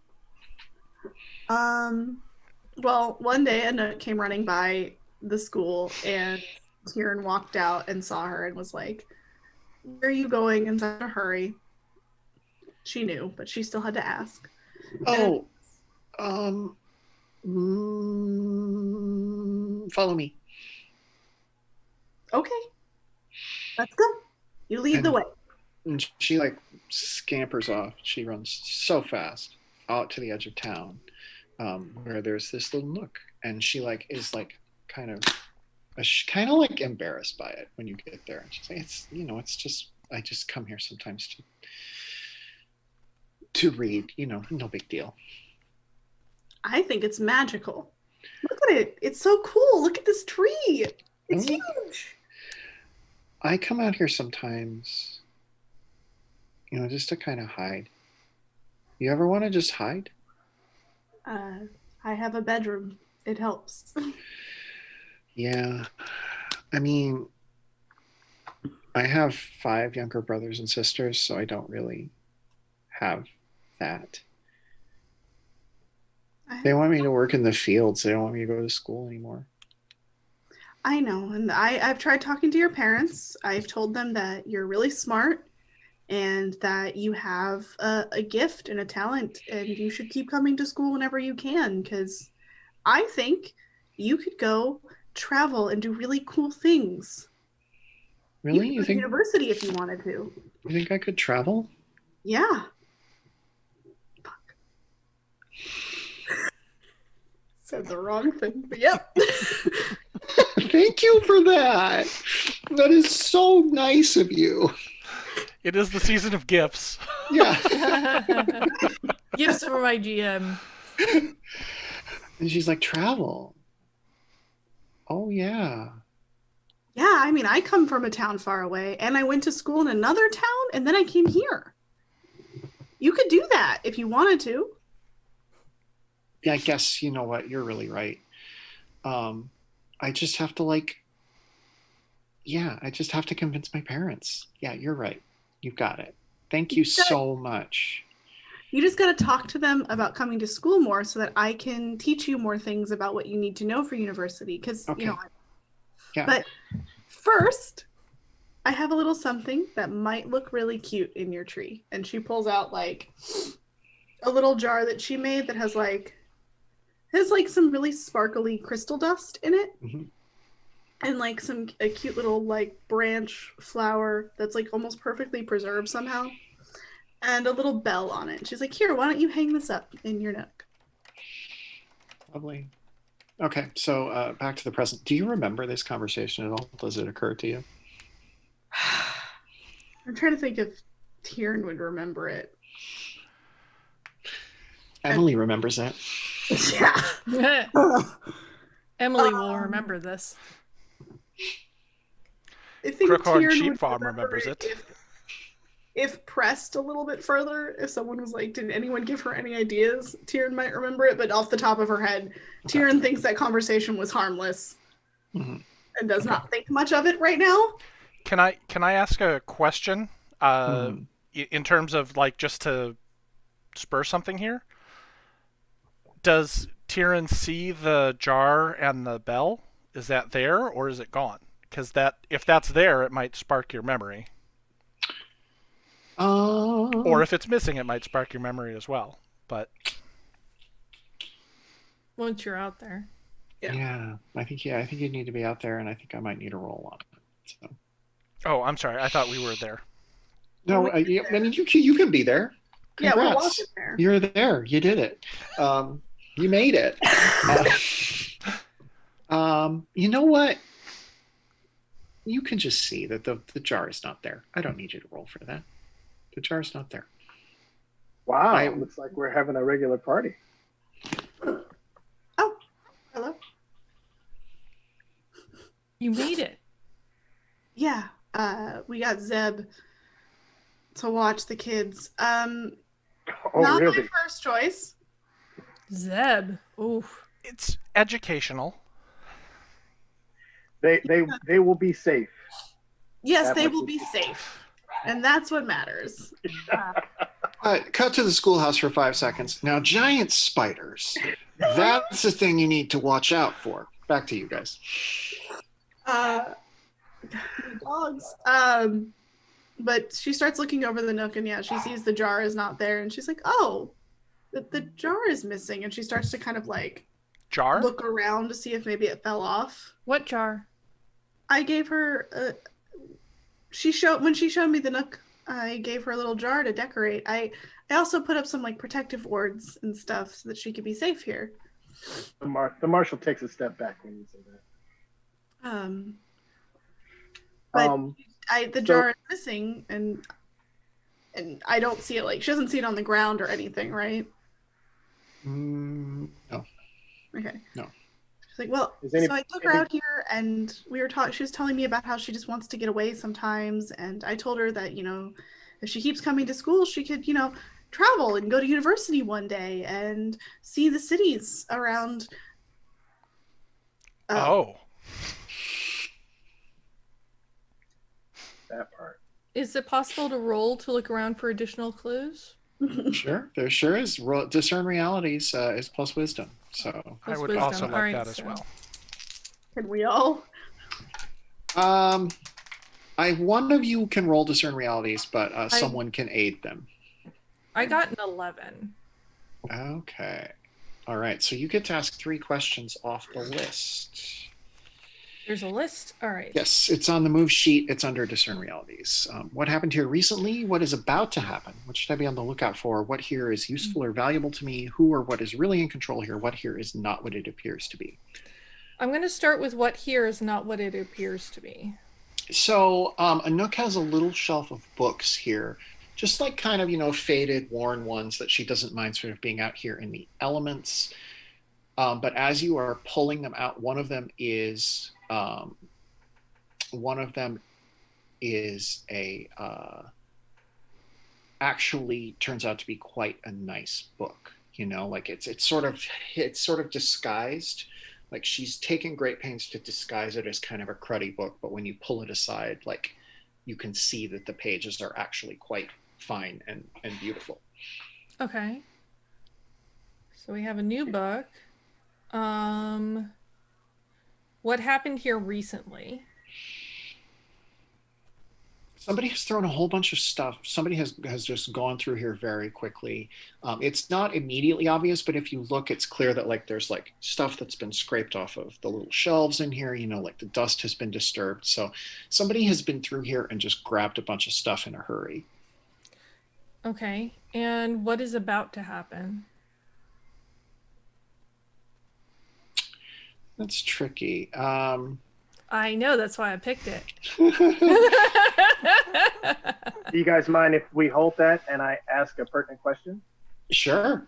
Well, one day a Nook came running by the school and Tyrion walked out and saw her and was like, "Where are you going in such a hurry?" She knew, but she still had to ask. Oh, follow me. Okay, let's go. You lead the way. And she like scampers off. She runs so fast out to the edge of town, where there's this little Nook, and she like is like kind of like embarrassed by it when you get there. And she's like, it's just I just come here sometimes to read. No big deal. I think it's magical. Look at it. It's so cool. Look at this tree. It's huge. I come out here sometimes, just to kind of hide. You ever want to just hide? I have a bedroom. It helps. Yeah. I mean, I have 5 younger brothers and sisters, so I don't really have that. They want me to work in the fields. They don't want me to go to school anymore. I know. And I've tried talking to your parents. I've told them that you're really smart and that you have a gift and a talent, and you should keep coming to school whenever you can, because I think you could go travel and do really cool things. Really? You You could go to think university if you wanted to. you think I could travel? Yeah. Fuck. Said the wrong thing, but yep. Thank you for that. That is so nice of you. It is the season of gifts. Yeah. Gifts for my GM. And she's like, travel. Oh, yeah. Yeah, I mean, I come from a town far away, and I went to school in another town, and then I came here. You could do that if you wanted to. Yeah, I guess, you know what? You're really right. I just have to I just have to convince my parents. Yeah, you're right. You've got it. Thank you so much. You just got to talk to them about coming to school more so that I can teach you more things about what you need to know for university. Because, Okay. Yeah. But first, I have a little something that might look really cute in your tree. And she pulls out like a little jar that she made that has some really sparkly crystal dust in it. Mhm. And like a cute little like branch flower that's like almost perfectly preserved somehow. And a little bell on it. She's like, here, why don't you hang this up in your nook? Lovely. Okay, so back to the present. Do you remember this conversation at all? Does it occur to you? I'm trying to think if Tieran would remember it. Emily remembers that. Yeah. Emily will remember this. I think Crookhorn Tieran Sheep would Farm remember remembers it. If pressed a little bit further, if someone was like, did anyone give her any ideas? Tieran might remember it, but off the top of her head, Tieran thinks that conversation was harmless Mhm. and does not think much of it right now. Can I ask a question? In terms of like just to spur something here. Does Tieran see the jar and the bell? Is that there or is it gone? Because if that's there, it might spark your memory. Or if it's missing, it might spark your memory as well. But Once you're out there. Yeah, I think you need to be out there, and I think I might need a roll on it. So. oh, I'm sorry. I thought we were there. No, I mean you can be there. Yeah, we're Congrats. walking there. You're there. You did it. You made it. You know what? You can just see that the jar is not there. I don't need you to roll for that. The jar is not there. Wow, looks like we're having a regular party. Oh, hello. You made it. Yeah, we got Zeb to watch the kids. Oh, Not really? my first choice. Zeb. Oof. It's educational. They will be safe. Yes, That they much will is- be safe. And that's what matters. Cut to the schoolhouse for 5 seconds. Now, giant spiders. That's the thing you need to watch out for. Back to you guys. Dogs. But she starts looking over the nook, and yeah, she sees the jar is not there, and she's like, "Oh, the jar is missing." And she starts to kind of like Jar? look around to see if maybe it fell off. What jar? I gave her. When she showed me the nook, I gave her a little jar to decorate. I also put up some like protective wards and stuff so that she could be safe here. The marshal takes a step back when you say that. But the jar is missing, and I don't see it. Like, she doesn't see it on the ground or anything, right? No. Okay. No. She's like, well, Is any- so I took her out here, and we were talking. She was telling me about how she just wants to get away sometimes, and I told her that, you know, if she keeps coming to school, she could, you know, travel and go to university one day and see the cities around. Oh. That part. Is it possible to roll to look around for additional clues? Sure. There sure is. Discern realities is plus wisdom. So I Plus would wisdom. also like Alright, that as so- well. Can we all? I one of you can roll discern realities, but someone can aid them. I got an 11. Okay. All right. So you get to ask 3 questions off the list. There's a list? All right. Yes, it's on the move sheet. It's under discern realities. What happened here recently? What is about to happen? What should I be on the lookout for? What here is useful or valuable to me? Who or what is really in control here? What here is not what it appears to be? I'm going to start with what here is not what it appears to be. So Anouk has a little shelf of books here, just like kind of, faded, worn ones that she doesn't mind sort of being out here in the elements. But as you are pulling them out, one of them is actually turns out to be quite a nice book. Like it's sort of disguised. Like she's taken great pains to disguise it as kind of a cruddy book, but when you pull it aside, like you can see that the pages are actually quite fine and beautiful. Okay. So we have a new book. What happened here recently? Somebody has thrown a whole bunch of stuff. Somebody has just gone through here very quickly. It's not immediately obvious, but if you look, it's clear that like there's like stuff that's been scraped off of the little shelves in here. Like the dust has been disturbed. So somebody has been through here and just grabbed a bunch of stuff in a hurry. Okay. And what is about to happen? That's tricky. I know, that's why I picked it. Do you guys mind if we hold that and I ask a pertinent question? Sure.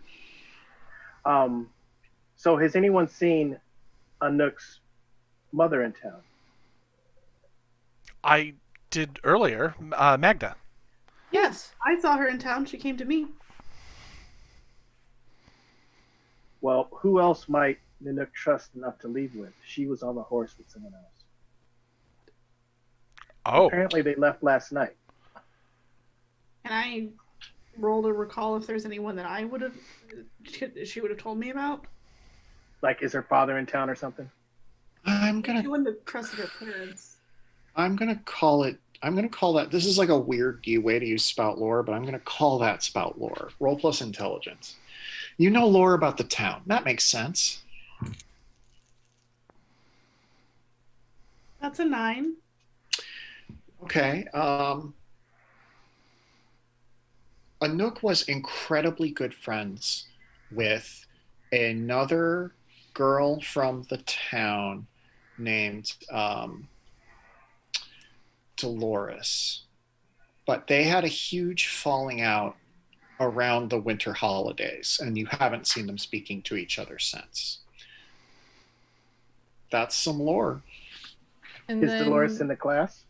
So has anyone seen Anouk's mother in town? I did earlier. Magda. Yes, I saw her in town. She came to me. Well, who else might Anouk trust enough to leave with? She was on the horse with someone else. Oh. Apparently they left last night. Can I roll to recall if there's anyone that she would have told me about? Like, is her father in town or something? She wouldn't have trusted her parents. I'm gonna call that. This is like a weird way to use spout lore, but I'm gonna call that spout lore. Roll plus intelligence. You know lore about the town. That makes sense. That's a 9. Okay. Anouk was incredibly good friends with another girl from the town named Dolores. But they had a huge falling out around the winter holidays, and you haven't seen them speaking to each other since. That's some lore. And Is Dolores in the class?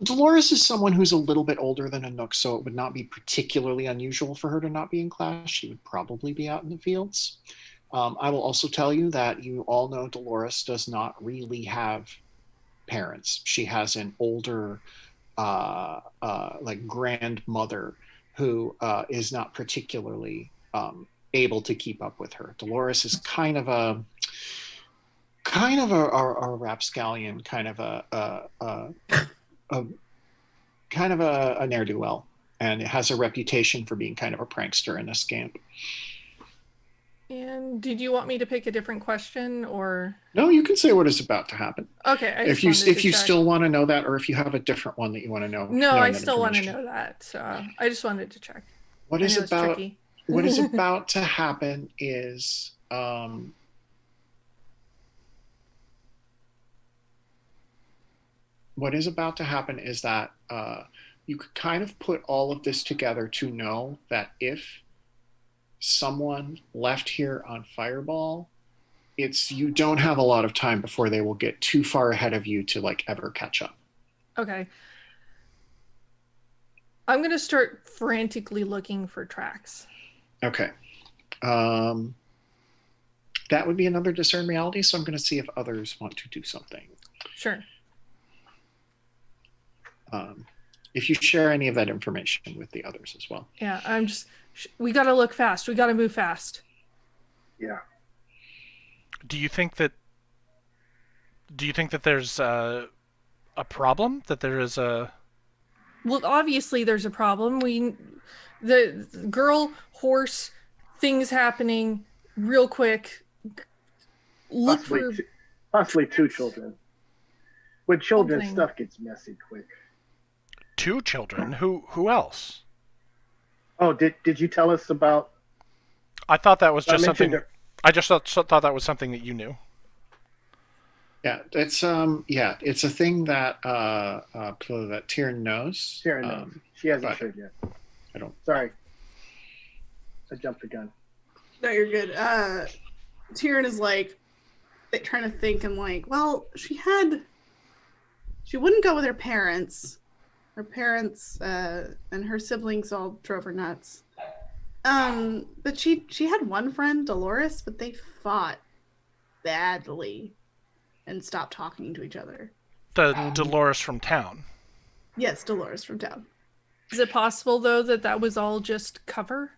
Dolores is someone who's a little bit older than Anouk, so it would not be particularly unusual for her to not be in class. She would probably be out in the fields. I will also tell you that you all know Dolores does not really have parents. She has an older, like grandmother who is not particularly able to keep up with her. Dolores is kind of a rapscallion, kind of a ne'er-do-well, and it has a reputation for being kind of a prankster and a scamp. And did you want me to pick a different question, or? No, you can say what is about to happen. Okay. If you still want to know that, or if you have a different one that you want to know. No, I still want to know that. So I just wanted to check. What is about to happen is what is about to happen is that you could kind of put all of this together to know that if someone left here on Fireball, you don't have a lot of time before they will get too far ahead of you to like ever catch up. Okay. I'm going to start frantically looking for tracks. Okay. That would be another discern reality, so I'm going to see if others want to do something. Sure. If you share any of that information with the others as well. Yeah, we got to look fast. We got to move fast. Yeah. Do you think that there's a problem? That there is a... Well, obviously there's a problem. The girl, horse, things happening real quick. Look for Possibly two children. With children, something. stuff gets messy quick. 2 children? Who else? Oh, did you tell us about? I thought that was I just mentioned something... I just thought that was something that you knew. Yeah, it's a thing that that Tyrion knows. Sharon knows. She hasn't but shared yet. I don't. Sorry, I jumped the gun. No, you're good. Tyrion is like trying to think and like, well, she wouldn't go with her parents. Her parents and her siblings all drove her nuts. But she had one friend, Dolores, but they fought badly and stopped talking to each other. The Dolores from town. Yes, Dolores from town. Is it possible, though, that was all just cover?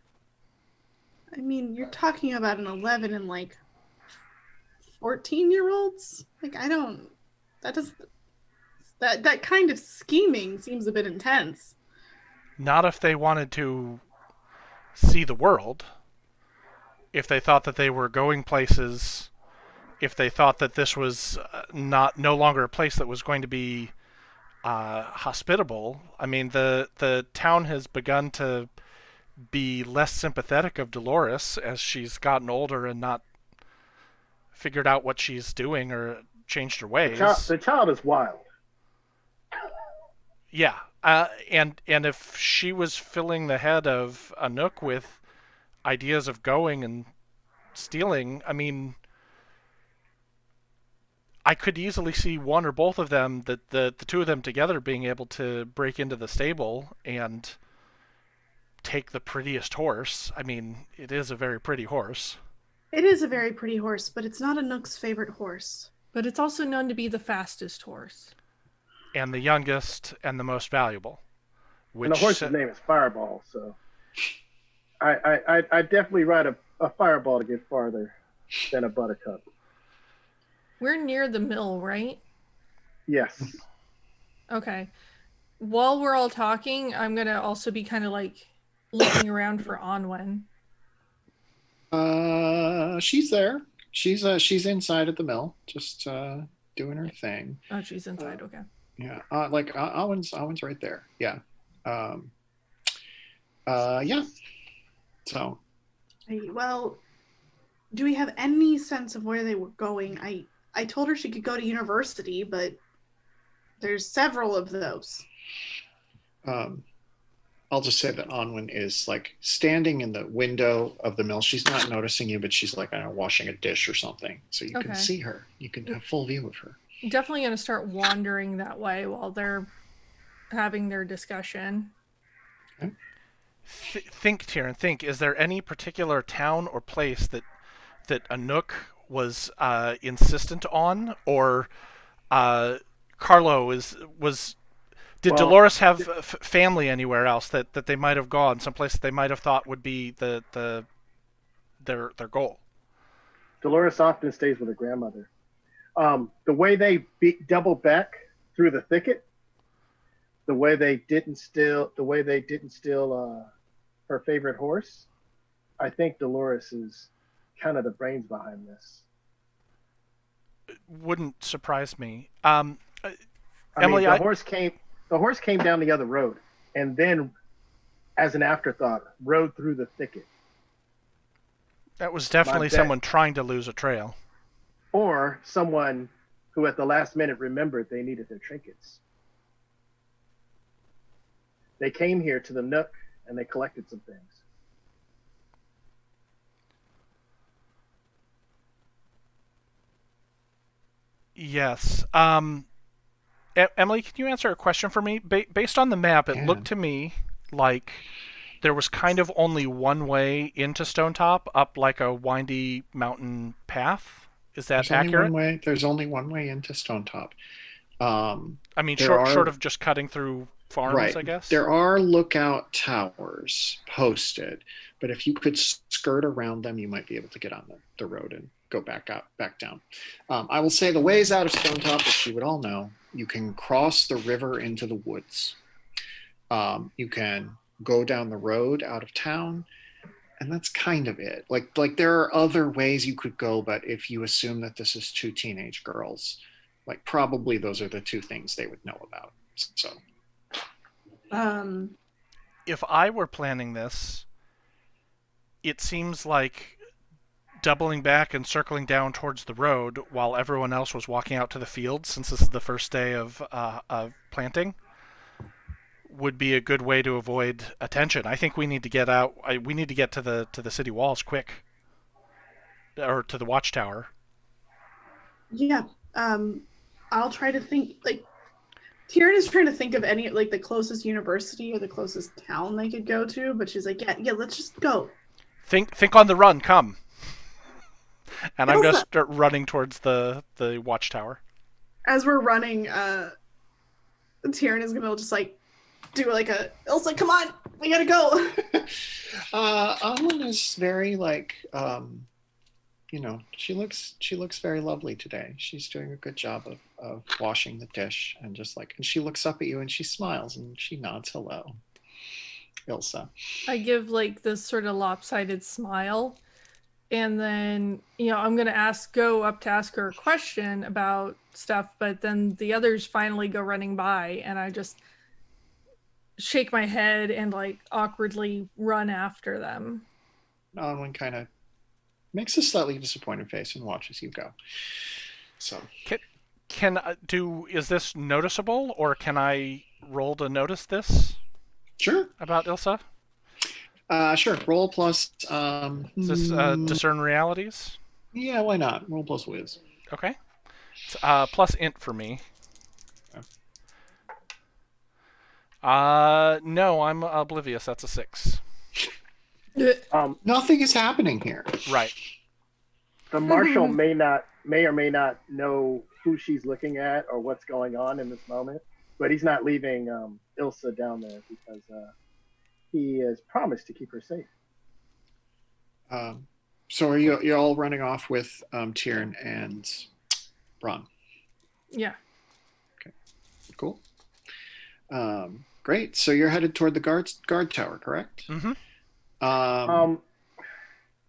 I mean, you're talking about an 11 and like 14-year-olds. Like, that kind of scheming seems a bit intense. Not if they wanted to see the world. If they thought that they were going places, if they thought that this was no longer a place that was going to be hospitable. I mean, the town has begun to be less sympathetic of Dolores as she's gotten older and not figured out what she's doing or changed her ways. The child is wild. Yeah, and if she was filling the head of Anouk with ideas of going and stealing, I mean, I could easily see one or both of them, the two of them together, being able to break into the stable and take the prettiest horse. I mean, it is a very pretty horse. It is a very pretty horse, but it's not Anouk's favorite horse. But it's also known to be the fastest horse. And the youngest and the most valuable. And the horse's name is Fireball, so I definitely ride a Fireball to get farther than a Buttercup. We're near the mill, right? Yes. Okay. While we're all talking, I'm going to also be kind of like looking around for Onwen. She's there. She's inside at the mill, just doing her thing. Oh, she's inside. Okay. Yeah, like Owen's right there. Yeah. Yeah. So. Well, do we have any sense of where they were going? I told her she could go to university, but there's several of those. I'll just say that Onwen is like standing in the window of the mill. She's not noticing you, but she's like, I don't know, washing a dish or something. So you can see her. You can have full view of her. Definitely going to start wandering that way while they're having their discussion. Okay. Think, Tyrion, think. Is there any particular town or place that Anouk was insistent on, or Carlo was? Did Dolores have family anywhere else that they might have gone, someplace that they might have thought would be their goal? Dolores often stays with her grandmother. The way they double back through the thicket, the way they didn't steal her favorite horse, I think Dolores is kind of the brains behind this. Wouldn't surprise me. Emily, the horse came down the other road, and then, as an afterthought, rode through the thicket. That was definitely someone trying to lose a trail. Or someone who at the last minute remembered they needed their trinkets. They came here to the Nook and they collected some things. Yes. Emily, can you answer a question for me? Based on the map, it looked to me like there was kind of only one way into Stonetop, up like a windy mountain path. Is that accurate? There's only one way into Stonetop. I mean, short of just cutting through farms, right. I guess? There are lookout towers posted, but if you could skirt around them, you might be able to get on the road go back down. I will say the ways out of Stonetop, which you would all know, you can cross the river into the woods. You can go down the road out of town, and that's kind of it. Like there are other ways you could go, but if you assume that this is two teenage girls, like probably those are the two things they would know about. So if I were planning this, it seems like doubling back and circling down towards the road while everyone else was walking out to the field, since this is the first day of planting, would be a good way to avoid attention. I think we need to get out. We need to get to the city walls quick, or to the watchtower. Yeah. I'll try to think. Like, Tyrion is trying to think of any like the closest university or the closest town they could go to, but she's like, yeah, let's just go. Think on the run. Come. And I'm going to start running towards the watchtower. As we're running, Tyrion is going to just like do like a Ilsa, come on, we gotta go. Amlin is very like, she looks very lovely today. She's doing a good job of washing the dish, and she looks up at you and she smiles and she nods hello. Ilsa. I give like this sort of lopsided smile, and then I'm gonna go up to ask her a question about stuff, but then the others finally go running by, and I just shake my head and like awkwardly run after them. Amlin kind of makes a slightly disappointed face and watches you go. So is this noticeable, or can I roll to notice this? Sure. About Ilsa? Sure. Roll plus. Is this discern realities? Yeah, why not? Roll plus whiz. Okay. It's plus int for me. No, I'm oblivious. That's a 6. Nothing is happening here. Right. The marshal may or may not know who she's looking at or what's going on in this moment, but he's not leaving Ilsa down there because he has promised to keep her safe. So are you're all running off with Tyrion and Bronn? Yeah. Okay. Cool. Great. So you're headed toward the guard tower, correct? Mm-hmm.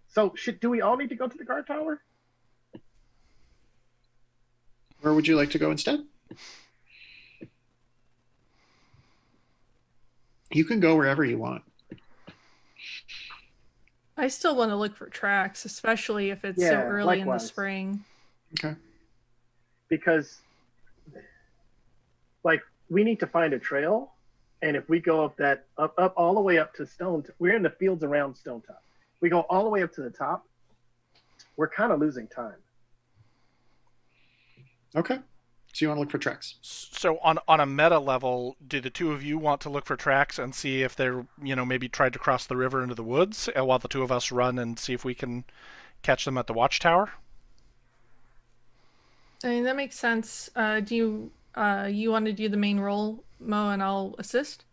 So do we all need to go to the guard tower? Where would you like to go instead? You can go wherever you want. I still want to look for tracks, especially if it's so early in the spring. Okay. Because, we need to find a trail, and if we go up all the way up to we're in the fields around Stonetop. We go all the way up to the top, we're kind of losing time. Okay. So you want to look for tracks. So on a meta level, do the two of you want to look for tracks and see if they're, maybe tried to cross the river into the woods, while the two of us run and see if we can catch them at the watchtower? I mean, that makes sense. Do you want to do the main role, Mo, and I'll assist?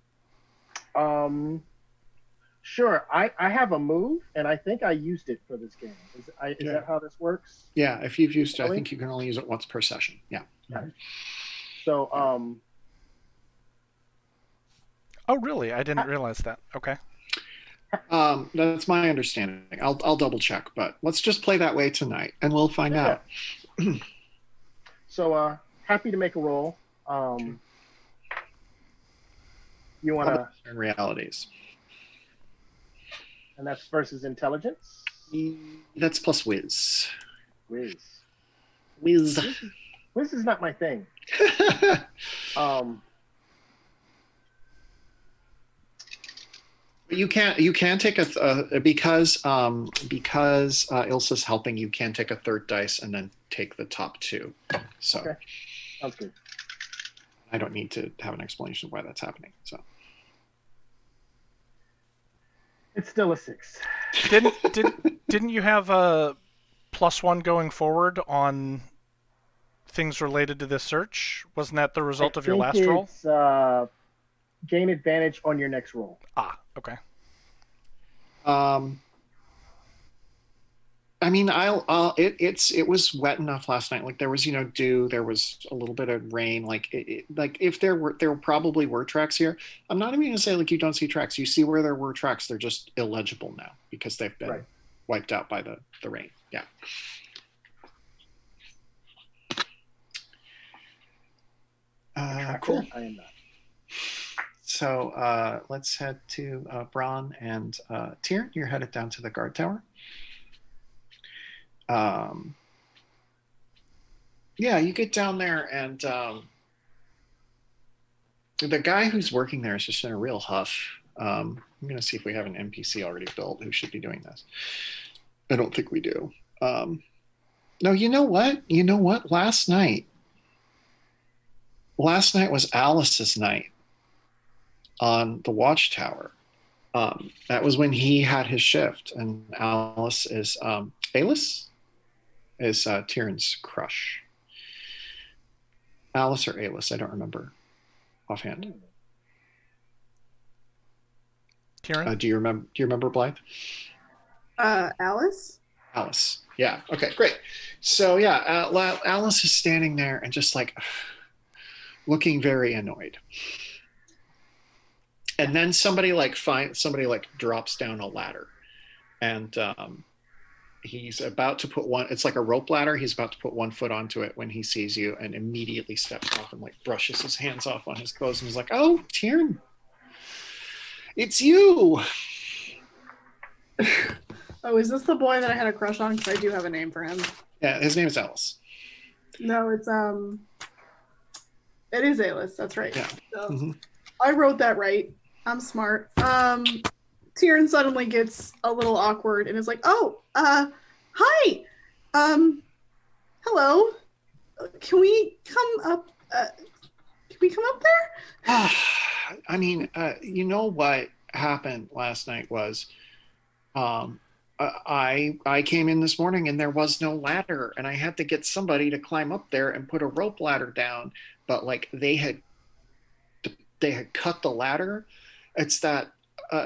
Sure. I have a move, and I think I used it for this game. Is that how this works? Yeah, if you've used it, I think you can only use it once per session. Yeah. So, Oh, really? I didn't realize that. Okay. That's my understanding. I'll double check, but let's just play that way tonight, and we'll find out. So, happy to make a roll. You want to discern realities, and that's versus intelligence. That's plus whiz. Whiz. Whiz. Whiz is not my thing. You can take because Ilsa's helping. You can take a third dice and then take the top two. So okay. Sounds good. I don't need to have an explanation of why that's happening. So it's still a 6. Didn't you have a +1 going forward on things related to this search? Wasn't that the result of your last roll? It's gain advantage on your next roll. roll. Ah, okay. okay. okay. okay. I mean, it was wet enough last night. Like there was, dew. There was a little bit of rain. Like like if there probably were tracks here. I'm not even going to say like you don't see tracks. You see where there were tracks. They're just illegible now because they've been Right. wiped out by the rain. Yeah. Cool. I am not. So let's head to Braun and Tyr. You're headed down to the guard tower. Yeah, you get down there, and the guy who's working there is just in a real huff. I'm going to see if we have an NPC already built who should be doing this. I don't think we do. No, you know what? Last night was Alice's night on the watchtower. That was when he had his shift, and Alice is Tyrion's crush. Alice or Alice, I don't remember offhand. Tyrion? Do you remember Blythe? Alice? Alice. Yeah. Okay, great. So yeah, Alice is standing there and just like looking very annoyed. And then somebody drops down a ladder, and he's about to put one. It's like a rope ladder. He's about to put one foot onto it when he sees you, and immediately steps off and like brushes his hands off on his clothes, and he's like, "Oh, Tyrion, it's you." Oh, is this the boy that I had a crush on? Because I do have a name for him. Yeah, his name is Alice. No, it is Alice. That's right. Yeah. So, Mm-hmm. I wrote that right. I'm smart. Tyrion suddenly gets a little awkward and is like, "Oh, hi. Hello. Can we come up? Can we come up there?" I mean, you know what happened last night was, I came in this morning and there was no ladder, and I had to get somebody to climb up there and put a rope ladder down, but like they had cut the ladder. It's that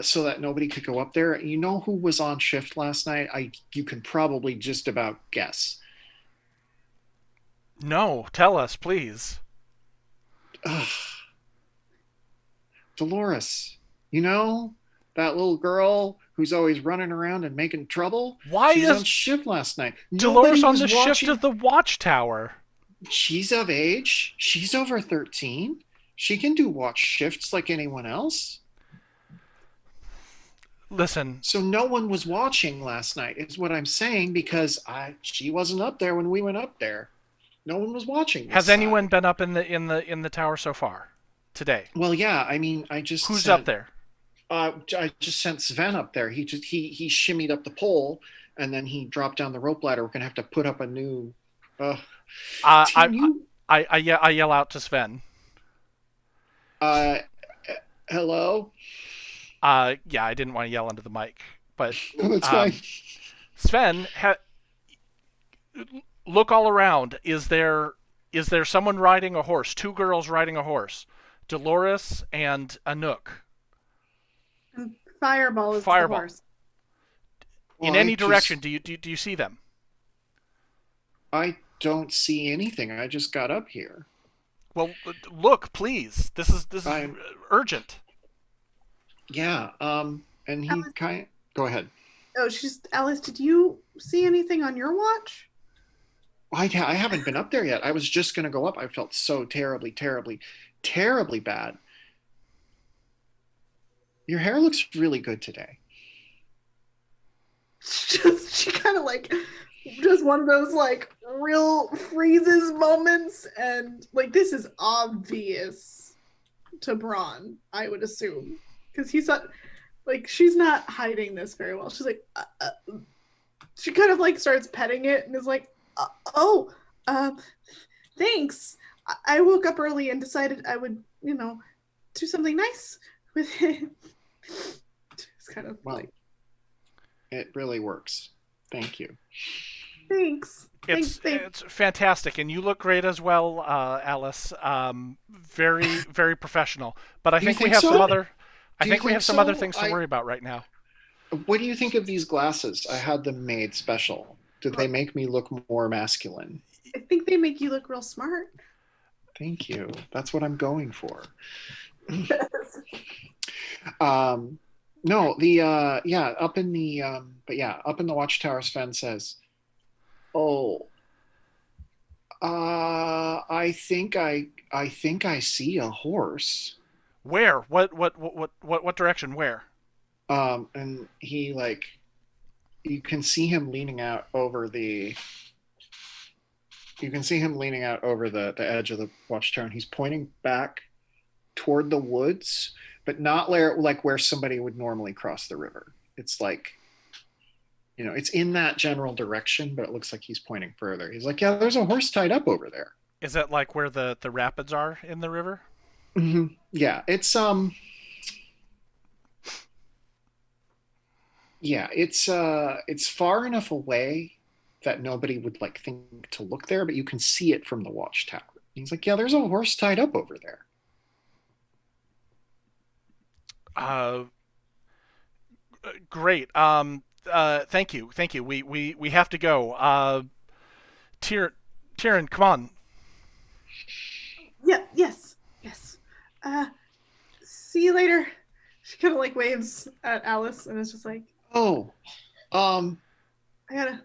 so that nobody could go up there. You know who was on shift last night? You can probably just about guess. No, tell us, please. Dolores. You know that little girl who's always running around and making trouble? Why She was is on shift last night. Dolores Nobody on was the shift watching. of the watchtower? She's of age. She's over 13. She can do watch shifts like anyone else. Listen, So no one was watching last night, is what I'm saying, because she wasn't up there when we went up there. No one was watching. has anyone been up in the tower so far today? Well, yeah. I mean, Who's up there? I just sent Sven up there. He shimmied up the pole, and then he dropped down the rope ladder. We're gonna have to put up a new. I yell out to Sven. Hello. Yeah, I didn't want to yell into the mic, but No, that's fine. Sven, look all around. Is there someone riding a horse? Two girls riding a horse, Dolores and Anouk. And Fireball is Fireball. the horse. In Well, any direction, do you see them? I don't see anything. I just got up here. Well, look, please. This is urgent. Yeah. And he Alice- go ahead. Oh, Alice, did you see anything on your watch? I haven't been up there yet. I was just going to go up. I felt so terribly, terribly, terribly bad. Your hair looks really good today. She kind of like just one of those like real freezes moments, and like this is obvious to Braun, I would assume, because he's not like she's not hiding this very well. She's like, she kind of like starts petting it and is like, thanks. I woke up early and decided I would, do something nice with it. It's kind of like, it really works. Thank you. thanks. It's fantastic, and you look great as well, Alice. Very, very professional. But I think we have some other. I think we have some other things to worry about right now. What do you think of these glasses? I had them made special. Do they make me look more masculine? I think they make you look real smart. Thank you. That's what I'm going for. No, the up in the up in the watchtower, Sven says, "Oh, I think I see a horse." Where? What direction? Where? And he like, you can see him leaning out over the. You can see him leaning out over the edge of the watchtower, and he's pointing back toward the woods, but not where somebody would normally cross the river. It's like, it's in that general direction, but it looks like he's pointing further. He's like, yeah, there's a horse tied up over there. Is that like where the rapids are in the river? Mm-hmm. Yeah, it's it's far enough away that nobody would like think to look there, but you can see it from the watchtower. He's like, yeah, there's a horse tied up over there. Great. Thank you. We have to go. Tyrion, come on. Yeah. Yes. See you later. She kind of like waves at Alice and is just like, oh, I gotta.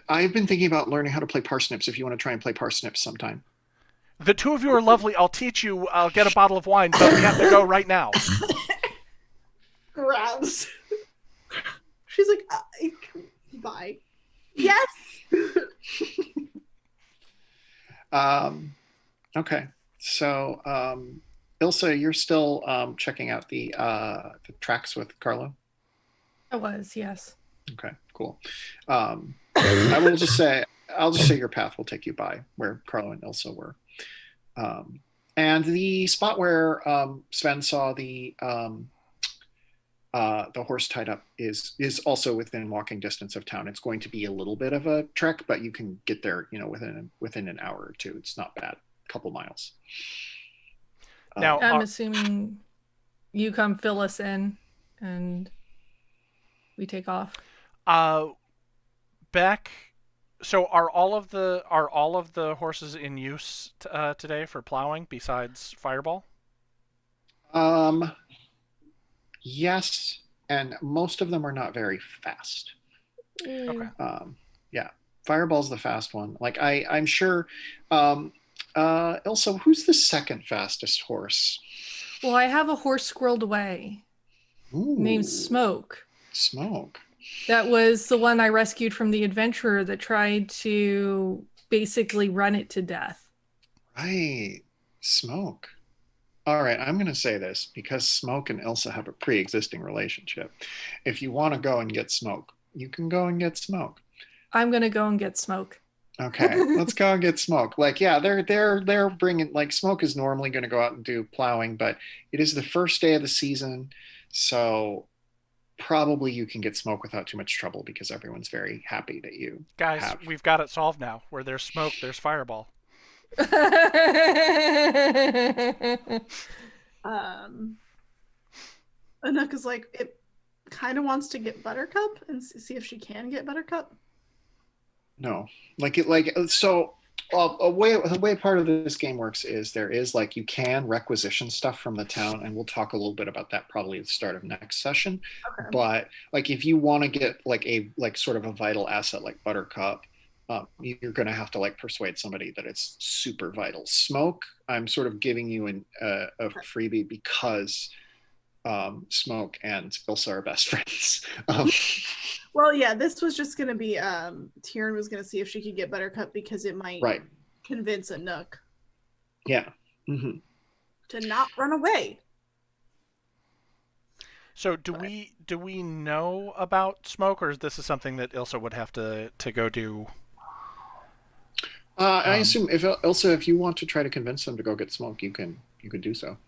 I've been thinking about learning how to play parsnips. If you want to try and play parsnips sometime. The two of you are lovely. I'll teach you. I'll get a bottle of wine, but we have to go right now. Grabs. She's like, bye. Yes. Okay. So, Ilsa, you're still checking out the tracks with Carlo? I was, yes. Okay, cool. I'll just say your path will take you by where Carlo and Ilsa were. And the spot where Sven saw the horse tied up is also within walking distance of town. It's going to be a little bit of a trek, but you can get there, within an hour or two. It's not bad. A couple miles. Now I'm assuming you come fill us in and we take off. Back. So are all of the horses in use today for plowing besides Fireball? Yes, and most of them are not very fast. Okay. Yeah, Fireball's the fast one. Like I'm sure. Ilsa, who's the second fastest horse? Well, I have a horse squirreled away. Ooh, named Smoke. Smoke. That was the one I rescued from the adventurer that tried to basically run it to death. Right. Smoke. All right, I'm going to say this because Smoke and Ilsa have a pre-existing relationship. If you want to go and get Smoke, you can go and get Smoke. I'm going to go and get Smoke. Okay, let's go and get Smoke. Like, yeah, they're bringing, like, Smoke is normally going to go out and do plowing, but it is the first day of the season, so probably you can get Smoke without too much trouble because everyone's very happy that you Guys, we've got it solved now. Where there's Smoke, there's Fireball. Anouk is like, it kind of wants to get Buttercup and see if she can get Buttercup. No, so the way part of this game works is there is like you can requisition stuff from the town, and we'll talk a little bit about that probably at the start of next session. Okay. But like if you want to get like sort of a vital asset like Buttercup, you're going to have to like persuade somebody that it's super vital. Smoke, I'm sort of giving you a freebie because Smoke and Ilsa are best friends. Well, yeah, this was just going to be Tyrion was going to see if she could get Buttercup because it might convince Anouk. Yeah. Mm-hmm. To not run away. So do we know about Smoke, or is this something that Ilsa would have to go do? I assume if you want to try to convince them to go get Smoke, you can do so.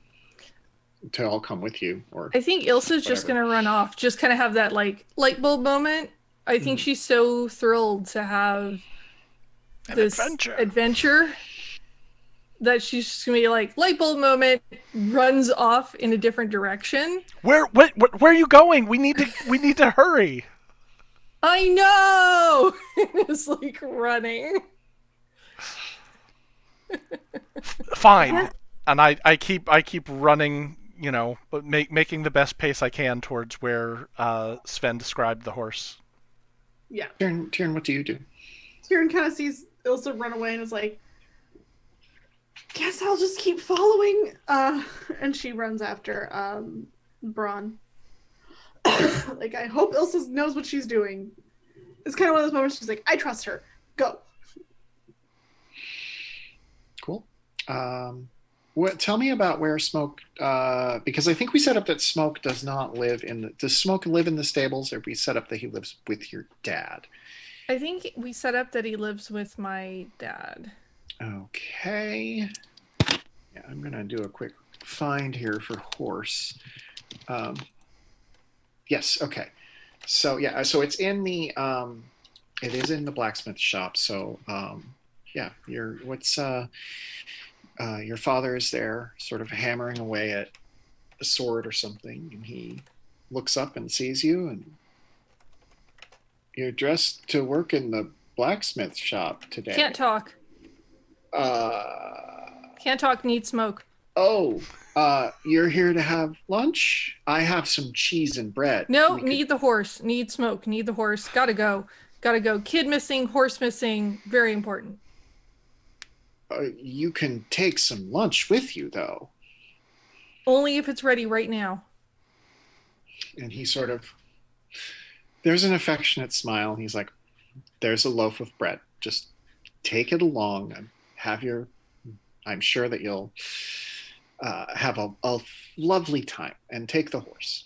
To all come with you, or I think Ilsa's just gonna run off, just kind of have that like light bulb moment. I think she's so thrilled to have this adventure that she's just gonna be like light bulb moment, runs off in a different direction. Where are you going? We need to hurry. I know. It's like running. Fine. Yeah. And I keep running, but making the best pace I can towards where Sven described the horse. Yeah. Tyrion, what do you do? Tyrion kind of sees Ilsa run away and is like, guess I'll just keep following. And she runs after Braun. Like, I hope Ilsa knows what she's doing. It's kind of one of those moments she's like, I trust her. Go. Cool. Tell me about where Smoke, because I think we set up that Smoke does not live does Smoke live in the stables, or we set up that he lives with your dad? I think we set up that he lives with my dad. Okay. Yeah, I'm going to do a quick find here for horse. Yes, okay. So, yeah, so it's in it is in the blacksmith shop. So, yeah, your father is there sort of hammering away at a sword or something, and he looks up and sees you, and you're dressed to work in the blacksmith shop today. Can't talk. Can't talk, need smoke. Oh, you're here to have lunch? I have some cheese and bread. No, need the horse. Need smoke. Need the horse. Gotta go. Gotta go. Kid missing, horse missing. Very important. You can take some lunch with you, though. Only if it's ready right now. And he sort of... There's an affectionate smile. He's like, there's a loaf of bread. Just take it along and have I'm sure that you'll have a lovely time, and take the horse.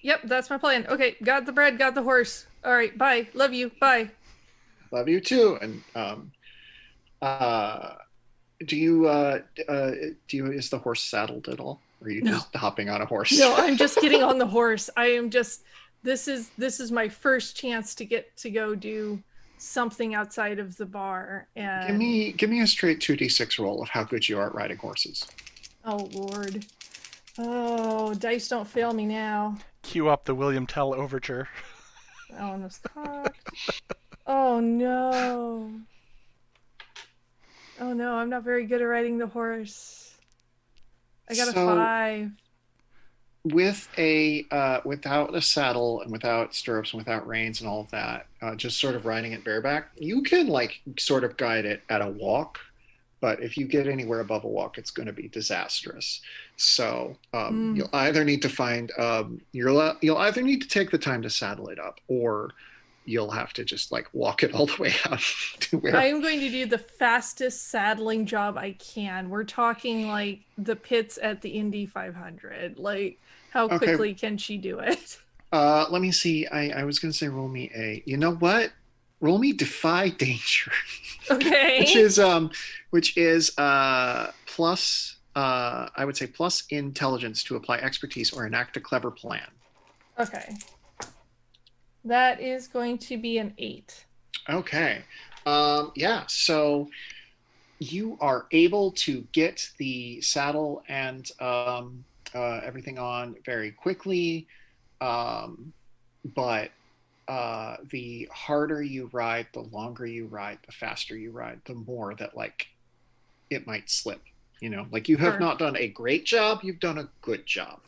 Yep, that's my plan. Okay, got the bread, got the horse. All right, bye. Love you. Bye. Love you too. And is the horse saddled at all? Or are you just hopping on a horse? No, I'm just getting on the horse. I am just this is my first chance to get to go do something outside of the bar. And give me a straight 2d6 roll of how good you are at riding horses. Oh Lord. Oh, dice don't fail me now. Cue up the William Tell overture. Oh, no, stop. Oh no. Oh no, I'm not very good at riding the horse. I got a 5. With without a saddle and without stirrups and without reins and all of that, just sort of riding it bareback, you can like sort of guide it at a walk, but if you get anywhere above a walk, it's going to be disastrous. So you'll either need to find you'll either need to take the time to saddle it up, or you'll have to just like walk it all the way out to where... I am going to do the fastest saddling job I can. We're talking like the pits at the Indy 500. Like, how quickly can she do it? Let me see. I was going to say roll me you know what? Roll me Defy Danger. Okay. which is plus, I would say plus intelligence to apply expertise or enact a clever plan. Okay. That is going to be an 8. Okay. Yeah, so you are able to get the saddle and everything on very quickly, but the harder you ride, the longer you ride, the faster you ride, the more that like it might slip. Like you have not done a great job, you've done a good job.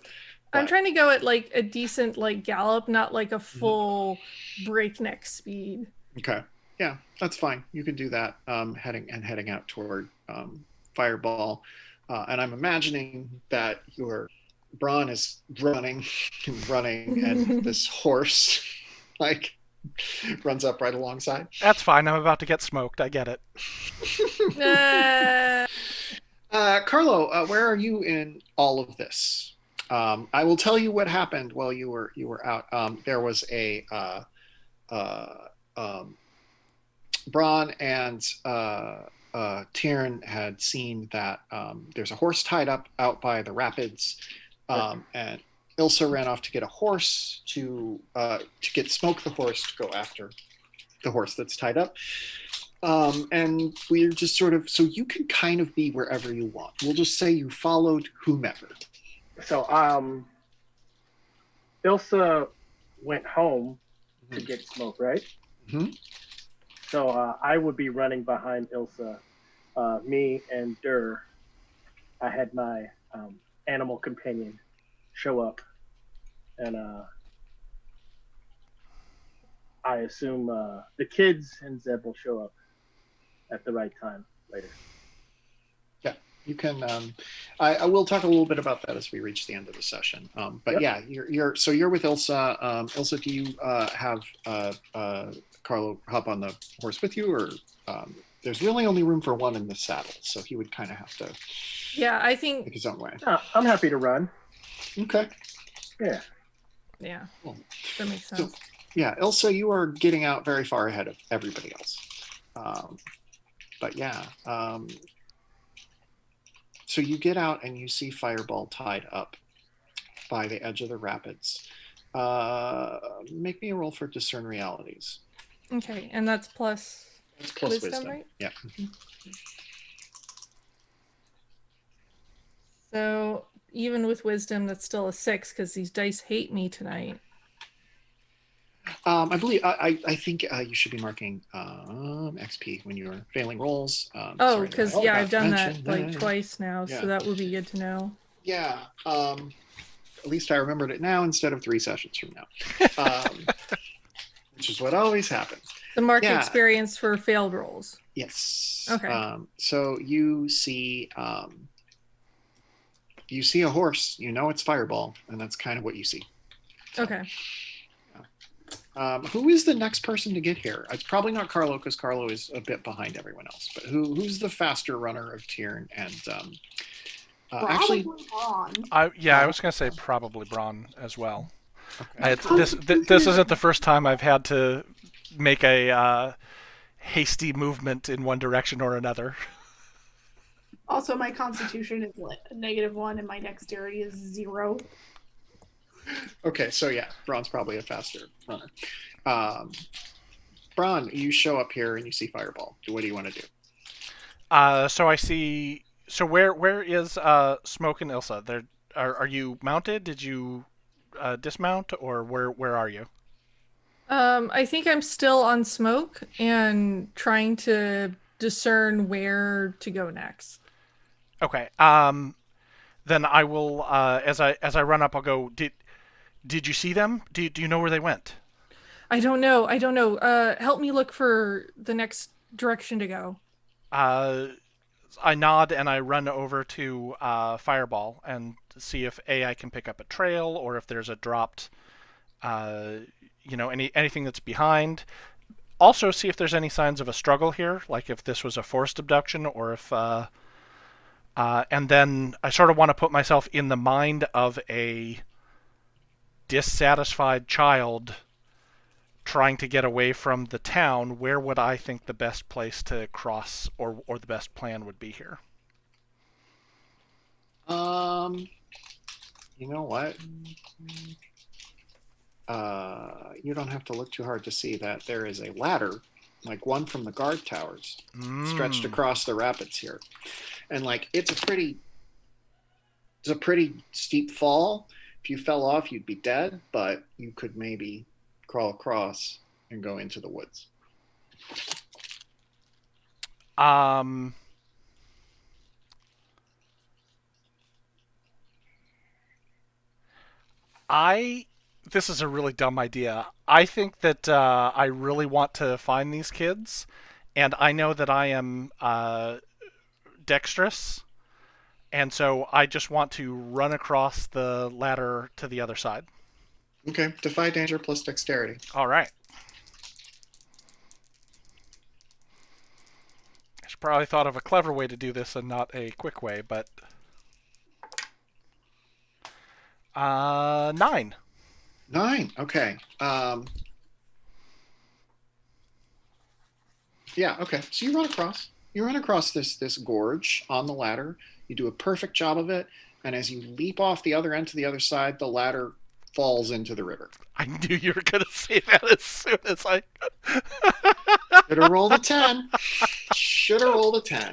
I'm trying to go at like a decent like gallop, not like a full breakneck speed. Okay. Yeah, that's fine. You can do that heading out toward Fireball. And I'm imagining that your Braun is running and running, and this horse like runs up right alongside. That's fine. I'm about to get smoked. I get it. Carlo, where are you in all of this? I will tell you what happened while you were out. There was a Braun and Tyrion had seen that there's a horse tied up out by the rapids, and Ilsa ran off to get a horse to get Smoke the horse to go after the horse that's tied up. And we're just sort of, so you can kind of be wherever you want. We'll just say you followed whomever. So Ilsa went home to get smoke, right? Mm-hmm. So I would be running behind Ilsa. Me and Dur. I had my animal companion show up, and I assume the kids and Zeb will show up at the right time later. Yeah, you can. I will talk a little bit about that as we reach the end of the session. But Yep. yeah, you're with Ilsa. Ilsa, do you have Carlo hop on the horse with you, or there's really only room for one in the saddle, so he would kind of have to Yeah, I make think. his own way. I'm happy to run. Okay. Yeah. Yeah, Cool. that makes So, sense. yeah, Ilsa, you are getting out very far ahead of everybody else. But yeah, so you get out and you see Fireball tied up by the edge of the rapids. Make me a roll for discern realities. Okay, and that's plus It's plus wisdom. right? Yeah. So even with wisdom, that's still a 6 because these dice hate me tonight. I believe I think you should be marking XP when you're failing rolls. Oh, because sorry, I've done that mention like twice now, Yeah. so that would be good to know. Yeah. At least I remembered it now instead of 3 sessions from now, which is what always happens. The mark Yeah. experience for failed rolls. Yes. Okay. So you see a horse. You know it's Fireball, and that's kind of what you see. Okay. Who is the next person to get here? It's probably not Carlo, because Carlo is a bit behind everyone else. But who's the faster runner of Tiern? And actually, Probably Braun. I was going to say probably Braun as well. okay. This isn't the first time I've had to make a hasty movement in one direction or another. Also, my constitution is -1 and my dexterity is 0. Okay, so yeah, Braun's probably a faster runner. Braun, you show up here and you see Fireball. What do you want to do? So I see. So where is Smoke and Ilsa? Are you mounted? Did you dismount, or where are you? I think I'm still on Smoke and trying to discern where to go next. Okay. Then I will. As I run up, I'll go. Did you see them? Do you know where they went? I don't know. Help me look for the next direction to go. I nod and I run over to Fireball and see if I can pick up a trail, or if there's a dropped, anything that's behind. Also, see if there's any signs of a struggle here, like if this was a forced abduction, or if. And then I sort of want to put myself in the mind of a dissatisfied child trying to get away from the town. Where would I think the best place to cross, or the best plan would be here? You know what? You don't have to look too hard to see that there is a ladder, like one from the guard towers, stretched across the rapids here, and like it's a pretty steep fall. If you fell off, you'd be dead, but you could maybe crawl across and go into the woods. This is a really dumb idea. I think that I really want to find these kids, and I know that I am dexterous, and so I just want to run across the ladder to the other side. Okay, defy danger plus dexterity. All right. I should probably thought of a clever way to do this and not a quick way, but 9. 9. Okay. Yeah. Okay. So you run across. You run across this gorge on the ladder. You do a perfect job of it, and as you leap off the other end to the other side, the ladder falls into the river. I knew you were going to say that as soon as I. Should have rolled a 10. Should have rolled a 10.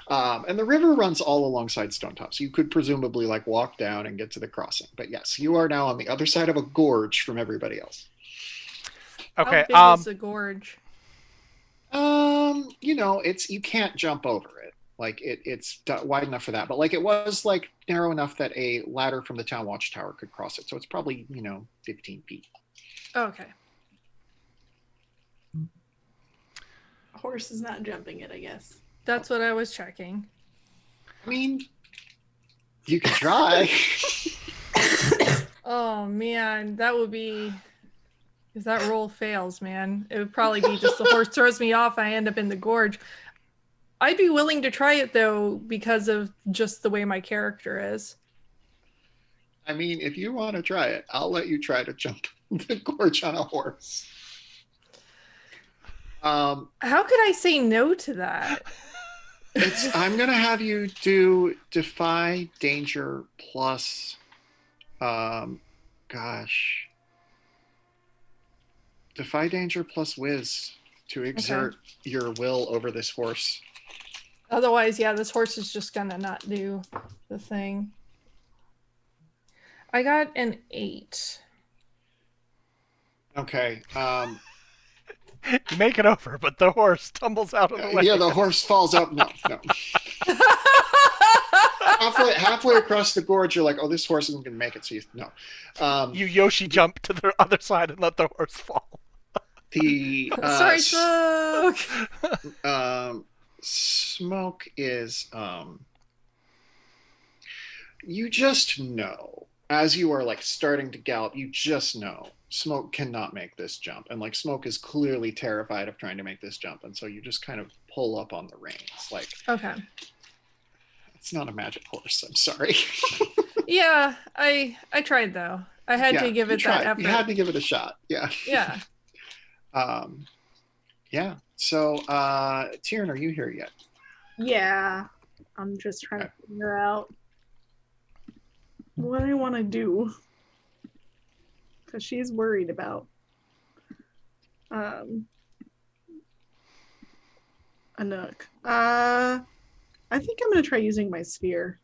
And the river runs all alongside Stonetop, so you could presumably like walk down and get to the crossing. But yes, you are now on the other side of a gorge from everybody else. Okay. How big is the gorge? It's you can't jump over it. Like it's wide enough for that, but like it was like narrow enough that a ladder from the town watchtower could cross it. So it's probably 15 feet. Okay. A horse is not jumping it, I guess. That's what I was checking. I mean, you can try. Oh man, that would be if that roll fails, man. It would probably be just the horse throws me off, I end up in the gorge. I'd be willing to try it though because of just the way my character is. I mean, if you want to try it, I'll let you try to jump the gorge on a horse. How could I say no to that? I'm gonna have you do defy danger plus defy danger plus whiz to exert your will over this horse. Otherwise, yeah, this horse is just gonna not do the thing. I got an 8. Okay. You make it over, but the horse tumbles out of the way. Yeah, the horse falls up. No. halfway across the gorge, you're like, oh, this horse isn't going to make it. So you Yoshi jump to the other side and let the horse fall. Sorry, Smoke. Smoke is you just know as you are like starting to gallop, you just know Smoke cannot make this jump, and like Smoke is clearly terrified of trying to make this jump, and so you just kind of pull up on the reins. Like, okay, it's not a magic horse. I'm sorry. Yeah, I tried though. I had to give it that effort. You had to give it a shot. Yeah. Yeah. Yeah. So, Tieran, are you here yet? Yeah. I'm just trying to figure out what I want to do. Because she's worried about a nook. I think I'm going to try using my sphere.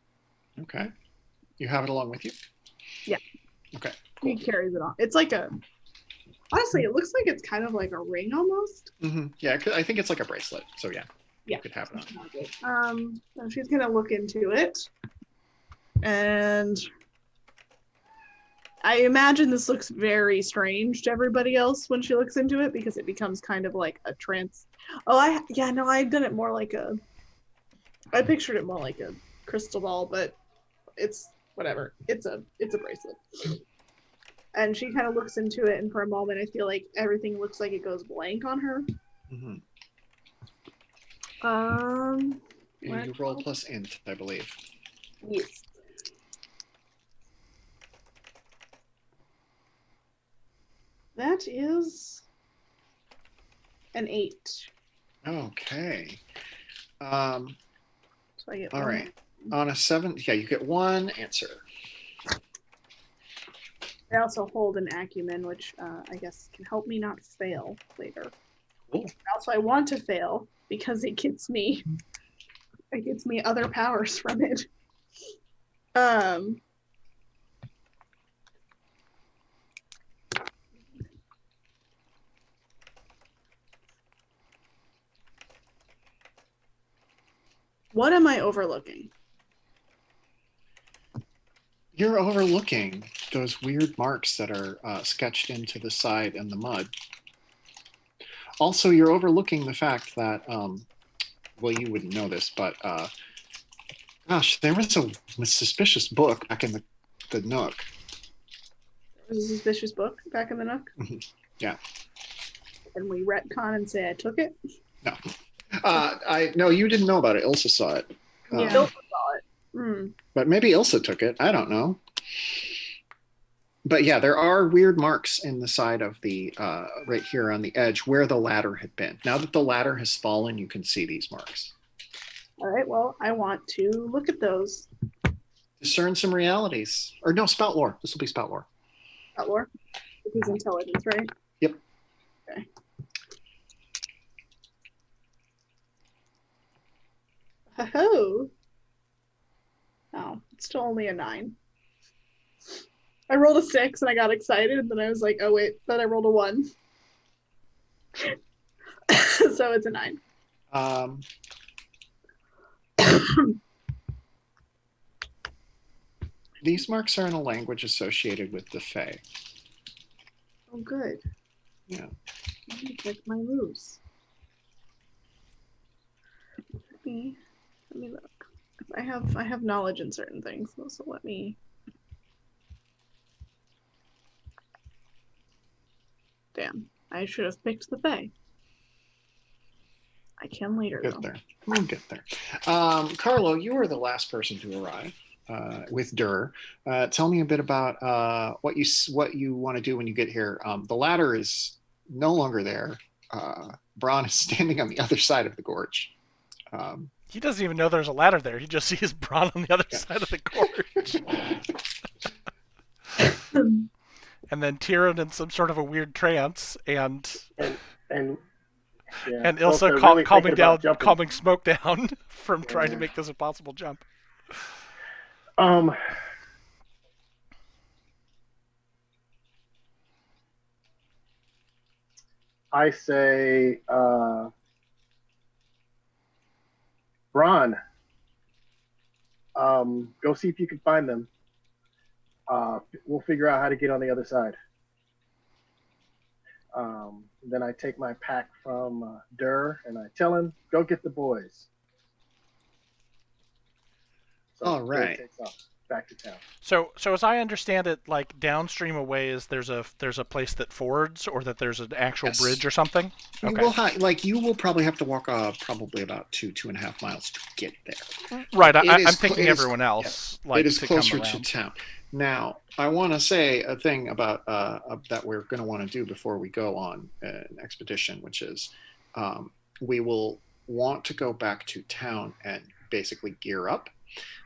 Okay. You have it along with you? Yeah. Okay. He carries it on. It's like honestly, it looks like it's kind of like a ring almost. Mm-hmm. Yeah, I think it's like a bracelet. So yeah. Yeah. You could have it on. So she's going to look into it. And I imagine this looks very strange to everybody else when she looks into it because it becomes kind of like a trance. I've done it more like I pictured it more like a crystal ball, but it's whatever. It's a bracelet. And she kind of looks into it, and for a moment, I feel like everything looks like it goes blank on her. Mm-hmm. And you roll plus int, I believe. Yes. That is an 8. Okay. So I get All one. right. On a 7, yeah, you get one answer. I also hold an acumen, which I guess can help me not fail later. Cool. Also, I want to fail because it gets me other powers from it. What am I overlooking? You're overlooking those weird marks that are sketched into the side and the mud. Also, you're overlooking the fact that, well, you wouldn't know this, but gosh, there was a suspicious book back in the nook. There was a suspicious book back in the nook? Mm-hmm. Yeah. And we retcon and say I took it? No. No, you didn't know about it. Ilsa saw it. Yeah. Ilsa saw it. But maybe Ilsa took it. I don't know. But yeah, there are weird marks in the side of the, right here on the edge where the ladder had been. Now that the ladder has fallen, you can see these marks. All right, well, I want to look at those. Discern some realities. Or no, spout lore. This will be spout lore. Spout lore? It is intelligence, right? Yep. Okay. Ho-ho. Oh, it's still only a 9. I rolled a 6 and I got excited, and then I was like, oh wait, then I rolled a 1. So it's a 9. These marks are in a language associated with the Fae. Oh, good. Yeah. Let me check my moves. Let me look. I have knowledge in certain things, so let me. Damn, I should have picked the Fae. I can later, though. Get there. We'll get there. Carlo, you are the last person to arrive with Dur. Tell me a bit about what you want to do when you get here. The ladder is no longer there. Braun is standing on the other side of the gorge. He doesn't even know there's a ladder there. He just sees Braun on the other side of the gorge. And then Tyrion in some sort of a weird trance, and Ilsa really calming smoke down from trying to make this a possible jump. I say, Bron, go see if you can find them. We'll figure out how to get on the other side. Then I take my pack from Dur and I tell him, go get the boys. So All right. Dur takes off back to town. So as I understand it, like downstream a ways, there's a place that fords, or that there's an actual bridge or something. Okay. You will probably have to walk probably about 2.5 miles to get there. Right. I'm thinking everyone else. Yeah, it is closer to town. Now, I want to say a thing about that we're going to want to do before we go on an expedition, which is we will want to go back to town and basically gear up.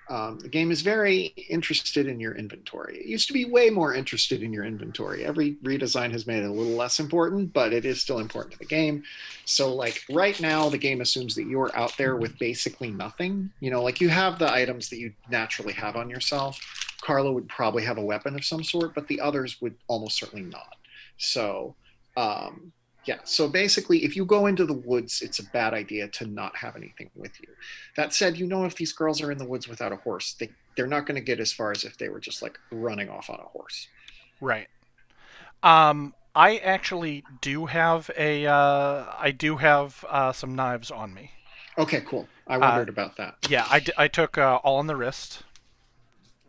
The game is very interested in your inventory. It used to be way more interested in your inventory. Every redesign has made it a little less important, but it is still important to the game. So like right now, the game assumes that you're out there with basically nothing. You know, like you have the items that you naturally have on yourself. Carlo would probably have a weapon of some sort, but the others would almost certainly not. So, yeah. So basically, if you go into the woods, it's a bad idea to not have anything with you. That said, you know, if these girls are in the woods without a horse, they're not going to get as far as if they were just like running off on a horse. Right. I actually do have some knives on me. Okay, cool. I wondered about that. Yeah, I took all on the wrist.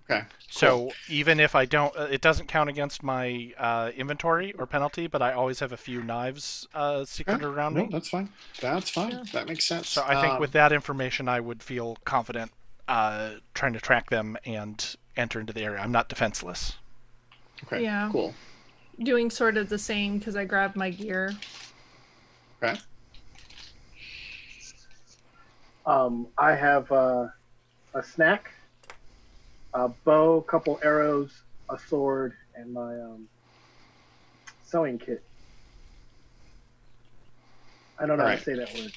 Okay. So even if I don't, it doesn't count against my inventory or penalty, but I always have a few knives secreted around me. No, that's fine. That's fine. Yeah. That makes sense. So I think with that information, I would feel confident trying to track them and enter into the area. I'm not defenseless. Okay, Yeah. cool. Doing sort of the same because I grabbed my gear. Okay. I have a snack, a bow, a couple arrows, a sword, and my sewing kit. I don't know how to say that word.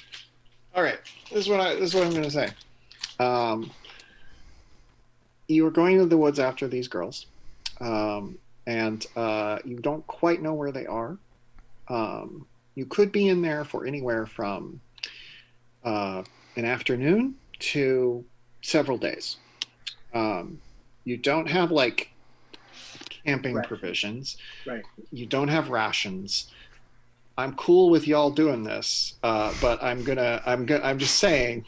All right. This is what I'm going to say. You are going into the woods after these girls, and you don't quite know where they are. You could be in there for anywhere from an afternoon to several days. You don't have like camping provisions. Right. You don't have rations. I'm cool with y'all doing this, but I'm just saying,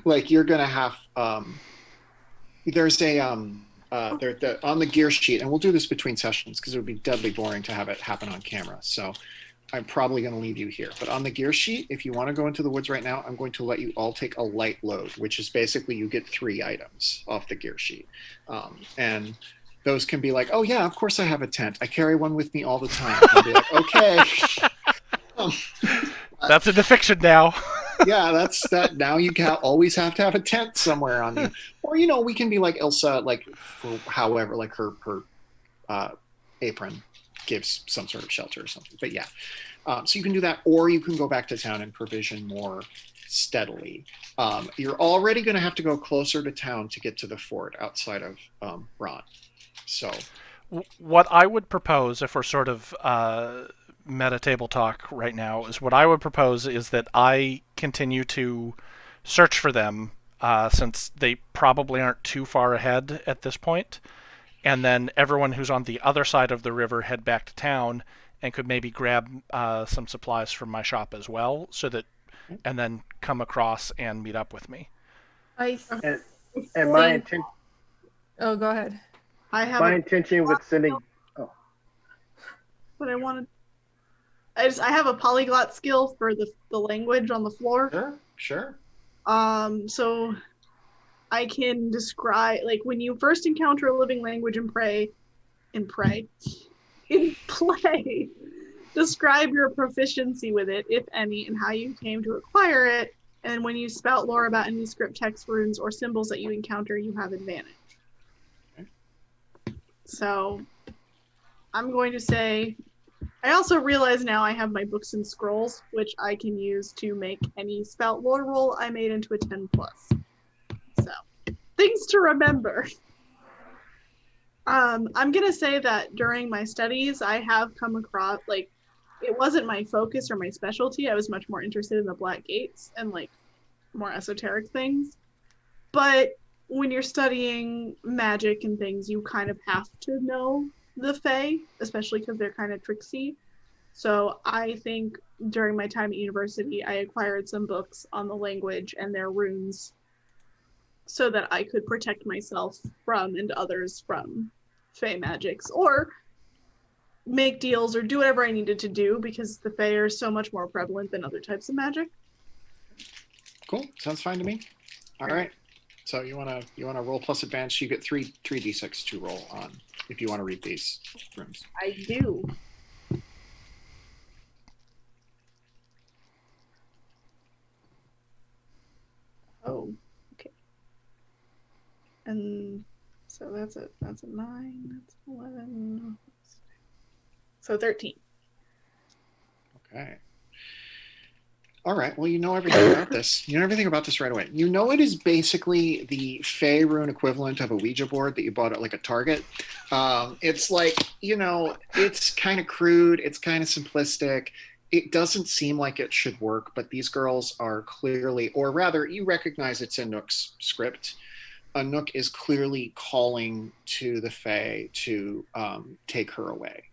like you're gonna have. There's a on the gear sheet, and we'll do this between sessions because it would be deadly boring to have it happen on camera. So I'm probably going to leave you here. But on the gear sheet, if you want to go into the woods right now, I'm going to let you all take a light load, which is basically you get 3 items off the gear sheet. And those can be like, oh, yeah, of course I have a tent. I carry one with me all the time. I'll be like, okay. That's in the fiction now. Yeah, that's that. Now you always have to have a tent somewhere on you. Or, you know, we can be like Ilsa, like, for however, like her apron gives some sort of shelter or something. But yeah, so you can do that, or you can go back to town and provision more steadily. You're already going to have to go closer to town to get to the fort outside of Ron. So, what I would propose, if we're sort of meta table talk right now, is what I would propose is that I continue to search for them, since they probably aren't too far ahead at this point, and then everyone who's on the other side of the river head back to town and could maybe grab some supplies from my shop as well, and then come across and meet up with me. And my intention. Oh, go ahead. My intention with sending. Oh. But I have a polyglot skill for the language on the floor. Sure. So I can describe, like, when you first encounter a living language in play, describe your proficiency with it, if any, and how you came to acquire it. And when you spout lore about any script, text, runes, or symbols that you encounter, you have advantage. Okay. So I'm going to say, I also realize now I have my books and scrolls, which I can use to make any spout lore roll I made into a 10+. So, things to remember. I'm going to say that during my studies, I have come across, like, it wasn't my focus or my specialty. I was much more interested in the Black Gates and, like, more esoteric things. But when you're studying magic and things, you kind of have to know the Fae, especially because they're kind of tricksy. So I think during my time at university, I acquired some books on the language and their runes so that I could protect myself from and others from Fae magics, or make deals or do whatever I needed to do, because the Fae are so much more prevalent than other types of magic. Cool. Sounds fine to me. All right. So you wanna roll plus advantage. You get 3d6 to roll on if you want to read these rooms. I do. Oh, okay. And so that's a 9, that's 11. So 13. Okay. All right. Well, you know everything about this. You know everything about this right away. You know it is basically the Fae rune equivalent of a Ouija board that you bought at like a Target. It's like, it's kind of crude. It's kind of simplistic. It doesn't seem like it should work, but these girls are clearly, or rather, you recognize it's Anouk's script. Anouk is clearly calling to the Fae to take her away.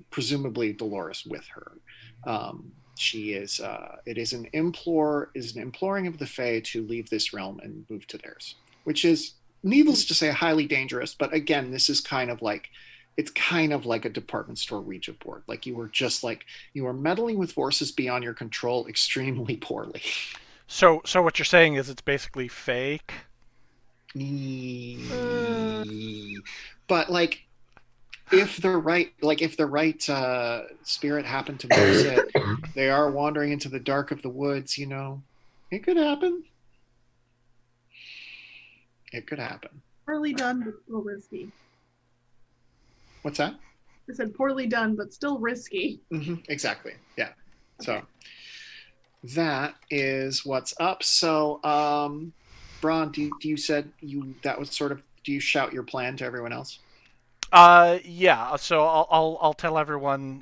Presumably Dolores with her. She is. It is an imploring of the Fae to leave this realm and move to theirs, which is, needless to say, highly dangerous. But again, this is kind of like a department store Ouija board. Like you were meddling with forces beyond your control extremely poorly. So what you're saying is it's basically fake. But like, if the right spirit happened to notice it, they are wandering into the dark of the woods. It could happen. It could happen. Poorly done, but still risky. What's that? I said poorly done, but still risky. Mm-hmm, exactly. Yeah. Okay. So that is what's up. So, Braun, do you shout your plan to everyone else? Yeah. So I'll tell everyone.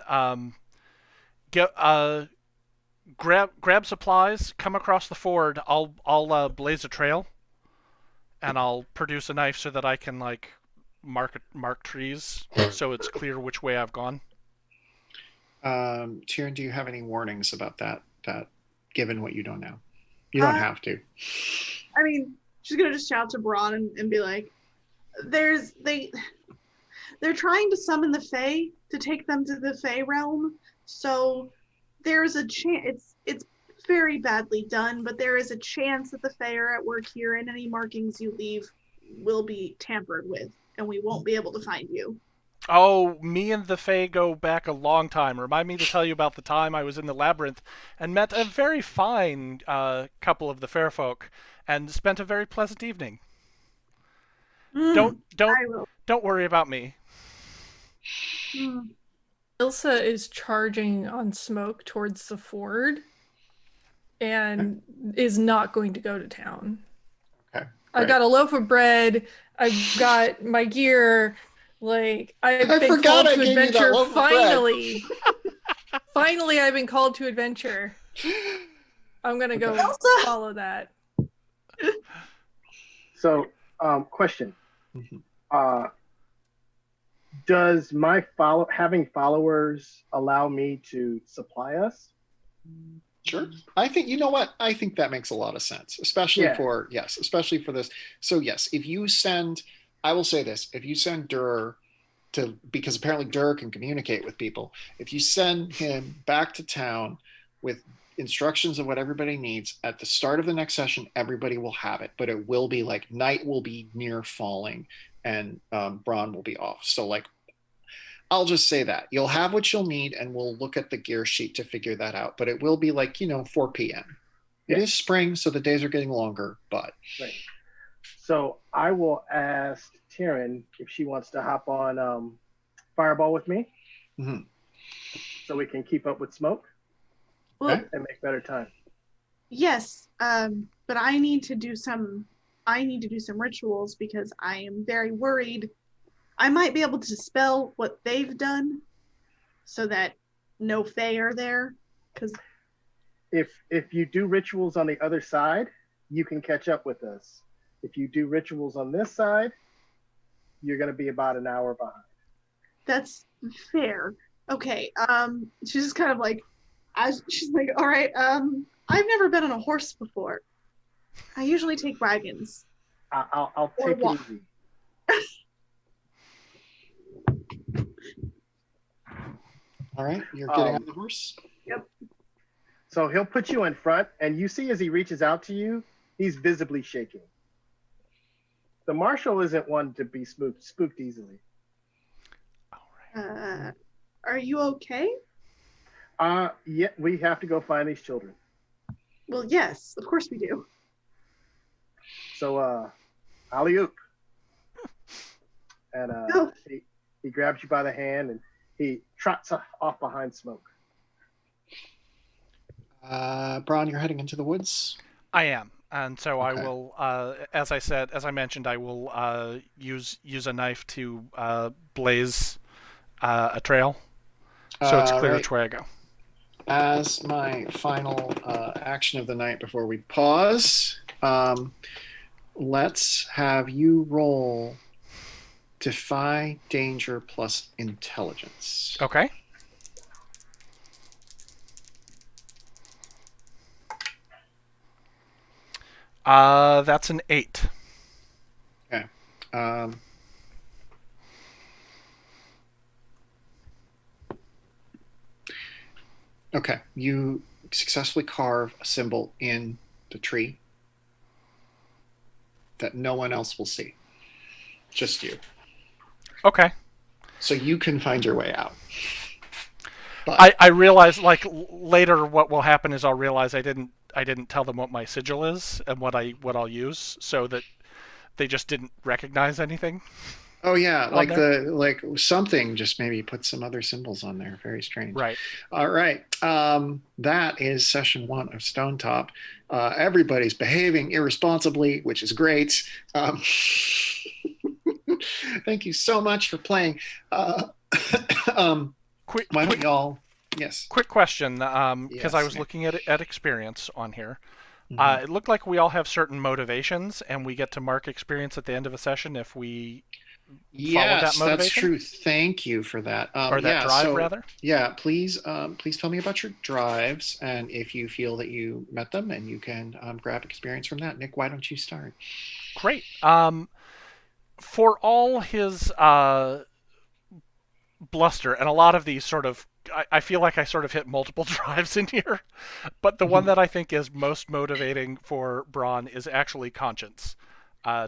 Grab supplies. Come across the ford. I'll blaze a trail, and I'll produce a knife so that I can mark trees so it's clear which way I've gone. Tyrion, do you have any warnings about that given what you don't know? You don't have to. I mean, she's gonna just shout to Braun and be like, they're trying to summon the Fae to take them to the Fae realm, so there's a chance, it's very badly done, but there is a chance that the Fae are at work here, and any markings you leave will be tampered with, and we won't be able to find you. Oh, me and the Fae go back a long time. Remind me to tell you about the time I was in the labyrinth and met a very fine couple of the fair folk and spent a very pleasant evening. Don't worry about me. Ilsa is charging on Smoke towards the ford. and is not going to go to town. Okay. I got a loaf of bread. I've got my gear. Like, I've been forgot called I to gave you that adventure. loaf of bread. Finally. Finally, I've been called to adventure. I'm going to go follow that. So, question. Mhm. Does my having followers allow me to supply us? Sure. I think, you know what? I think that makes a lot of sense, especially especially for this. So yes, if you send, I will say this, if you send Dur because apparently Dur can communicate with people, if you send him back to town with instructions of what everybody needs at the start of the next session, everybody will have it, but it will be like night will be near falling and Braun will be off. So like, I'll just say that you'll have what you'll need, and we'll look at the gear sheet to figure that out. But it will be like 4 p.m. It is spring, so the days are getting longer. But right. So I will ask Taryn if she wants to hop on Fireball with me, so we can keep up with smoke and make better time. Yes, but I need to do some rituals because I am very worried. I might be able to dispel what they've done so that no Fae are there. Because if you do rituals on the other side, you can catch up with us. If you do rituals on this side, you're going to be about an hour behind. That's fair. Okay. She's just kind of like, she's like, all right. I've never been on a horse before. I usually take wagons. I'll take it easy. All right, you're getting on the horse? Yep. So he'll put you in front, and you see as he reaches out to you, he's visibly shaking. The marshal isn't one to be spooked easily. All right. Are you okay? Yeah, we have to go find these children. Well, yes, of course we do. So, alley-oop. And he grabs you by the hand, and he trots off behind smoke. Braun, you're heading into the woods? I am. And so Okay. I will, as I mentioned, I will use a knife to blaze a trail, so it's clear which way I go. As my final action of the night before we pause, let's have you roll Defy Danger plus Intelligence. Okay. That's an 8. Okay. Okay. You successfully carve a symbol in the tree that no one else will see. Just you. Okay. So you can find your way out. But I realize, like, later what will happen is I'll realize I didn't tell them what my sigil is and what I'll use, so that they just didn't recognize anything. oh yeah, like something, just maybe put some other symbols on there. Very strange. Right. All right. That is session 1 of Stonetop. Everybody's behaving irresponsibly, which is great. Thank you so much for playing. Why don't y'all? Yes. Quick question, because Yes, I was ma'am. looking at experience on here. It looked like we all have certain motivations, and we get to mark experience at the end of a session if we follow that Yes, motivation. that's true. Thank you for that. Or that drive, rather. Yeah, please tell me about your drives, and if you feel that you met them, and you can grab experience from that. Nick, why don't you start? Great. For all his bluster, and a lot of these sort of, I feel like I sort of hit multiple drives in here, but the one that I think is most motivating for Braun is actually conscience,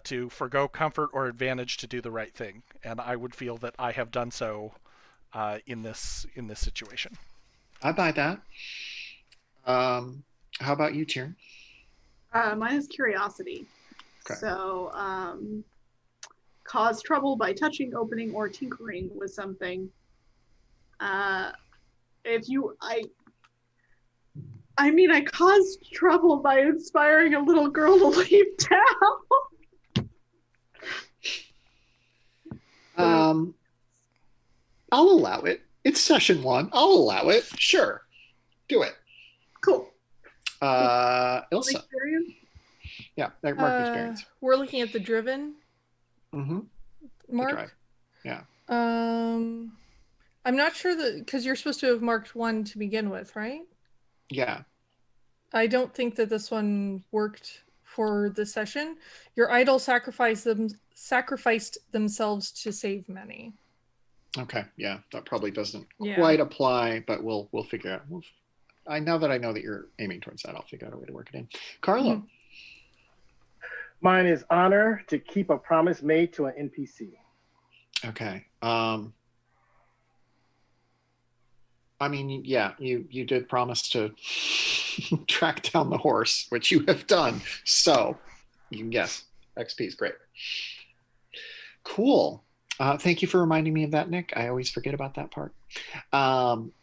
to forgo comfort or advantage to do the right thing, and I would feel that I have done so in this situation. I buy that. How about you, Tyrion? Mine is curiosity. Okay. So, cause trouble by touching, opening, or tinkering with something. I mean, I caused trouble by inspiring a little girl to leave town. I'll allow it. It's session 1. I'll allow it. Sure. Do it. Cool. Ilsa. Experience? Yeah, mark experience. We're looking at the driven Mm-hmm. mark. Drive. Yeah. I'm not sure that, because you're supposed to have marked 1 to begin with, right? Yeah. I don't think that this one worked for the session. Your idol sacrificed themselves to save many. Okay. Yeah, that probably doesn't Yeah. quite apply, but we'll figure out. Now that I know that you're aiming towards that, I'll figure out a way to work it in. Carlo. Mhm. Mine is honor to keep a promise made to an NPC. Okay. I mean, yeah, you did promise to track down the horse, which you have done. So you can guess. XP is great. Cool. Thank you for reminding me of that, Nick. I always forget about that part.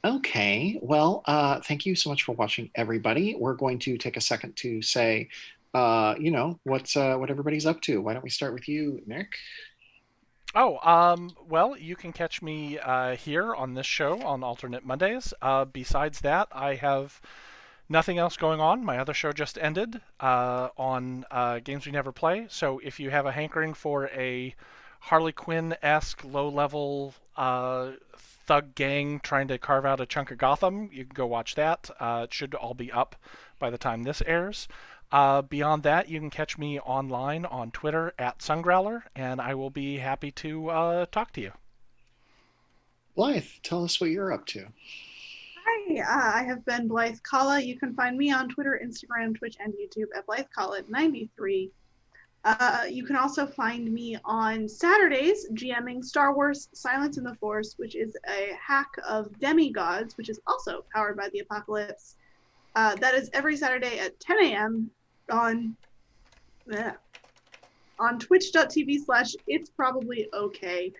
Okay. Well, thank you so much for watching, everybody. We're going to take a second to say, what everybody's up to. Why don't we start with you, Nick? Well, you can catch me here on this show on alternate Mondays. Besides that, I have nothing else going on. My other show just ended on Games We Never Play. So if you have a hankering for a Harley Quinn-esque low-level thug gang trying to carve out a chunk of Gotham, you can go watch that. It should all be up by the time this airs. Beyond that, you can catch me online on Twitter at Sungrowler, and I will be happy to talk to you. Blythe, tell us what you're up to. Hi, I have been Blythe Kala. You can find me on Twitter, Instagram, Twitch, and YouTube at Blythe Kala93. You can also find me on Saturdays GMing Star Wars Silence in the Force, which is a hack of demigods, which is also powered by the Apocalypse. That is every Saturday at 10 a.m. on twitch.tv/It's Probably Okay.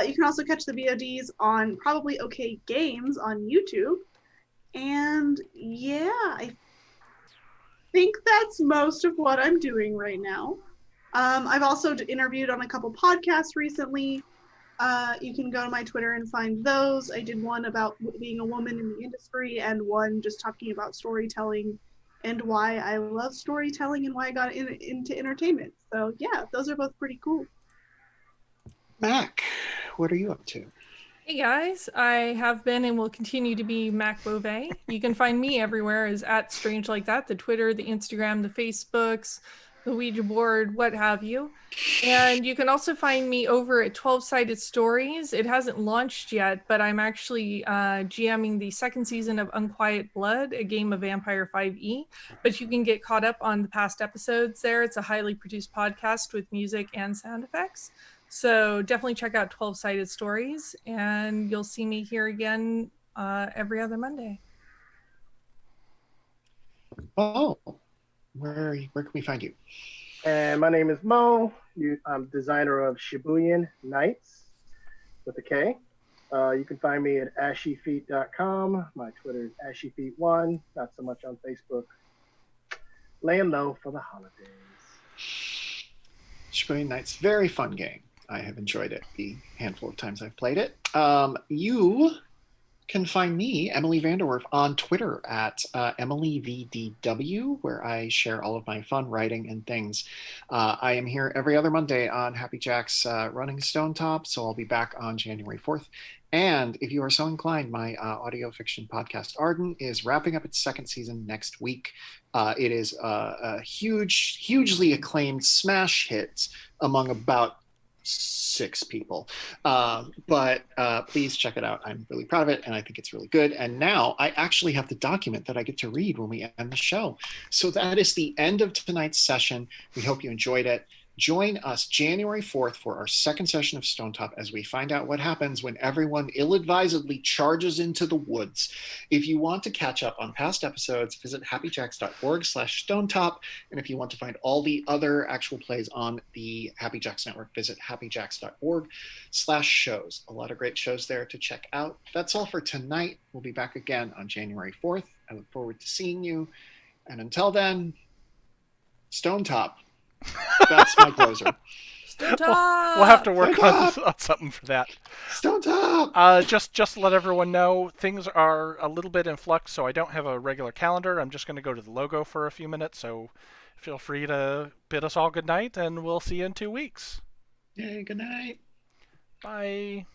You can also catch the VODs on Probably Okay Games on YouTube. And yeah, I think that's most of what I'm doing right now. I've also interviewed on a couple podcasts recently. You can go to my Twitter and find those. I did one about being a woman in the industry and one just talking about storytelling and why I love storytelling and why I got into entertainment. So yeah, those are both pretty cool. Mac, what are you up to? Hey guys, I have been and will continue to be Mac Beauvais. You can find me everywhere as at Strange Like That, the Twitter, the Instagram, the Facebooks, the Ouija board, what have you. And you can also find me over at 12-Sided Stories. It hasn't launched yet, but I'm actually GMing the second season of Unquiet Blood, a game of Vampire 5e. But you can get caught up on the past episodes there. It's a highly produced podcast with music and sound effects. So definitely check out 12-Sided Stories, and you'll see me here again every other Monday. Oh, where can we find you? And my name is Mo. I'm designer of Shibuyan Nights with a K. You can find me at ashyfeet.com. My Twitter is ashyfeet1. Not so much on Facebook. Laying low for the holidays. Shibuyan Nights, very fun game. I have enjoyed it the handful of times I've played it. You can find me, Emily Vanderwerf, on Twitter at EmilyVDW, where I share all of my fun writing and things. I am here every other Monday on Happy Jack's running Stonetop, so I'll be back on January 4th. And if you are so inclined, my audio fiction podcast, Arden, is wrapping up its second season next week. It is a hugely acclaimed smash hit among about 6 people, but please check it out. I'm really proud of it and I think it's really good. And now I actually have the document that I get to read when we end the show. So that is the end of tonight's session. We hope you enjoyed it. Join us January 4th for our second session of Stonetop as we find out what happens when everyone ill-advisedly charges into the woods. If you want to catch up on past episodes, visit happyjacks.org/Stonetop. And if you want to find all the other actual plays on the Happy Jacks Network, visit happyjacks.org/shows. A lot of great shows there to check out. That's all for tonight. We'll be back again on January 4th. I look forward to seeing you. And until then, Stonetop. That's my closer. Stonetop! We'll have to work on something for that. Stonetop! Just to let everyone know, things are a little bit in flux, so I don't have a regular calendar. I'm just going to go to the logo for a few minutes, so feel free to bid us all good night, and we'll see you in 2 weeks. Yay, good night. Bye.